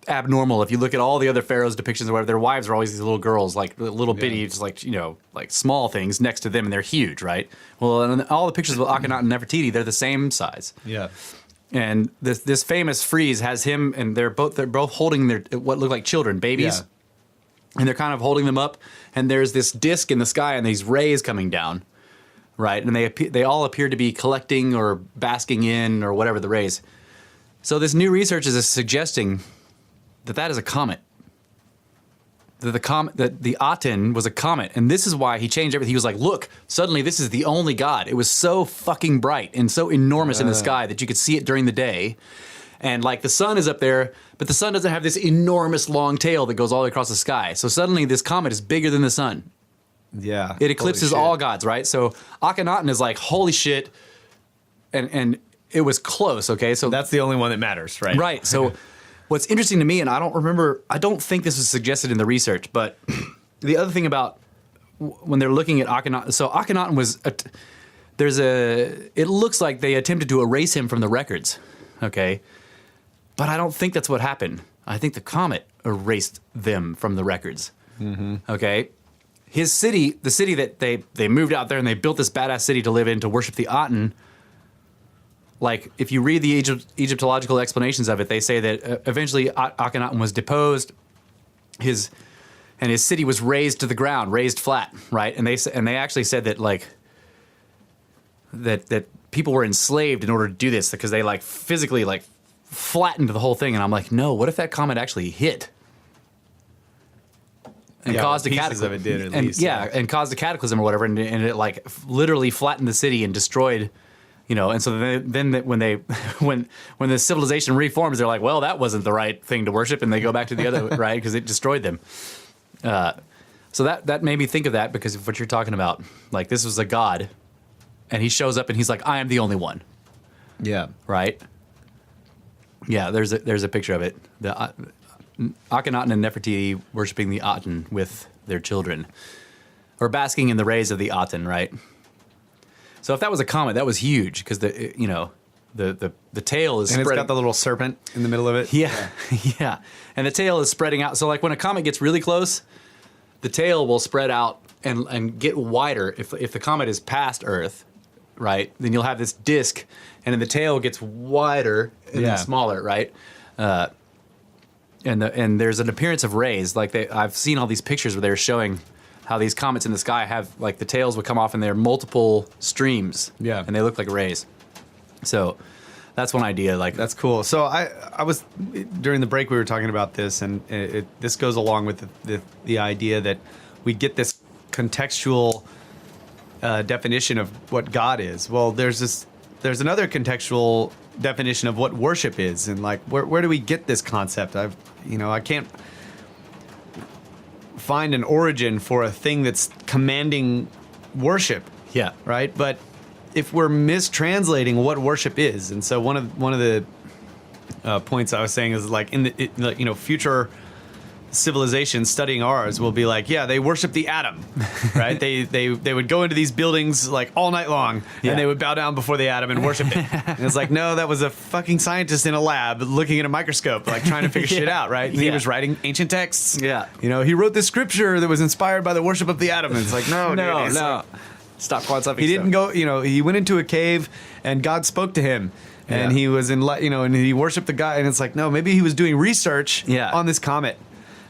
abnormal. If you look at all the other pharaohs' depictions or whatever, their wives are always these little girls, like little bitty, just like small things next to them, and they're huge, right? Well, in all the pictures of Akhenaten and Nefertiti, they're the same size. Yeah. And this famous frieze has him, and they're both holding their what look like children, babies. Yeah. And they're kind of holding them up, and there's this disc in the sky and these rays coming down, right? And they all appear to be collecting or basking in or whatever the rays. So this new research is suggesting that is a comet. That the Aten was a comet, and this is why he changed everything. He was like, "Look, suddenly this is the only god." It was so fucking bright and so enormous in the sky that you could see it during the day. And like the sun is up there, but the sun doesn't have this enormous long tail that goes all the way across the sky. So suddenly this comet is bigger than the sun. Yeah. It eclipses all gods, right? So Akhenaten is like, holy shit. And it was close, okay? So that's the only one that matters, right? Right. So what's interesting to me, and I don't think this was suggested in the research, but the other thing about when they're looking at Akhenaten, so Akhenaten was, it looks like they attempted to erase him from the records, okay? But I don't think that's what happened. I think the comet erased them from the records. Mm-hmm. Okay? His city, the city that they moved out there and they built this badass city to live in to worship the Aten, like, if you read the Egyptological explanations of it, they say that eventually Akhenaten was deposed, his city was razed to the ground, raised flat, right? And they actually said that, like, that people were enslaved in order to do this because they, like, physically, like, flattened the whole thing. And I'm like, no, what if that comet actually hit and caused a cataclysm? Of it did, at least. And caused a cataclysm or whatever, and it like literally flattened the city and destroyed, you know. And so then when the civilization reforms, they're like, well, that wasn't the right thing to worship, and they go back to the other right because it destroyed them. So that made me think of that because of what you're talking about. Like, this was a god, and he shows up and he's like, I am the only one. Yeah. Right. Yeah, there's a picture of it. The Akhenaten and Nefertiti worshiping the Aten with their children, or basking in the rays of the Aten, right? So if that was a comet, that was huge because the tail is and spreading. It's got the little serpent in the middle of it. Yeah, yeah, and the tail is spreading out. So like when a comet gets really close, the tail will spread out and get wider. If the comet is past Earth, right, then you'll have this disc, and then the tail gets wider and then smaller, right? And there's an appearance of rays. Like I've seen all these pictures where they're showing how these comets in the sky have, like, the tails would come off and they're multiple streams. Yeah. And they look like rays. So that's one idea. Like, that's cool. So I was, during the break we were talking about this, and this goes along with the idea that we get this contextual definition of what God is. Well, there's another contextual definition of what worship is, and like where do we get this concept? I can't find an origin for a thing that's commanding worship. Yeah. Right? But if we're mistranslating what worship is, and so one of the points I was saying is, like, in the future civilizations studying ours will be like, yeah, they worship the atom, right? they would go into these buildings like all night long, and they would bow down before the atom and worship it. And it's like, no, that was a fucking scientist in a lab looking at a microscope, like trying to figure shit out, right? And he was writing ancient texts. Yeah, he wrote this scripture that was inspired by the worship of the atom. And it's like, no, dude, no. Stop quantum. He didn't go. He went into a cave and God spoke to him. And he was and he worshipped the guy. And it's like, no, maybe he was doing research on this comet.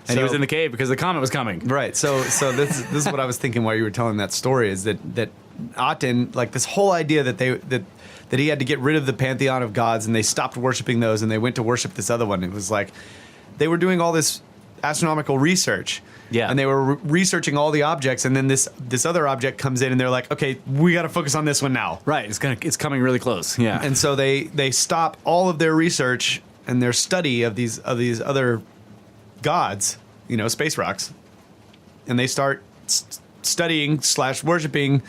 And he was in the cave because the comet was coming. Right. So this is what I was thinking while you were telling that story, is that Aten, like, this whole idea that he had to get rid of the pantheon of gods, and they stopped worshiping those and they went to worship this other one. It was like they were doing all this astronomical research. Yeah. And they were researching all the objects, and then this other object comes in and they're like, okay, we got to focus on this one now. Right. It's coming really close. Yeah. And so they stop all of their research and their study of these other gods, space rocks, and they start studying / worshiping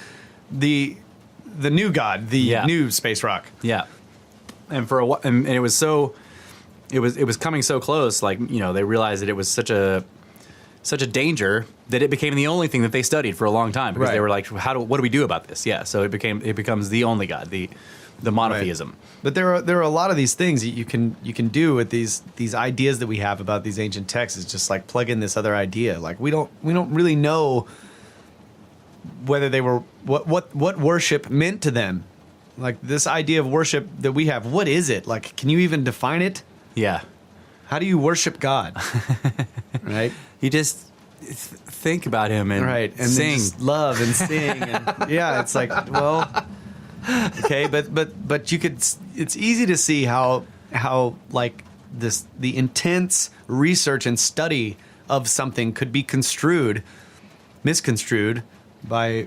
the new god, the new space rock. Yeah. And for a while, and it was so, it was coming so close, like, they realized that it was such a danger that it became the only thing that they studied for a long time, because they were like, what do we do about this? Yeah. So it becomes the only god, the monotheism. Right. But there are a lot of these things that you can do with these ideas that we have about these ancient texts. Is just like plug in this other idea. Like, we don't really know whether they were what worship meant to them. Like this idea of worship that we have, what is it? Like, can you even define it? Yeah. How do you worship God? Right? You just think about him and And sing. then just love and sing. And, yeah, it's like, well, okay, but you could. It's easy to see how like the intense research and study of something could be misconstrued by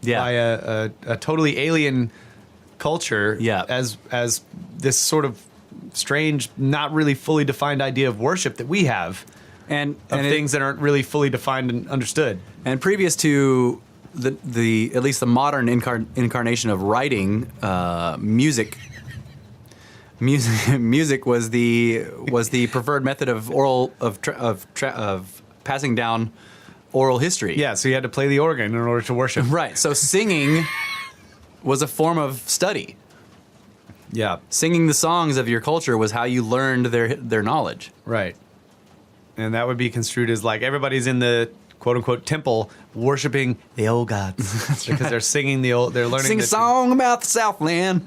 a totally alien culture. Yeah. As this sort of strange, not really fully defined idea of worship that we have. and Things that aren't really fully defined and understood. And previous to the at least the modern incarnation of writing, music was the preferred method of passing down oral history. Yeah, so you had to play the organ in order to worship. Right. So singing was a form of study. Yeah, Singing the songs of your culture was how you learned their knowledge. right. And that would be construed as like everybody's in the quote unquote temple worshiping the old gods because they're singing they're learning. Sing a song about the Southland.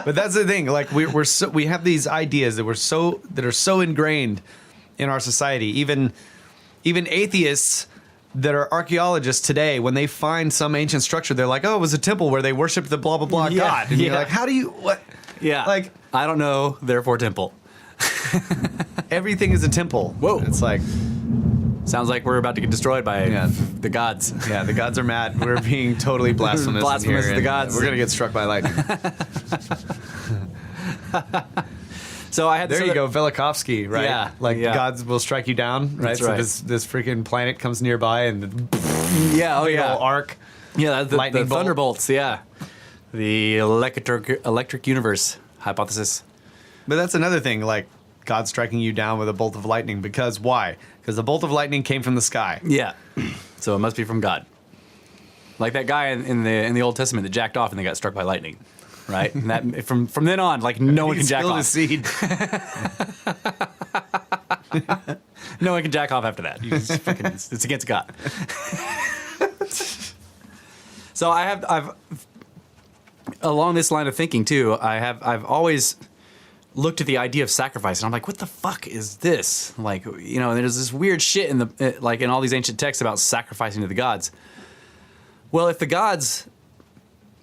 But that's the thing. Like we have these ideas that are so ingrained in our society. Even atheists that are archaeologists today, when they find some ancient structure, they're like, "Oh, it was a temple where they worshipped the blah blah blah Yeah, god." And you're yeah. like, "How do you what?" Yeah. Like I don't know, therefore temple. everything is a temple. Whoa. It's like, Sounds like we're about to get destroyed by the gods. yeah, the gods are mad. We're being totally blasphemous. Blasphemous in to here, the and, gods. We're gonna get struck by lightning. So I had There you go, Velikovsky, right? Yeah, Like yeah. gods will strike you down, right? That's so right. this freaking planet comes nearby and the Yeah, oh big yeah. old arc. Yeah, the lightning bolt. thunderbolts, yeah. The electric universe hypothesis. But that's another thing, like God striking you down with a bolt of lightning. Because why? Because the bolt of lightning came from the sky. Yeah. So it must be from God. Like that guy in the Old Testament that jacked off and they got struck by lightning. Right? And that from then on, like no one can jack spilled off. a seed. No one can jack off after that. You just fucking, it's against God. So I've along this line of thinking too. I've always looked at the idea of sacrifice, and I'm like, what the fuck is this? Like, you know, there's this weird shit in in all these ancient texts about sacrificing to the gods. Well, if the gods'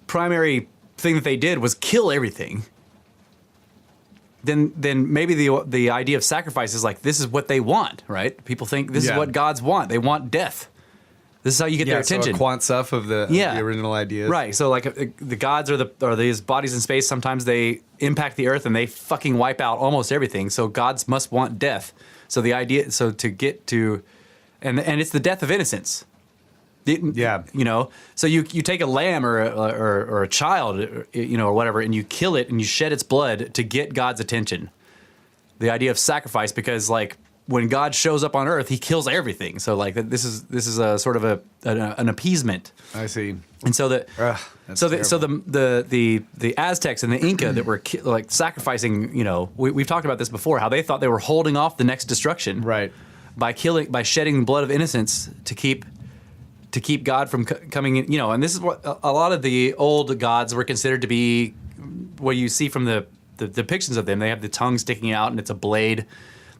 primary thing that they did was kill everything, then maybe the idea of sacrifice is like, this is what they want, right? People think this is Yeah. what gods want. They want death. This is how you get their So attention. a quant stuff of the original ideas. Right. So like the gods are these bodies in space. Sometimes they impact the earth and they fucking wipe out almost everything. So gods must want death. So the idea, so to get to, and it's the death of innocence. Yeah. You know, so you take a lamb or a child, you know, or whatever, and you kill it and you shed its blood to get God's attention. The idea of sacrifice, because like when God shows up on earth, he kills everything. So like this is a sort of an appeasement. I see. And so that That's so terrible. the Aztecs and the Inca that were like sacrificing, you know, we've talked about this before, how they thought they were holding off the next destruction, Right. by shedding the blood of innocence to keep God from coming in, you know. And this is what a lot of the old gods were considered to be. What you see from the depictions of them, they have the tongue sticking out and it's a blade.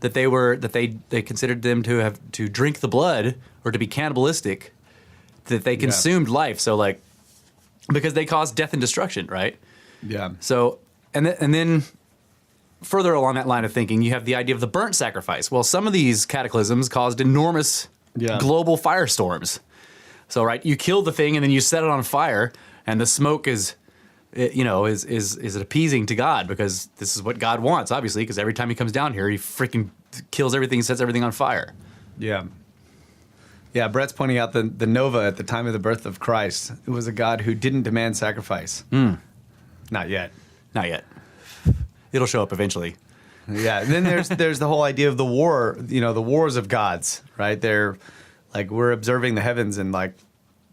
That they considered them to drink the blood or to be cannibalistic, that they consumed life. So like, because they caused death and destruction, right? Yeah. So and then further along that line of thinking, you have the idea of the burnt sacrifice. Well, some of these cataclysms caused enormous global firestorms. So right, you kill the thing and then you set it on fire, and the smoke is appeasing to God, because this is what God wants, obviously, because every time he comes down here, he freaking kills everything, sets everything on fire. Yeah. Yeah, Brett's pointing out the Nova at the time of the birth of Christ. It was a God who didn't demand sacrifice. Not yet. Not yet. It'll show up eventually. Yeah, and then there's the whole idea of the war, you know, the wars of gods, right? They're like, we're observing the heavens and like,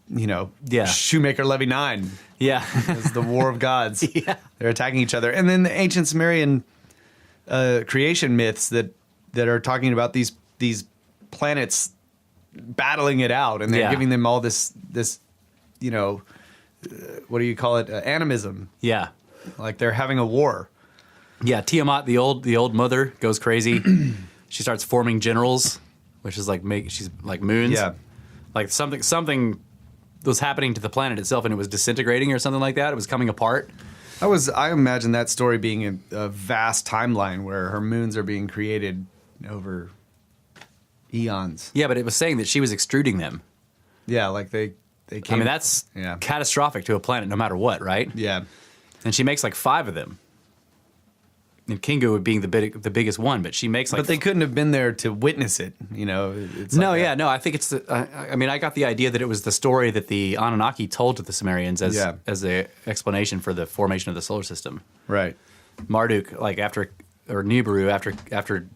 you know, Shoemaker Levy 9. Yeah. It's the war of gods. Yeah. They're attacking each other. And then the ancient Sumerian creation myths that are talking about these planets battling it out, and they're Yeah. giving them all this what do you call it? Animism. Yeah. Like they're having a war. Yeah, Tiamat, the old mother, goes crazy. She starts forming generals, which is like she's like moons. Yeah. Like something was happening to the planet itself, and it was disintegrating or something like that. It was coming apart. I imagine that story being a vast timeline where her moons are being created over eons. Yeah, but it was saying that she was extruding them. Yeah, like they came. I mean, that's catastrophic to a planet, no matter what, right? Yeah. And she makes like 5 of them. And Kingu being the biggest one, but she makes like. But they couldn't have been there to witness it, you know. It's No, like yeah, no. I think it's I mean, I got the idea that it was the story that the Anunnaki told to the Sumerians as the explanation for the formation of the solar system. Right. Marduk, like Nibiru, after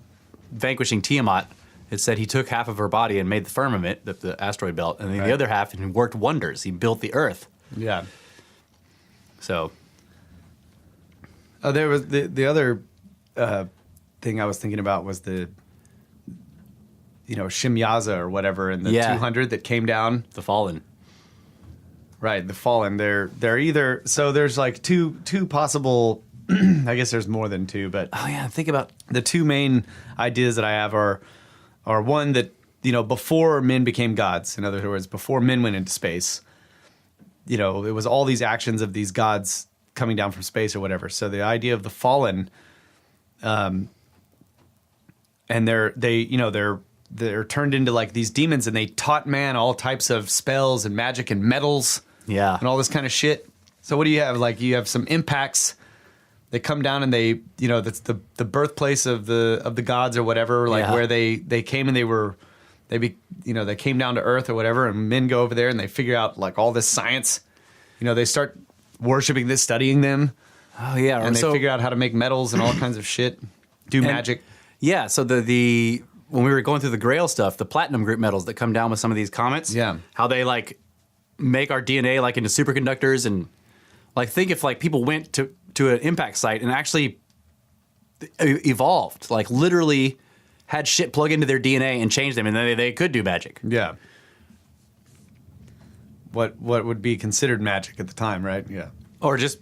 vanquishing Tiamat, it said he took half of her body and made the firmament, the asteroid belt, and then the other half and worked wonders. He built the Earth. Yeah. So. There was the other thing I was thinking about was the Shimyaza or whatever in the 200 that came down. The Fallen. Right, the Fallen. They're either so there's like two possible. I guess there's more than two, but Oh yeah, think about the two main ideas that I have are one that before men became gods. In other words, before men went into space, it was all these actions of these gods coming down from space or whatever. So the idea of the Fallen, and they're turned into like these demons, and they taught man all types of spells and magic and metals, Yeah. and all this kind of shit. So what do you have? Like you have some impacts. They come down and they, that's the birthplace of the gods or whatever, like where they came and they came down to Earth or whatever, and men go over there and they figure out like all this science. They start worshiping this, studying them. Oh yeah, And they figure out how to make metals and all kinds of shit. Do magic. Yeah, so the when we were going through the Grail stuff, the platinum group metals that come down with some of these comets, how they like make our DNA like into superconductors, and like think if like people went to an impact site and actually evolved, like literally had shit plug into their DNA and change them, and then they could do magic. Yeah. What would be considered magic at the time, right? Yeah. Or just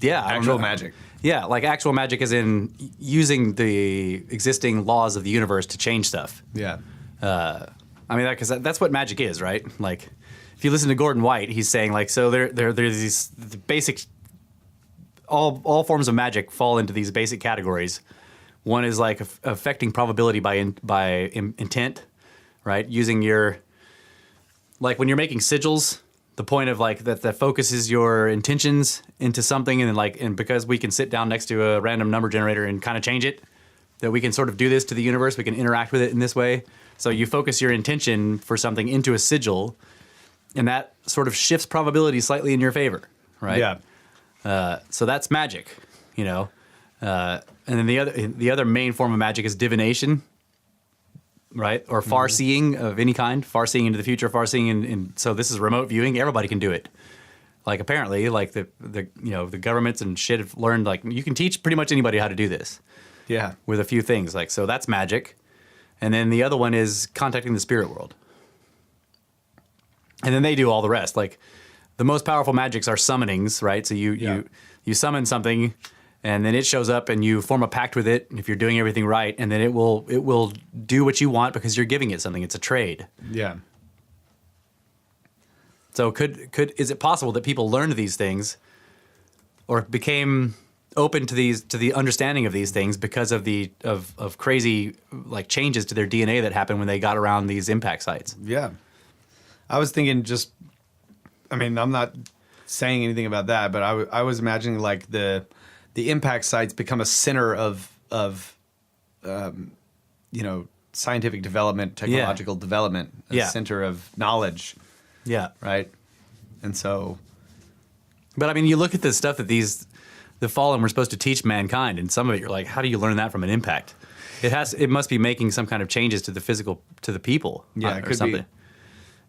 Actual magic. Yeah, like actual magic is in using the existing laws of the universe to change stuff. Yeah. I mean, because that's what magic is, right? Like, if you listen to Gordon White, he's saying like, so there's these the basic, all forms of magic fall into these basic categories. One is like affecting probability by intent, right? Using your, like when you're making sigils, the point of like that focuses your intentions into something, and then and because we can sit down next to a random number generator and kind of change it, that we can sort of do this to the universe. We can interact with it in this way. So you focus your intention for something into a sigil, and that sort of shifts probability slightly in your favor, right? Yeah. So that's magic, and then the other main form of magic is divination, right? Or far-seeing of any kind, far-seeing into the future, far-seeing, and so this is remote viewing. Everybody can do it. Like apparently, like the governments and shit have learned like you can teach pretty much anybody how to do this. Yeah. With a few things, like so that's magic, and then the other one is contacting the spirit world, and then they do all the rest. Like the most powerful magics are summonings, right? So you summon something, and then it shows up, and you form a pact with it if you're doing everything right, and then it will do what you want because you're giving it something. It's a trade. Yeah. So is it possible that people learned these things, or became open to the understanding of these things because of of crazy like changes to their DNA that happened when they got around these impact sites? Yeah. I was thinking I'm not saying anything about that, but I was imagining like the impact sites become a center of scientific development, technological development, a center of knowledge. Yeah. Right. And so. But I mean, you look at the stuff that the Fallen were supposed to teach mankind, and some of it you're like, how do you learn that from an impact? It must be making some kind of changes to the people. Yeah, it or could something.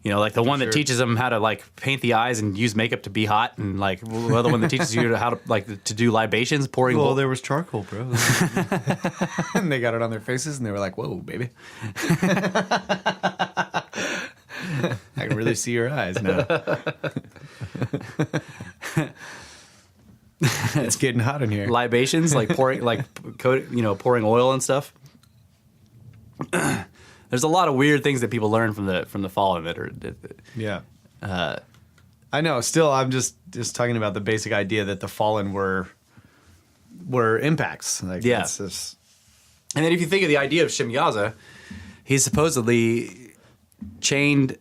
be. Like the one that teaches them how to like paint the eyes and use makeup to be hot, and like the other one that teaches you how to like to do libations, pouring. Well, there was charcoal, bro. And they got it on their faces, and they were like, "Whoa, baby." really see your eyes now. It's getting hot in here. Libations, like pouring, pouring oil and stuff. There's a lot of weird things that people learn from the Fallen that are. Yeah. I know. Still, I'm just talking about the basic idea that the Fallen were impacts. Like, yeah. It's just... And then if you think of the idea of Shimyaza, he's supposedly chained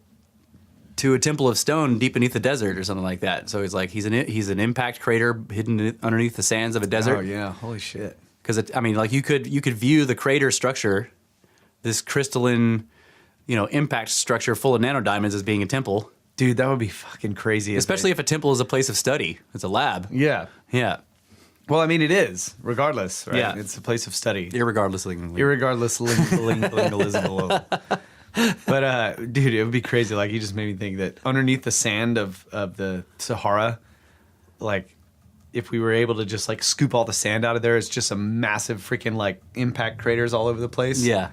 to a temple of stone deep beneath the desert or something like that. So he's an impact crater hidden underneath the sands of a desert. Oh yeah, holy shit. Because you could view the crater structure, this crystalline, impact structure full of nanodiamonds as being a temple. Dude, that would be fucking crazy. Especially if a temple is a place of study. It's a lab. Yeah. Yeah. Well, I mean, it is, regardless, right? Yeah. It's a place of study. Irregardlessly. But, dude, it would be crazy. Like, you just made me think that underneath the sand of the Sahara, like, if we were able to just, like, scoop all the sand out of there, it's just a massive freaking, like, impact craters all over the place. Yeah.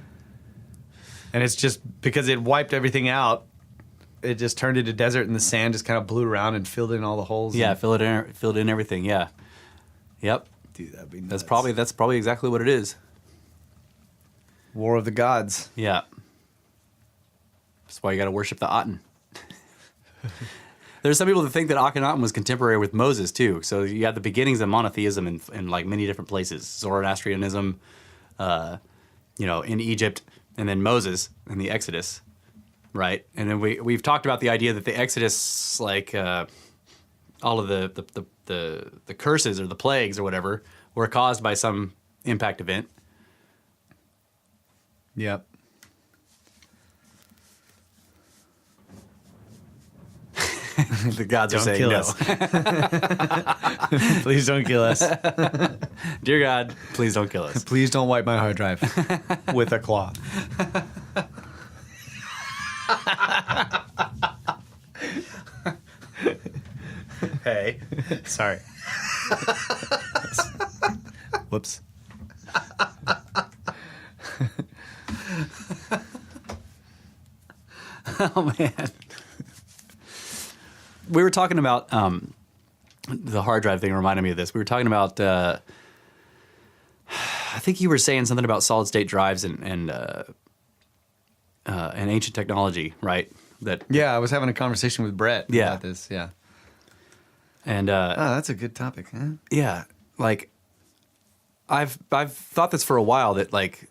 And it's just because it wiped everything out, it just turned into desert, and the sand just kind of blew around and filled in all the holes. Yeah, filled in everything, yeah. Yep. Dude, that'd be nuts. That's probably exactly what it is. War of the Gods. Yeah. That's why you got to worship the Aten. There's some people that think that Akhenaten was contemporary with Moses too. So you have the beginnings of monotheism in like many different places. Zoroastrianism, in Egypt, and then Moses in the Exodus, right? And then we've talked about the idea that the Exodus, like all of the curses or the plagues or whatever, were caused by some impact event. Yep. The gods are saying kill no. us. Please don't kill us. Dear God, please don't kill us. Please don't wipe my hard drive with a cloth. Hey. Sorry. Whoops. Oh, man. We were talking about the hard drive thing reminded me of this. We were talking about, I think you were saying something about solid state drives and ancient technology, right? Yeah, I was having a conversation with Brett about this. Yeah. And that's a good topic, huh? Yeah, like I've thought this for a while that like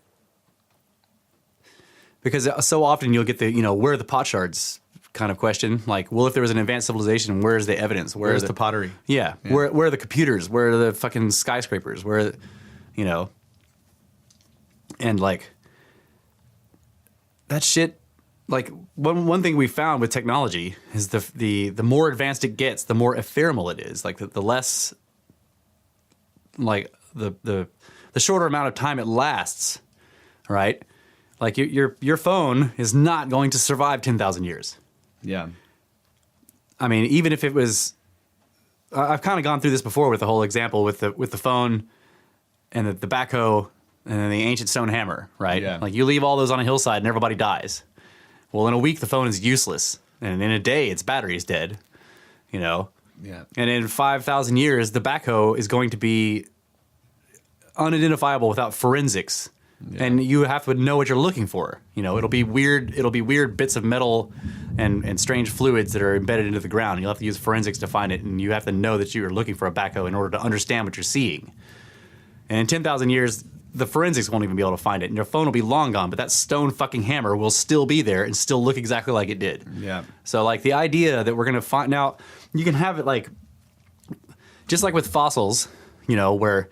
because so often you'll get the where are the pot shards kind of question, like, well, if there was an advanced civilization, where's the evidence? Where's the pottery? Yeah. Where are the computers? Where are the fucking skyscrapers? Where, and like that shit. Like one thing we found with technology is the more advanced it gets, the more ephemeral it is. Like the less, like the shorter amount of time it lasts, right? Like your phone is not going to survive 10,000 years. Yeah. I mean, even if it was, I've kind of gone through this before with the whole example with the phone and the backhoe and then the ancient stone hammer, right? Yeah. Like you leave all those on a hillside and everybody dies. Well, in a week, the phone is useless. And in a day, its battery is dead, Yeah. And in 5,000 years, the backhoe is going to be unidentifiable without forensics. Yeah. And you have to know what you're looking for. It'll be weird bits of metal and strange fluids that are embedded into the ground. You'll have to use forensics to find it, and you have to know that you are looking for a backhoe in order to understand what you're seeing. And in 10,000 years, the forensics won't even be able to find it, and your phone will be long gone, but that stone fucking hammer will still be there and still look exactly like it did. Yeah. So, like, the idea that we're going to find... Now, you can have it, like... Just like with fossils, where...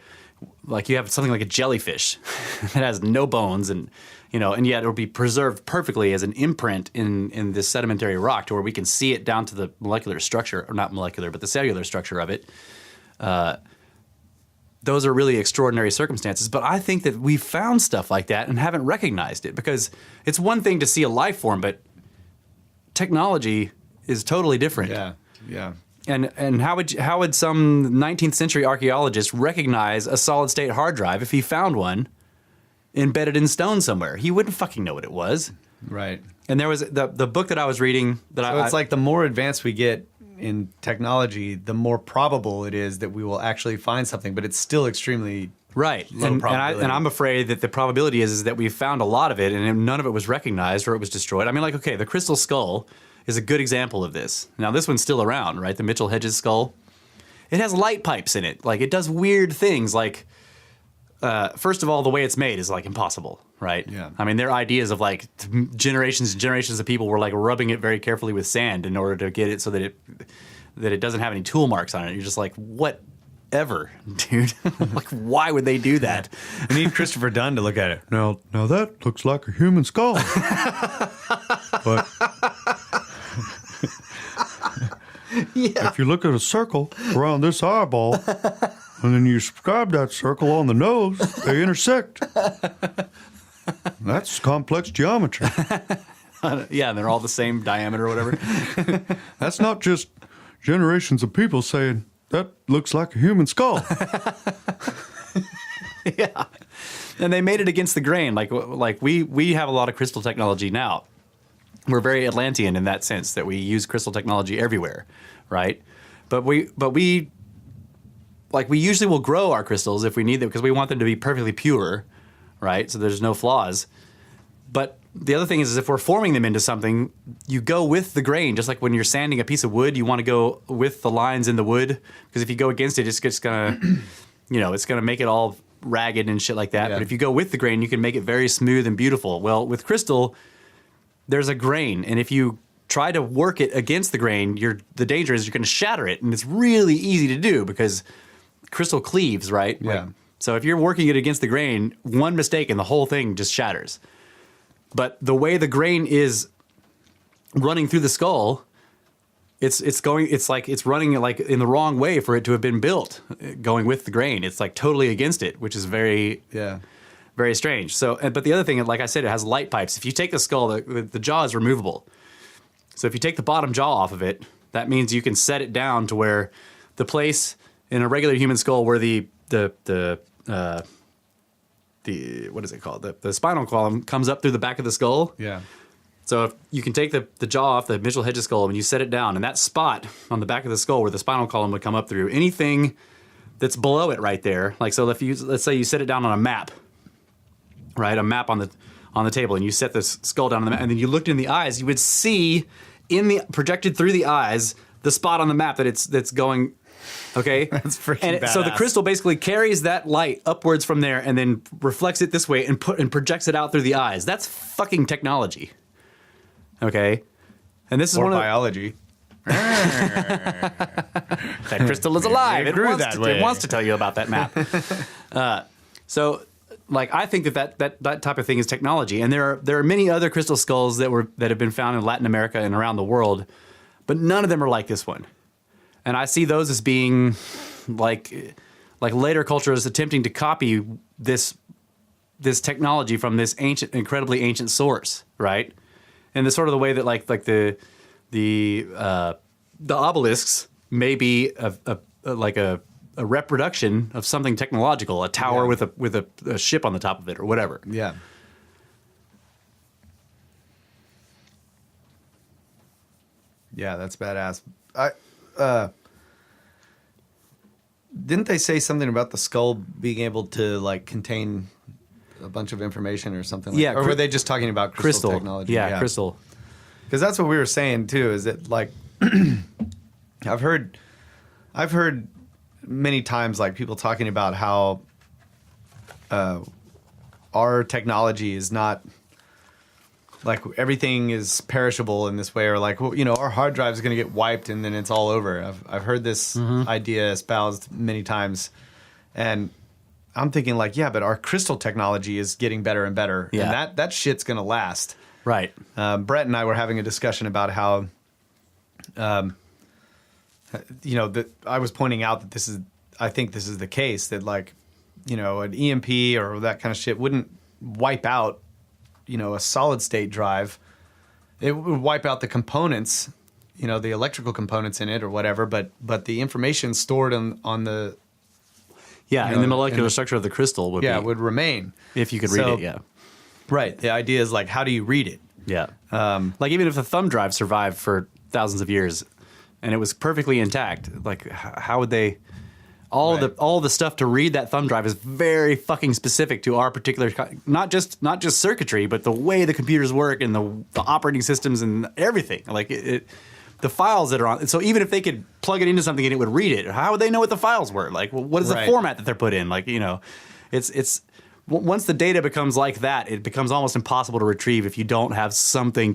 Like, you have something like a jellyfish that has no bones and yet it'll be preserved perfectly as an imprint in this sedimentary rock to where we can see it down to the molecular structure, or not molecular, but the cellular structure of it. Those are really extraordinary circumstances, but I think that we found stuff like that and haven't recognized it, because it's one thing to see a life form, but technology is totally different. Yeah, yeah. And how would some 19th century archaeologist recognize a solid state hard drive if he found one embedded in stone somewhere? He wouldn't fucking know what it was. Right. And there was the book that I was reading that So it's like the more advanced we get in technology, the more probable it is that we will actually find something, but it's still extremely right. low probability. And I'm afraid that the probability is that we found a lot of it and none of it was recognized or it was destroyed. I mean, like, okay, the crystal skull is a good example of this. Now, this one's still around, right? The Mitchell Hedges skull. It has light pipes in it. Like, it does weird things. Like, first of all, the way it's made is, like, impossible, right? Yeah. I mean, their ideas of, like, generations and generations of people were, like, rubbing it very carefully with sand in order to get it so that it doesn't have any tool marks on it. You're just like, whatever, dude. Like, why would they do that? We need Christopher Dunn to look at it. Now that looks like a human skull. But if you look at a circle around this eyeball, and then you subscribe that circle on the nose, they intersect. That's complex geometry. Yeah, and they're all the same diameter or whatever. That's not just generations of people saying, that looks like a human skull. Yeah. And they made it against the grain. Like we have a lot of crystal technology now. We're very Atlantean in that sense that we use crystal technology everywhere, right? But we usually will grow our crystals if we need them because we want them to be perfectly pure, right? So there's no flaws. But the other thing is if we're forming them into something, you go with the grain. Just like when you're sanding a piece of wood, you want to go with the lines in the wood because if you go against it, it's just gonna, it's gonna make it all ragged and shit like that. Yeah. But if you go with the grain, you can make it very smooth and beautiful. Well, with crystal, there's a grain, and if you try to work it against the grain, the danger is you're going to shatter it, and it's really easy to do because crystal cleaves, right? Yeah. So if you're working it against the grain, one mistake and the whole thing just shatters. But the way the grain is running through the skull, it's running like in the wrong way for it to have been built, going with the grain. It's like totally against it, which is very very strange. So, but the other thing, like I said, it has light pipes. If you take the skull, the jaw is removable. So if you take the bottom jaw off of it, that means you can set it down to where the place in a regular human skull where the what is it called? The spinal column comes up through the back of the skull. Yeah. So if you can take the jaw off the Mitchell Hedges skull and you set it down, and that spot on the back of the skull where the spinal column would come up through, anything that's below it right there, like so if let's say you set it down on a map, right? A map on the table, and you set this skull down on the map, and then you looked in the eyes, you would see projected through the eyes the spot on the map that's going. Okay, That's freaking badass. So the crystal basically carries that light upwards from there, and then reflects it this way and projects it out through the eyes. That's fucking technology. Okay, and this is Or one of biology. that crystal is alive. It grew that way. It wants to tell you about that map. So, like, I think that type of thing is technology, and there are many other crystal skulls that have been found in Latin America and around the world, but none of them are like this one. And I see those as being like later cultures attempting to copy this technology from this incredibly ancient source, right? And the sort of the way that like the obelisks may be a reproduction of something technological, a tower with a ship on the top of it or whatever. Yeah. Yeah, that's badass. Didn't they say something about the skull being able to like contain a bunch of information or something? Yeah, or were they just talking about crystal technology? Yeah, crystal. Because that's what we were saying too. Is that like I've heard many times like people talking about how our technology is not like everything is perishable in this way, or like our hard drive is going to get wiped and then it's all over. I've heard this idea espoused many times, and I'm thinking like, yeah, but our crystal technology is getting better and better, and that shit's going to last. Right. Brett and I were having a discussion about how, that I was pointing out that I think this is the case, that like, an EMP or that kind of shit wouldn't wipe out, a solid state drive. It would wipe out the components, the electrical components in it or whatever, but the information stored on the in the molecular structure of the crystal would would remain if you could read it. Yeah. Right. The idea is like, how do you read it? Yeah. Like even if the thumb drive survived for thousands of years and it was perfectly intact, like how would they? All the stuff to read that thumb drive is very fucking specific to our particular, not just circuitry, but the way the computers work and the operating systems and everything. Like the files that are on. So even if they could plug it into something and it would read it, how would they know what the files were? Like, well, what is the format that they're put in? Like, it's once the data becomes like that, it becomes almost impossible to retrieve if you don't have something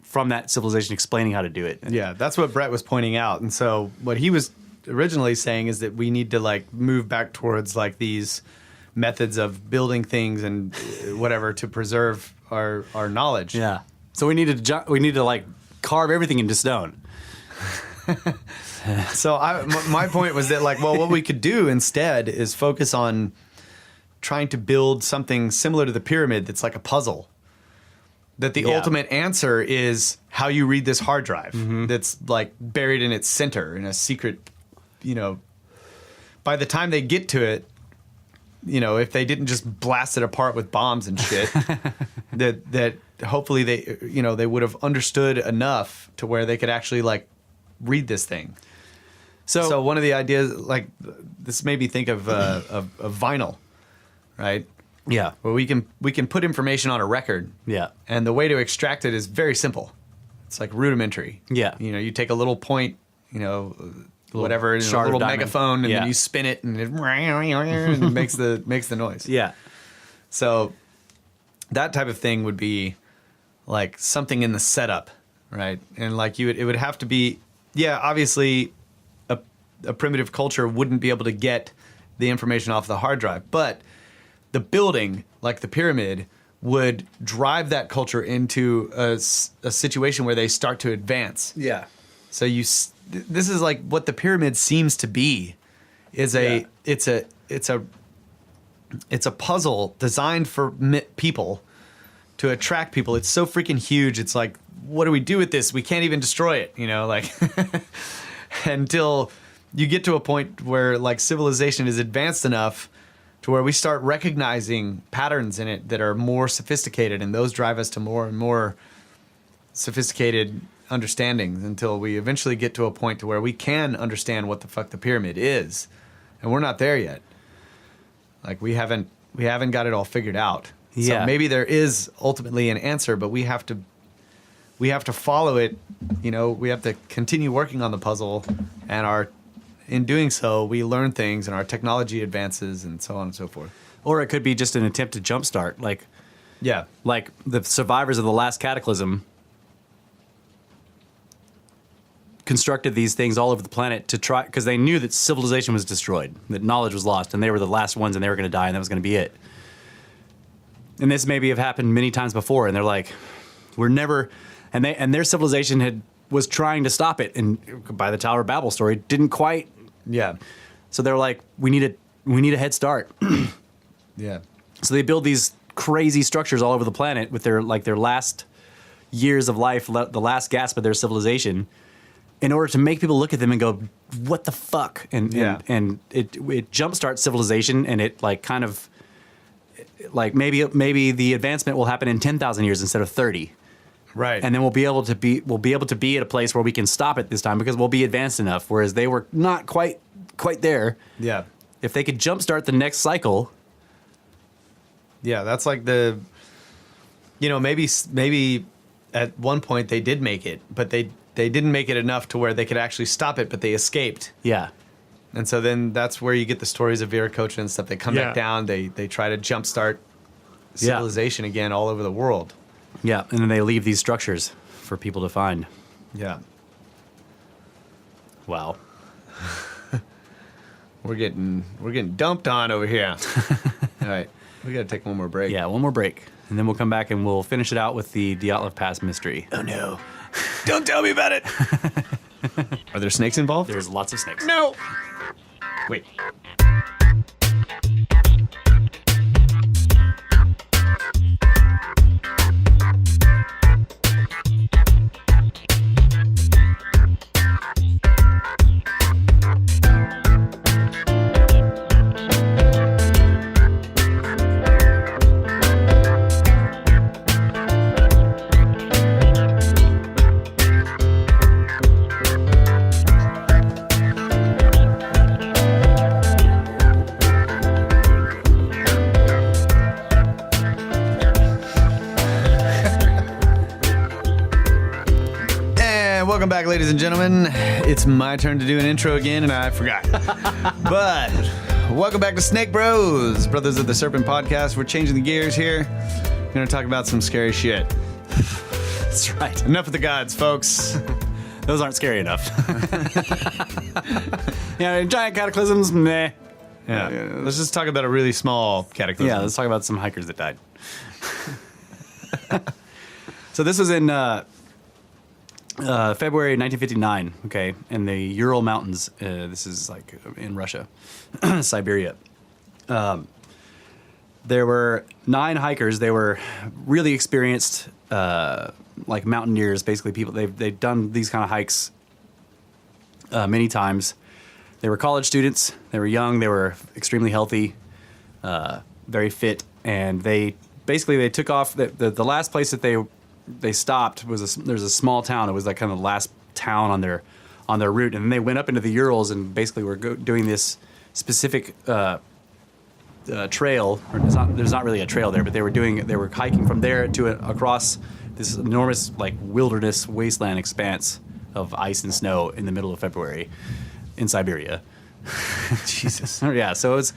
from that civilization explaining how to do it. Yeah, that's what Brett was pointing out. And so what he was originally saying is that we need to like move back towards like these methods of building things and whatever to preserve our knowledge. Yeah. So we need to like carve everything into stone. So my point was that like, well, what we could do instead is focus on trying to build something similar to the pyramid that's like a puzzle. That the ultimate answer is how you read this hard drive that's like buried in its center in a secret, by the time they get to it, if they didn't just blast it apart with bombs and shit, that hopefully they would have understood enough to where they could actually like read this thing. So one of the ideas, like this made me think of vinyl, right? Yeah. Where we can put information on a record. Yeah. And the way to extract it is very simple. It's like rudimentary. Yeah. You take a little point, whatever, a shard of little diamond. megaphone, and then you spin it, and it makes the noise. Yeah. So that type of thing would be like something in the setup, right? And like it would have to be, obviously a primitive culture wouldn't be able to get the information off the hard drive, but the building, like the pyramid, would drive that culture into a situation where they start to advance. Yeah. So this is like what the pyramid seems to be, it's a puzzle designed for people to attract people. It's so freaking huge. It's like, what do we do with this? We can't even destroy it, like until you get to a point where like civilization is advanced enough to where we start recognizing patterns in it that are more sophisticated, and those drive us to more and more sophisticated understandings until we eventually get to a point to where we can understand what the fuck the pyramid is. And we're not there yet. Like we haven't got it all figured out. Yeah. So maybe there is ultimately an answer, but we have to follow it, we have to continue working on the puzzle, and in doing so, we learn things and our technology advances and so on and so forth. Or it could be just an attempt to jumpstart, like the survivors of the last cataclysm constructed these things all over the planet to try, because they knew that civilization was destroyed, that knowledge was lost, and they were the last ones, and they were going to die, and that was going to be it. And this maybe have happened many times before, and they're like, we're never, and their civilization was trying to stop it, and by the Tower of Babel story, didn't quite. Yeah. So they're like, we need a head start. Yeah. So they build these crazy structures all over the planet with their last years of life, the last gasp of their civilization, in order to make people look at them and go, what the fuck? And it jumpstarts civilization, and it like kind of like maybe the advancement will happen in 10,000 years instead of 30. Right. And then we'll be able to be at a place where we can stop it this time because we'll be advanced enough, whereas they were not quite there. Yeah. If they could jumpstart the next cycle. Yeah, that's like maybe at one point they did make it, but they didn't make it enough to where they could actually stop it, but they escaped. Yeah. And so then that's where you get the stories of Viracocha and stuff. They come back down, they try to jumpstart civilization again all over the world. Yeah, and then they leave these structures for people to find. Yeah. Wow. We're getting dumped on over here. All right. We got to take one more break. Yeah, one more break. And then we'll come back and we'll finish it out with the Dyatlov Pass mystery. Oh, no. Don't tell me about it. Are there snakes involved? There's lots of snakes. No. Wait. Welcome back, ladies and gentlemen. It's my turn to do an intro again, and I forgot. But welcome back to Snake Bros, Brothers of the Serpent podcast. We're changing the gears here. We're going to talk about some scary shit. That's right. Enough of the gods, folks. Those aren't scary enough. Giant cataclysms, meh. Yeah. Let's just talk about a really small cataclysm. Yeah, let's talk about some hikers that died. So this was in February 1959, okay, in the Ural Mountains. This is like in Russia, Siberia. There were 9 hikers. They were really experienced, like mountaineers, basically people. They've done these kind of hikes many times. They were college students. They were young. They were extremely healthy, very fit, and they took off. The last place that they stopped was there's a small town. It was like kind of the last town on their route, and then they went up into the Urals and basically were doing this specific trail. Or there's not really a trail there, but they were hiking from there to across this enormous like wilderness wasteland expanse of ice and snow in the middle of February in Siberia. Jesus. Yeah, so it's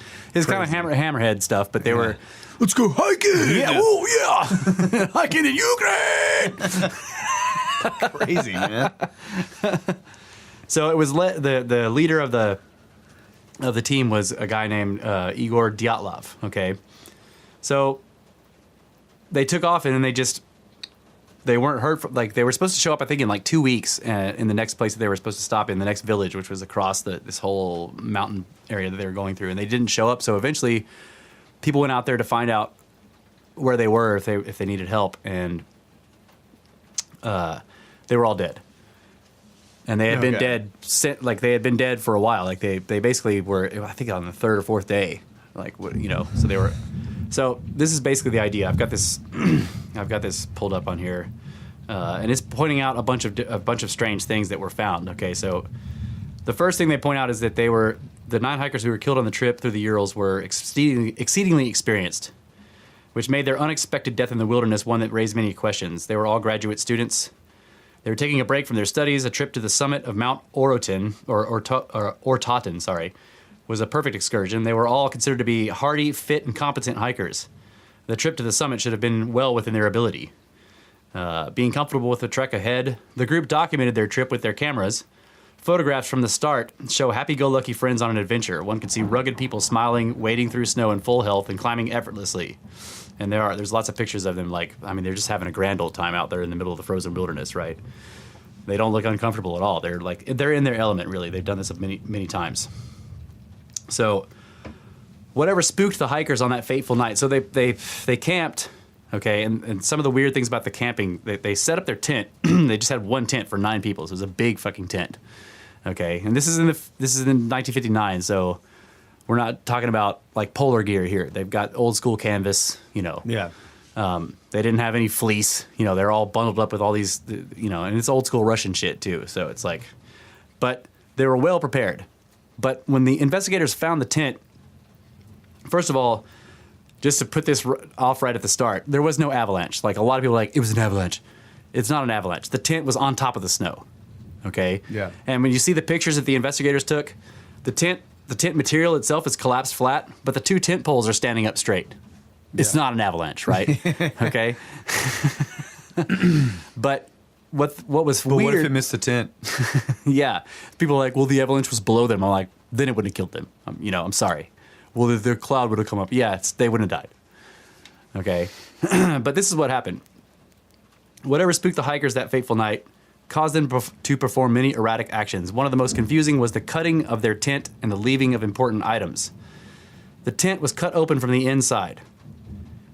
kind of hammerhead stuff, but they were. Let's go hiking. Yeah, oh yeah, hiking in Ukraine. Crazy, man. So it was the leader of the team was a guy named Igor Dyatlov. Okay, so they took off and then they weren't heard from, like they were supposed to show up I think in like 2 weeks in the next place that they were supposed to stop in, the next village, which was across this whole mountain area that they were going through, and they didn't show up. So eventually people went out there to find out where they were if they needed help, and they were all dead. And they had been dead, like they had been dead for a while. Like they basically were, I think, on the 3rd or 4th day. Like, so they were. So this is basically the idea. I've got this pulled up on here, and it's pointing out a bunch of strange things that were found. Okay, so the first thing they point out is that the 9 hikers who were killed on the trip through the Urals were exceedingly experienced, which made their unexpected death in the wilderness one that raised many questions. They were all graduate students. They were taking a break from their studies. A trip to the summit of Mount Orotin, or Totten, was a perfect excursion. They were all considered to be hardy, fit, and competent hikers. The trip to the summit should have been well within their ability. Being comfortable with the trek ahead, the group documented their trip with their cameras. Photographs from the start show happy-go-lucky friends on an adventure. One can see rugged people smiling, wading through snow in full health, and climbing effortlessly. And there's lots of pictures of them, they're just having a grand old time out there in the middle of the frozen wilderness, right? They don't look uncomfortable at all. They're in their element, really. They've done this many, many times. So whatever spooked the hikers on that fateful night. So they camped, okay, and some of the weird things about the camping, they set up their tent. They just had one tent for 9 people, so it was a big fucking tent. Okay, and this is in 1959, so we're not talking about like polar gear here. They've got old school canvas, Yeah. They didn't have any fleece, they're all bundled up with all these, and it's old school Russian shit too. So it's like, but they were well prepared. But when the investigators found the tent, first of all, just to put this off right at the start, there was no avalanche. Like a lot of people are like, it was an avalanche. It's not an avalanche. The tent was on top of the snow. Okay. Yeah. And when you see the pictures that the investigators took, the tent material itself is collapsed flat, but the 2 tent poles are standing up straight. It's not an avalanche, right? Okay. But what was weird? What if it missed the tent? Yeah. People are like, well, the avalanche was below them. I'm like, then it wouldn't have killed them. I'm sorry. Well, the cloud would have come up. Yeah, they wouldn't have died. Okay. But this is what happened. Whatever spooked the hikers that fateful night caused them to perform many erratic actions. One of the most confusing was the cutting of their tent and the leaving of important items. The tent was cut open from the inside.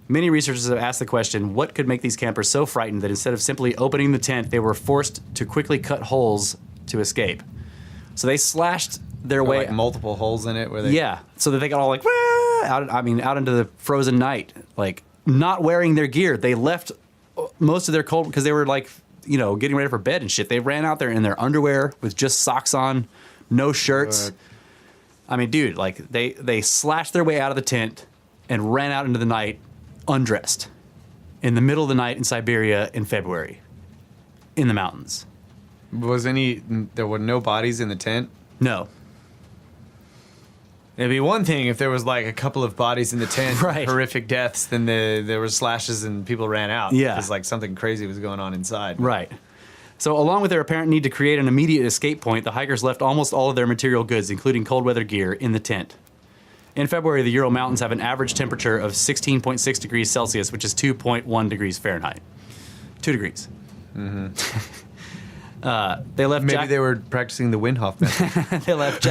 Many researchers have asked the question, what could make these campers so frightened that instead of simply opening the tent, they were forced to quickly cut holes to escape? So they slashed their way... Like multiple holes in it? Where they... Yeah, so that they got all like, out into the frozen night, like not wearing their gear. They left most of their cold, because they were like, getting ready for bed and shit. They ran out there in their underwear with just socks on, no shirts. I mean, dude, like they slashed their way out of the tent and ran out into the night undressed in the middle of the night in Siberia in February in the mountains. There were no bodies in the tent? No. It'd be one thing if there was like a couple of bodies in the tent, Right. horrific deaths, then there were slashes and people ran out. Yeah. Because like something crazy was going on inside. Right. So along with their apparent need to create an immediate escape point, the hikers left almost all of their material goods, including cold weather gear, in the tent. In February, the Ural Mountains have an average temperature of 16.6 degrees Celsius, which is 2.1 degrees Fahrenheit. 2 degrees. Mm-hmm. They left. Maybe they were practicing the Windhoff method. They left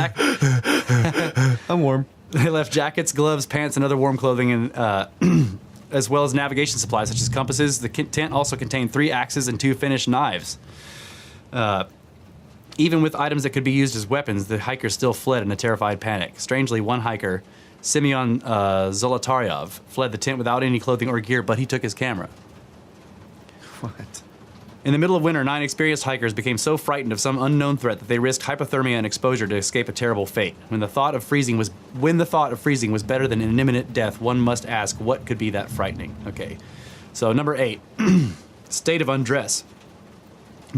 I'm warm. They left jackets, gloves, pants, and other warm clothing, and as well as navigation supplies such as compasses. The tent also contained 3 axes and 2 finished knives. Even with items that could be used as weapons, the hikers still fled in a terrified panic. Strangely, one hiker, Simeon Zolotaryov, fled the tent without any clothing or gear, but he took his camera. What? In the middle of winter, 9 experienced hikers became so frightened of some unknown threat that they risked hypothermia and exposure to escape a terrible fate. When the thought of freezing was better than an imminent death, one must ask, what could be that frightening? Okay, so number 8, state of undress.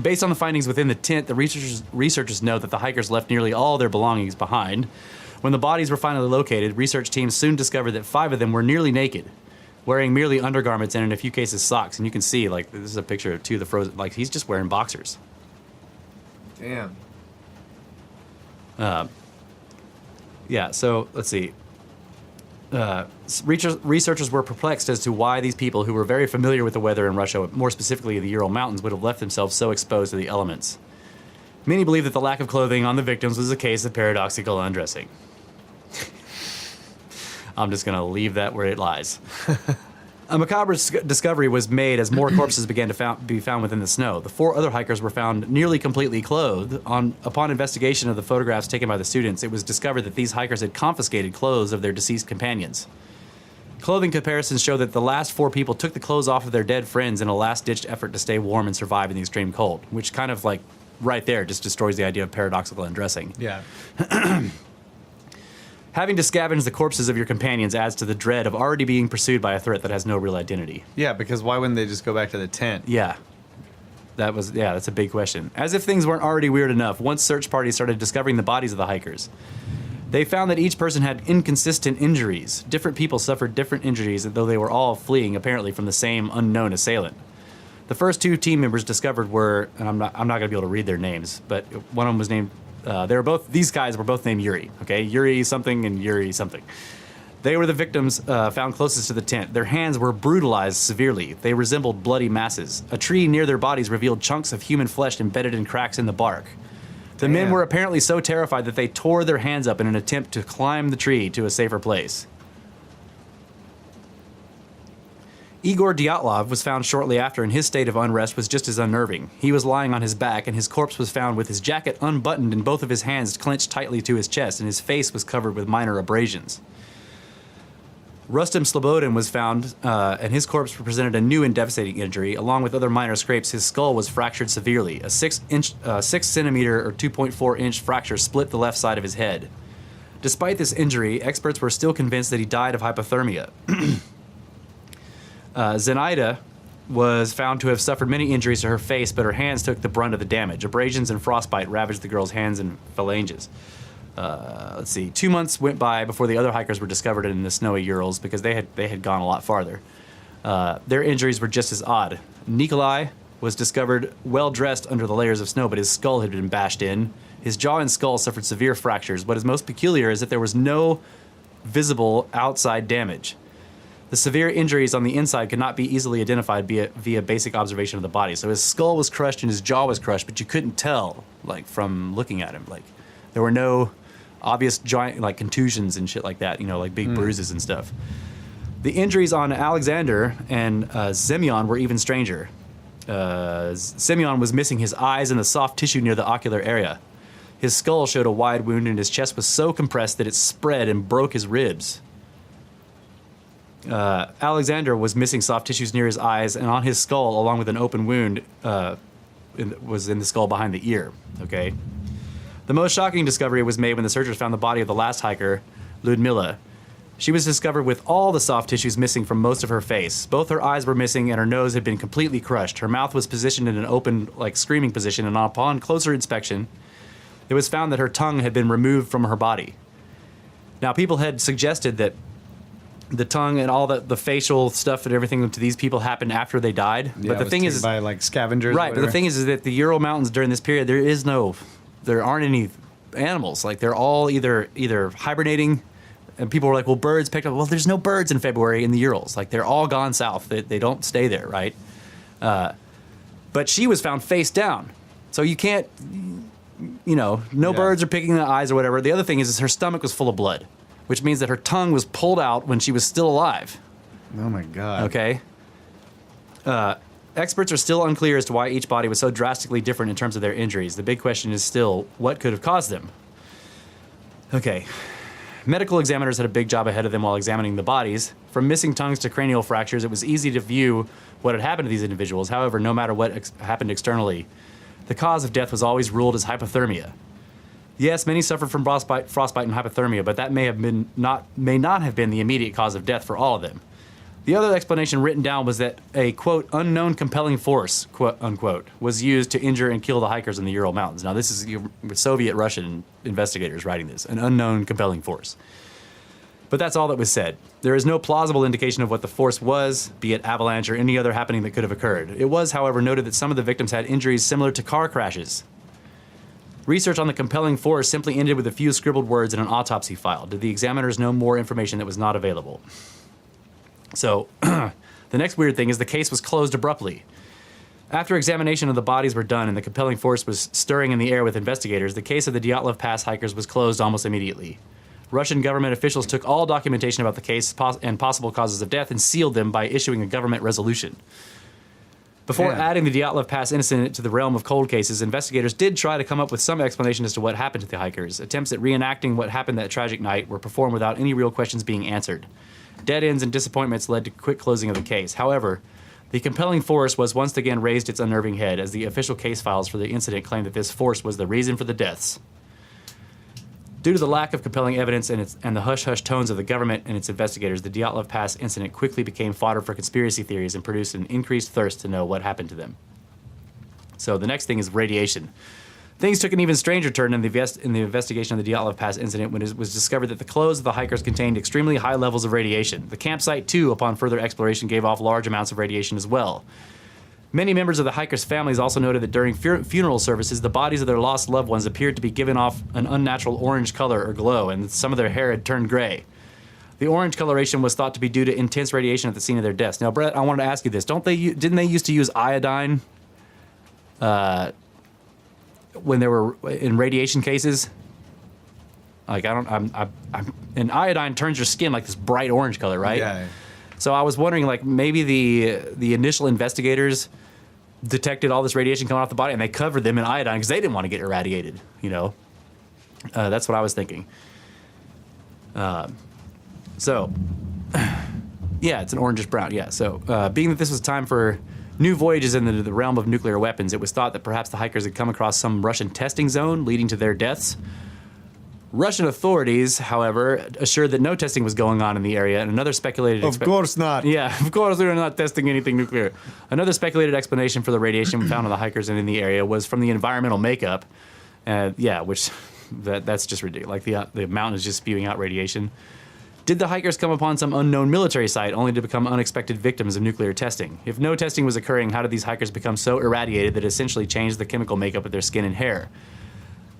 Based on the findings within the tent, the researchers know that the hikers left nearly all their belongings behind. When the bodies were finally located, research teams soon discovered that 5 of them were nearly naked, wearing merely undergarments and in a few cases socks. And you can see, like, this is a picture of 2 of the frozen, like, he's just wearing boxers. Damn. Yeah, so let's see. Researchers were perplexed as to why these people who were very familiar with the weather in Russia, more specifically the Ural Mountains, would have left themselves so exposed to the elements. Many believe that the lack of clothing on the victims was a case of paradoxical undressing. I'm just going to leave that where it lies. A macabre discovery was made as more corpses began to be found within the snow. The 4 other hikers were found nearly completely clothed. Upon investigation of the photographs taken by the students, it was discovered that these hikers had confiscated clothes of their deceased companions. Clothing comparisons show that the last 4 people took the clothes off of their dead friends in a last-ditched effort to stay warm and survive in the extreme cold, which kind of, like, right there just destroys the idea of paradoxical undressing. Yeah. Having to scavenge the corpses of your companions adds to the dread of already being pursued by a threat that has no real identity. Yeah, because why wouldn't they just go back to the tent? Yeah. That's a big question. As if things weren't already weird enough, once search parties started discovering the bodies of the hikers, they found that each person had inconsistent injuries. Different people suffered different injuries, though they were all fleeing, apparently, from the same unknown assailant. The first 2 team members discovered were, and I'm not going to be able to read their names, but one of them was named, these guys were both named Yuri, okay? Yuri something and Yuri something. They were the victims found closest to the tent. Their hands were brutalized severely. They resembled bloody masses. A tree near their bodies revealed chunks of human flesh embedded in cracks in the bark. The men were apparently so terrified that they tore their hands up in an attempt to climb the tree to a safer place. Igor Dyatlov was found shortly after, and his state of unrest was just as unnerving. He was lying on his back, and his corpse was found with his jacket unbuttoned and both of his hands clenched tightly to his chest, and his face was covered with minor abrasions. Rustem Slobodin was found, and his corpse presented a new and devastating injury. Along with other minor scrapes, his skull was fractured severely. A 6 centimeter or 2.4 inch fracture split the left side of his head. Despite this injury, experts were still convinced that he died of hypothermia. Zenaida was found to have suffered many injuries to her face, but her hands took the brunt of the damage. Abrasions and frostbite ravaged the girl's hands and phalanges. 2 months went by before the other hikers were discovered in the snowy Urals because they had gone a lot farther. Their injuries were just as odd. Nikolai was discovered well dressed under the layers of snow, but his skull had been bashed in. His jaw and skull suffered severe fractures. What is most peculiar is that there was no visible outside damage. The severe injuries on the inside could not be easily identified via basic observation of the body. So his skull was crushed and his jaw was crushed, but you couldn't tell, like, from looking at him. Like, there were no obvious giant, like, contusions and shit like that, you know, like big bruises and stuff. The injuries on Alexander and Semyon were even stranger. Semyon was missing his eyes and the soft tissue near the ocular area. His skull showed a wide wound and his chest was so compressed that it spread and broke his ribs. Alexander was missing soft tissues near his eyes, and on his skull, along with an open wound, was in the skull behind the ear. Okay. The most shocking discovery was made when the searchers found the body of the last hiker, Ludmila. She was discovered with all the soft tissues missing from most of her face. Both her eyes were missing and her nose had been completely crushed. Her mouth was positioned in an open, screaming position, and upon closer inspection, it was found that her tongue had been removed from her body. Now, people had suggested that the tongue and all the facial stuff and everything to these people happened after they died. Yeah, but the thing is, by scavengers. right? But the thing is that the Ural Mountains during this period, there aren't any animals. They're all either hibernating. And people were like, well, birds picked up. Well, there's no birds in February in the Urals. They're all gone south. They don't stay there, right? But she was found face down. So you can't, no birds are picking the eyes or whatever. The other thing is her stomach was full of blood, which means that her tongue was pulled out when she was still alive. Oh, my God. Okay? Experts are still unclear as to why each body was so drastically different in terms of their injuries. The big question is still, what could have caused them? Okay. Medical examiners had a big job ahead of them while examining the bodies. From missing tongues to cranial fractures, it was easy to view what had happened to these individuals. However, no matter what happened externally, the cause of death was always ruled as hypothermia. Yes, many suffered from frostbite and hypothermia, but that may not have been the immediate cause of death for all of them. The other explanation written down was that a, quote, unknown compelling force, quote, unquote, was used to injure and kill the hikers in the Ural Mountains. Now, this is Soviet-Russian investigators writing this, an unknown compelling force. But that's all that was said. There is no plausible indication of what the force was, be it avalanche or any other happening that could have occurred. It was, however, noted that some of the victims had injuries similar to car crashes. Research on the compelling force simply ended with a few scribbled words in an autopsy file. Did the examiners know more information that was not available? So, the next weird thing is the case was closed abruptly. After examination of the bodies were done and the compelling force was stirring in the air with investigators, the case of the Dyatlov Pass hikers was closed almost immediately. Russian government officials took all documentation about the case and possible causes of death and sealed them by issuing a government resolution. Before adding the Dyatlov Pass incident to the realm of cold cases, investigators did try to come up with some explanation as to what happened to the hikers. Attempts at reenacting what happened that tragic night were performed without any real questions being answered. Dead ends and disappointments led to quick closing of the case. However, the compelling force was once again raised its unnerving head as the official case files for the incident claimed that this force was the reason for the deaths. Due to the lack of compelling evidence and the hush-hush tones of the government and its investigators, the Dyatlov Pass incident quickly became fodder for conspiracy theories and produced an increased thirst to know what happened to them. So the next thing is radiation. Things took an even stranger turn in the investigation of the Dyatlov Pass incident when it was discovered that the clothes of the hikers contained extremely high levels of radiation. The campsite, too, upon further exploration, gave off large amounts of radiation as well. Many members of the hikers' families also noted that during funeral services, the bodies of their lost loved ones appeared to be giving off an unnatural orange color or glow, and some of their hair had turned gray. The orange coloration was thought to be due to intense radiation at the scene of their deaths. Now, Brett, I wanted to ask you this: didn't they used to use iodine? When they were in radiation cases, and iodine turns your skin like this bright orange color, right? Yeah. So I was wondering, maybe the initial investigators detected all this radiation coming off the body and they covered them in iodine because they didn't want to get irradiated. That's what I was thinking. So, yeah, it's an orangish brown. Yeah. So, being that this was time for new voyages into the realm of nuclear weapons, it was thought that perhaps the hikers had come across some Russian testing zone leading to their deaths. Russian authorities, however, assured that no testing was going on in the area, and another speculated... Of course not. Yeah, of course they're not testing anything nuclear. Another speculated explanation for the radiation found on the hikers and in the area was from the environmental makeup. That's just ridiculous. The mountain is just spewing out radiation. Did the hikers come upon some unknown military site only to become unexpected victims of nuclear testing? If no testing was occurring, how did these hikers become so irradiated that it essentially changed the chemical makeup of their skin and hair?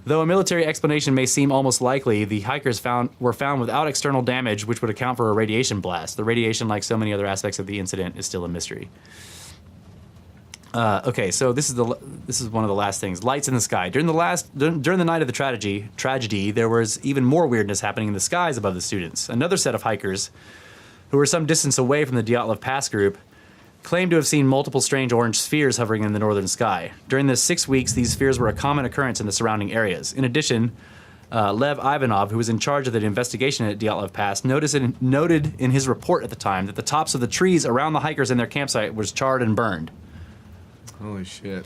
Though a military explanation may seem almost likely, the hikers were found without external damage, which would account for a radiation blast. The radiation, like so many other aspects of the incident, is still a mystery. Okay, so this is one of the last things. Lights in the sky. During the night of the tragedy, there was even more weirdness happening in the skies above the students. Another set of hikers, who were some distance away from the Dyatlov Pass group, claimed to have seen multiple strange orange spheres hovering in the northern sky. During the 6 weeks, these spheres were a common occurrence in the surrounding areas. In addition, Lev Ivanov, who was in charge of the investigation at Dyatlov Pass, noted in his report at the time that the tops of the trees around the hikers and their campsite was charred and burned. Holy shit.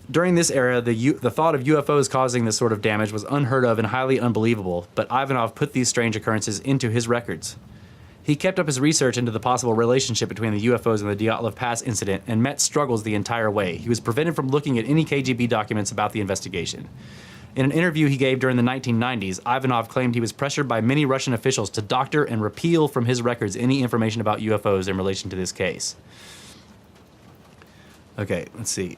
During this era, the thought of UFOs causing this sort of damage was unheard of and highly unbelievable, but Ivanov put these strange occurrences into his records. He kept up his research into the possible relationship between the UFOs and the Dyatlov Pass incident and met struggles the entire way. He was prevented from looking at any KGB documents about the investigation. In an interview he gave during the 1990s, Ivanov claimed he was pressured by many Russian officials to doctor and repeal from his records any information about UFOs in relation to this case. Okay, let's see.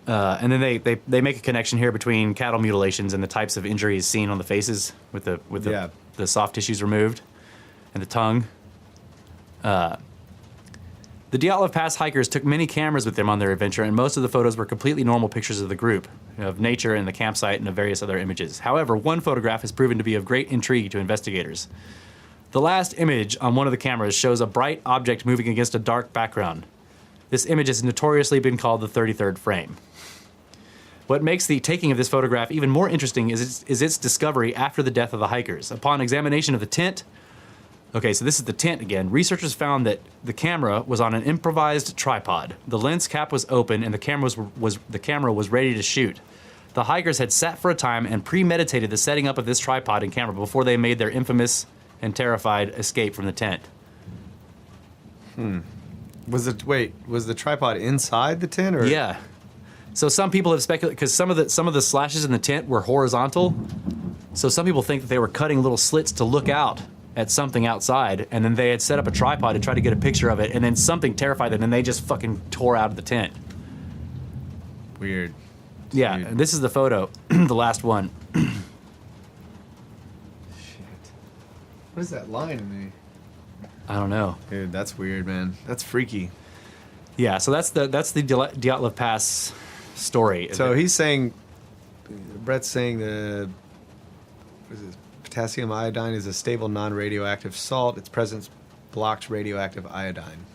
And then they make a connection here between cattle mutilations and the types of injuries seen on the faces with the soft tissues removed and the tongue. The Dyatlov Pass hikers took many cameras with them on their adventure, and most of the photos were completely normal pictures of the group, of nature and the campsite and of various other images. However, one photograph has proven to be of great intrigue to investigators. The last image on one of the cameras shows a bright object moving against a dark background. This image has notoriously been called the 33rd frame. What makes the taking of this photograph even more interesting is its discovery after the death of the hikers. Upon examination of the tent, okay, so this is the tent again, researchers found that the camera was on an improvised tripod. The lens cap was open and the camera was ready to shoot. The hikers had sat for a time and premeditated the setting up of this tripod and camera before they made their infamous and terrified escape from the tent. Was the tripod inside the tent, or? Yeah. So some people have speculated, because some of the slashes in the tent were horizontal. So some people think that they were cutting little slits to look out at something outside, and then they had set up a tripod to try to get a picture of it, and then something terrified them, and they just fucking tore out of the tent. Weird. Yeah, Weird. and this is the photo, the last one. Shit. What is that line in there? I don't know. Dude, that's weird, man. That's freaky. Yeah, so that's the Dyatlov Pass story. So he's saying, Brett's saying what is this? Potassium iodine is a stable non-radioactive salt. Its presence blocks radioactive iodine.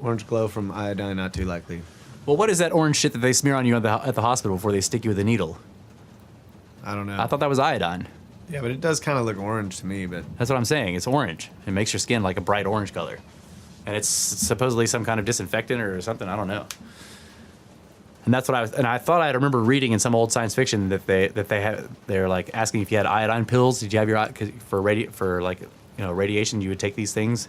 Orange glow from iodine not too likely. Well, what is that orange shit that they smear on you at the hospital before they stick you with a needle? I don't know. I thought that was iodine. Yeah, but it does kind of look orange to me, but... That's what I'm saying. It's orange. It makes your skin like a bright orange color. And it's supposedly some kind of disinfectant or something. I don't know. And that's what I thought I remember reading in some old science fiction that they're like asking if you had iodine pills. Did you have your radiation? You would take these things.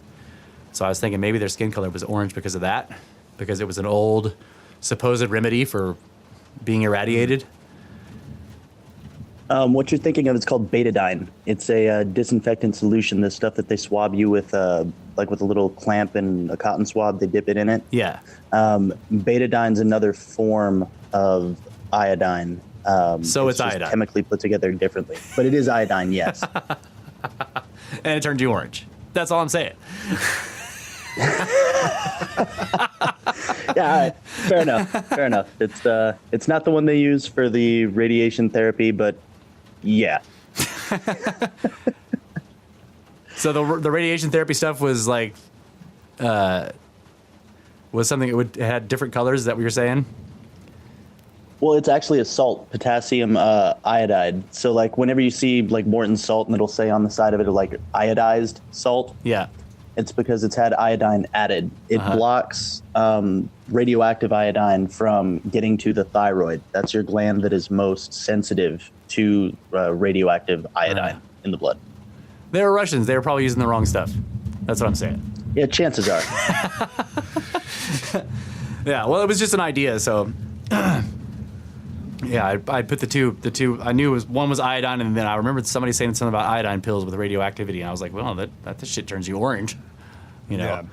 So I was thinking maybe their skin color was orange because of that, because it was an old supposed remedy for being irradiated. What you're thinking of is called betadine. It's a disinfectant solution. The stuff that they swab you with, like with a little clamp and a cotton swab, they dip it in it. Yeah. Betadine's another form of iodine. So it's just iodine. Chemically put together differently. But it is iodine, yes. And it turned you orange. That's all I'm saying. Yeah, all right. Fair enough. It's not the one they use for the radiation therapy, but yeah. So the radiation therapy stuff was like, was something it had different colors. Is that what you're saying? Well, it's actually a salt, potassium iodide. So like whenever you see like Morton's salt and it'll say on the side of it like iodized salt. Yeah. It's because it's had iodine added. It blocks radioactive iodine from getting to the thyroid. That's your gland that is most sensitive to radioactive iodine in the blood. They were Russians. They were probably using the wrong stuff. That's what I'm saying. Yeah, chances are. Yeah, well, it was just an idea, so... Yeah, I put the two. I knew one was iodine, and then I remembered somebody saying something about iodine pills with radioactivity, and I was like, well, that shit turns you orange, you know. Yeah.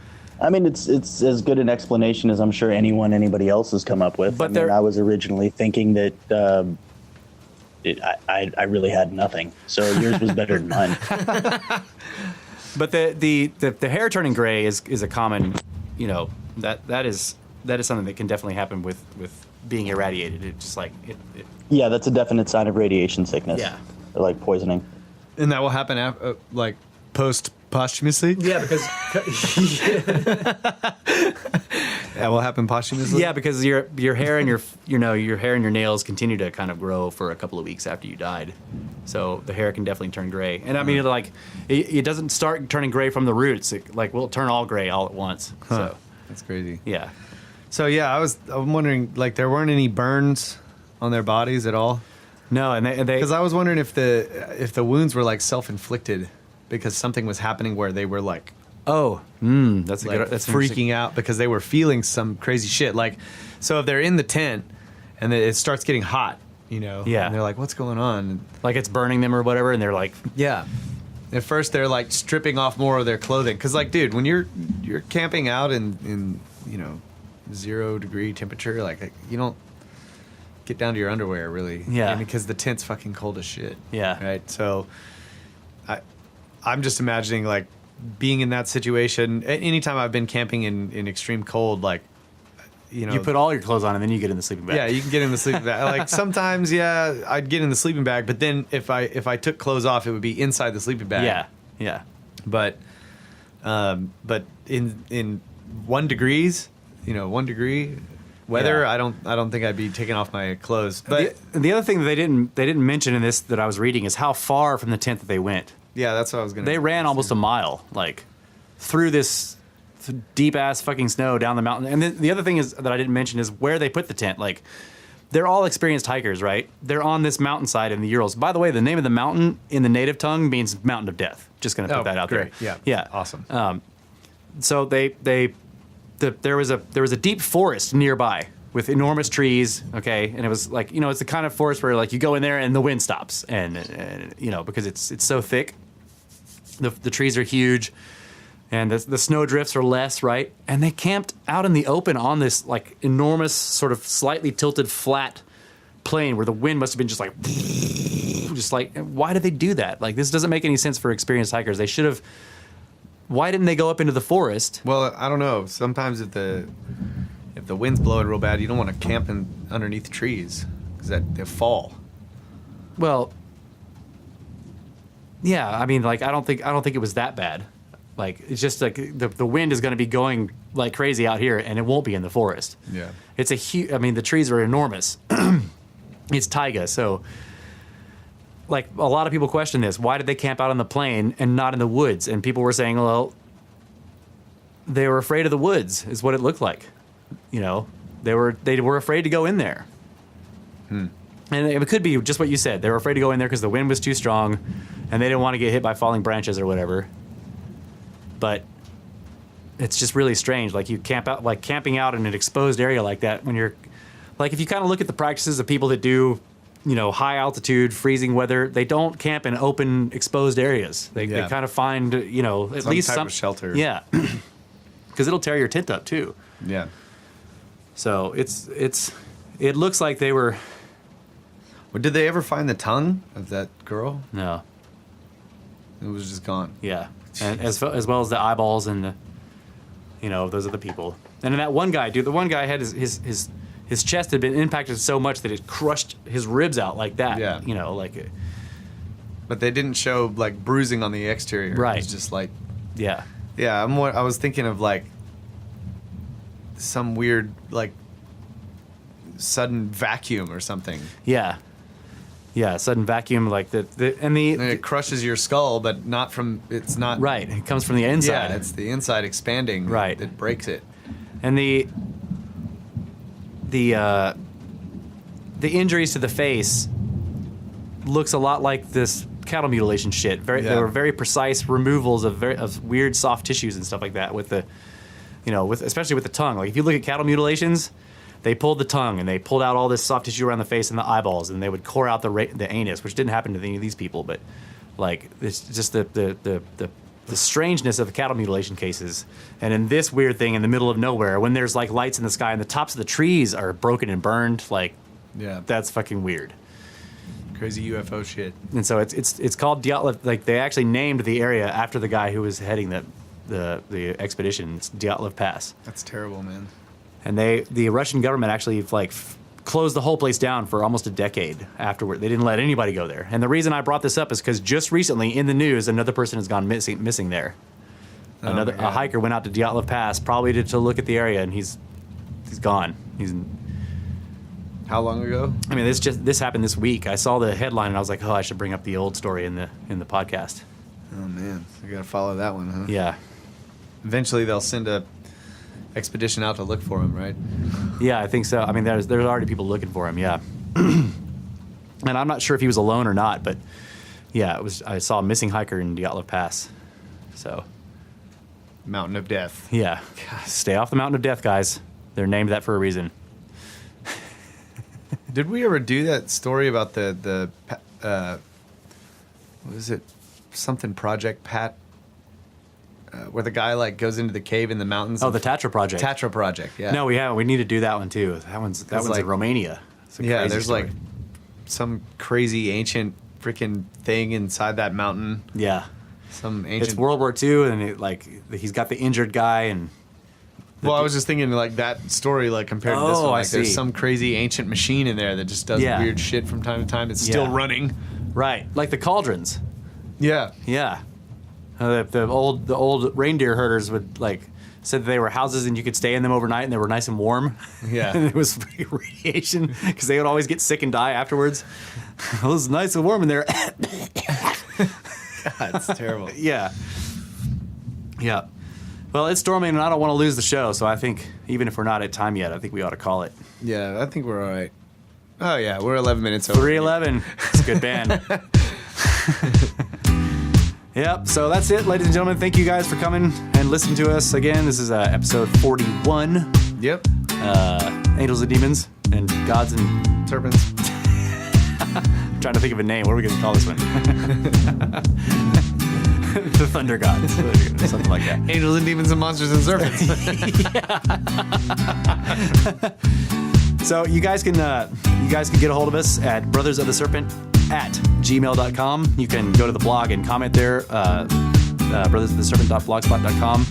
I mean, it's as good an explanation as I'm sure anybody else has come up with. But I was originally thinking that I really had nothing, so yours was better than mine. But the hair turning gray is a common, you know, that is something that can definitely happen with being irradiated. It's just like it. Yeah, that's a definite sign of radiation sickness. Yeah. Or like poisoning. And that will happen like posthumously? Yeah, because That will happen posthumously. Yeah, because your hair and your hair and your nails continue to kind of grow for a couple of weeks after you died, so the hair can definitely turn gray. And I mean, like, it doesn't start turning gray from the roots. It will turn all gray all at once. So That's crazy. yeah, So yeah, I'm wondering, like, there weren't any burns on their bodies at all. no, and they Because I was wondering if the wounds were like self-inflicted because something was happening where they were like that's a like good, that's interesting. freaking out because they were feeling some crazy shit. Like, so if they're in the tent and it starts getting hot, Yeah. and they're like, "What's going on?" And Like it's burning them or whatever, and they're like, yeah, at first they're like stripping off more of their clothing because, like, dude, when you're camping out in 0-degree temperature, like, you don't get down to your underwear really, Yeah. because the tent's fucking cold as shit. Yeah. Right. So, I'm just imagining, like, being in that situation. Anytime I've been camping in extreme cold, like, you put all your clothes on and then you get in the sleeping bag. yeah, you can get in the sleeping bag. Like, sometimes, yeah, I'd get in the sleeping bag, but then if I took clothes off, it would be inside the sleeping bag. yeah. But in 1 degree weather, Yeah. I don't think I'd be taking off my clothes. But The other thing that they didn't mention in this that I was reading is how far from the tent that they went. yeah, that's what I was gonna. They ran almost a mile, like, through this deep ass fucking snow down the mountain. And then the other thing is that I didn't mention is where they put the tent. Like, they're all experienced hikers, right? They're on this mountainside in the Urals. By the way, the name of the mountain in the native tongue means mountain of death. Just gonna put that out great. there. Yeah, Yeah. awesome. So there was a deep forest nearby with enormous trees. Okay, and it was like, it's the kind of forest where, like, you go in there and the wind stops, and because it's so thick, the trees are huge, and the snow drifts are less, right? And they camped out in the open on this, like, enormous sort of slightly tilted flat plain where the wind must have been just like why did they do that? Like, this doesn't make any sense for experienced hikers. They should have. Why didn't they go up into the forest? Well, I don't know. Sometimes if the wind's blowing real bad, you don't want to camp underneath trees because they fall. Well, yeah, I mean, like, I don't think it was that bad. Like, it's just like the wind is going to be going like crazy out here, and it won't be in the forest. Yeah. It's a huge. I mean, the trees are enormous. It's taiga, so, like, a lot of people question this. Why did they camp out on the plain and not in the woods? And people were saying, well, they were afraid of the woods, is what it looked like. They were afraid to go in there. And it could be just what you said. They were afraid to go in there because the wind was too strong, and they didn't want to get hit by falling branches or whatever. But it's just really strange. Like, you camping out in an exposed area like that when you're, like, if you kind of look at the practices of people that do, high altitude, freezing weather, they don't camp in open, exposed areas. They kind of find, at least type some of shelter. Yeah, because it'll tear your tent up too. Yeah. So it looks like they were. Well, did they ever find the tongue of that girl? No. It was just gone. Yeah, and as well as the eyeballs and the, those other people. And then that one guy, dude, the one guy had his chest had been impacted so much that it crushed his ribs out like that. Yeah. Like. But they didn't show, like, bruising on the exterior. Right. It was just like, Yeah. yeah. I was thinking of, like, some weird, like, sudden vacuum or something. Yeah. Yeah. Sudden vacuum, like And it crushes your skull, but not from. It's not right. It comes from the inside. Yeah, it's the inside expanding. Right. That breaks it. And the injuries to the face looks a lot like this cattle mutilation shit. They were very precise removals of weird soft tissues and stuff like that with the, especially with the tongue. Like, if you look at cattle mutilations, they pulled the tongue and they pulled out all this soft tissue around the face and the eyeballs, and they would core out the anus, which didn't happen to any of these people. But, like, it's just the strangeness of the cattle mutilation cases. And in this weird thing in the middle of nowhere, when there's, like, lights in the sky and the tops of the trees are broken and burned, like, Yeah. that's fucking weird. Crazy UFO shit. And so it's called Dyatlov. Like, they actually named the area after the guy who was heading the expedition. It's Dyatlov Pass. That's terrible, man. And the Russian government actually, like, closed the whole place down for almost a decade afterward. They didn't let anybody go there. And the reason I brought this up is because just recently in the news, another person has gone missing there. A hiker went out to Dyatlov Pass probably to look at the area, and he's He's gone. How long ago? I mean, this happened this week. I saw the headline and I was like, oh, I should bring up the old story in the podcast. Oh man, we gotta follow that one, huh? Yeah. Eventually, they'll send a expedition out to look for him, right? Yeah, I think so. I mean, there's already people looking for him. Yeah. And I'm not sure if he was alone or not, but yeah, I saw a missing hiker in Dyatlov Pass. So. Mountain of Death. Yeah. Stay off the Mountain of Death, guys. They're named that for a reason. Did we ever do that story about the what is it? Something Project Pat, where the guy like goes into the cave in the mountains. Oh, the Tatra Project. Tatra Project. Yeah. No, we haven't. We need to do that one too. That one's like, in Romania. It's a yeah, crazy there's story. like some crazy ancient freaking thing inside that mountain. Yeah. Some ancient. It's World War II, and he's got the injured guy, and Well, I was just thinking like that story, like compared to this one. I Like, there's see. some crazy ancient machine in there that just does Yeah. weird shit from time to time. It's still Yeah. running. right, like the cauldrons. Yeah. Yeah, the old reindeer herders would said that they were houses and you could stay in them overnight and they were nice and warm. Yeah. And it was free radiation because they would always get sick and die afterwards. It was nice and warm in there. God, it's terrible. Yeah. Yeah. Well, it's storming and I don't want to lose the show, so I think even if we're not at time yet, I think we ought to call it. Yeah, I think we're all right. Oh yeah, we're 11 minutes over. 311. It's a good band. Yep, so that's it, ladies and gentlemen. Thank you guys for coming and listening to us again. This is episode 41. Yep. Angels and Demons and Gods and... Serpents. I'm trying to think of a name. What are we going to call this one? The Thunder Gods. Something like that. Angels and demons and monsters and serpents. So you guys can get a hold of us at brothersoftheserpent@gmail.com. You can go to the blog and comment there, brothersoftheserpent.blogspot.com.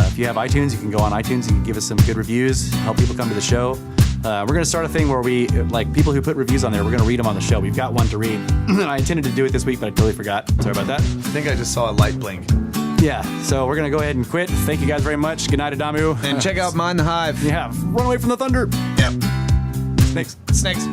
If you have iTunes, you can go on iTunes. You can give us some good reviews, help people come to the show. We're going to start a thing where we, people who put reviews on there, we're going to read them on the show. We've got one to read. I intended to do it this week, but I totally forgot. Sorry about that. I think I just saw a light blink. Yeah, so we're going to go ahead and quit. Thank you guys very much. Good night, Adamu. And check out Mind the Hive. Yeah, run away from the thunder. Yep. Snakes. Snakes.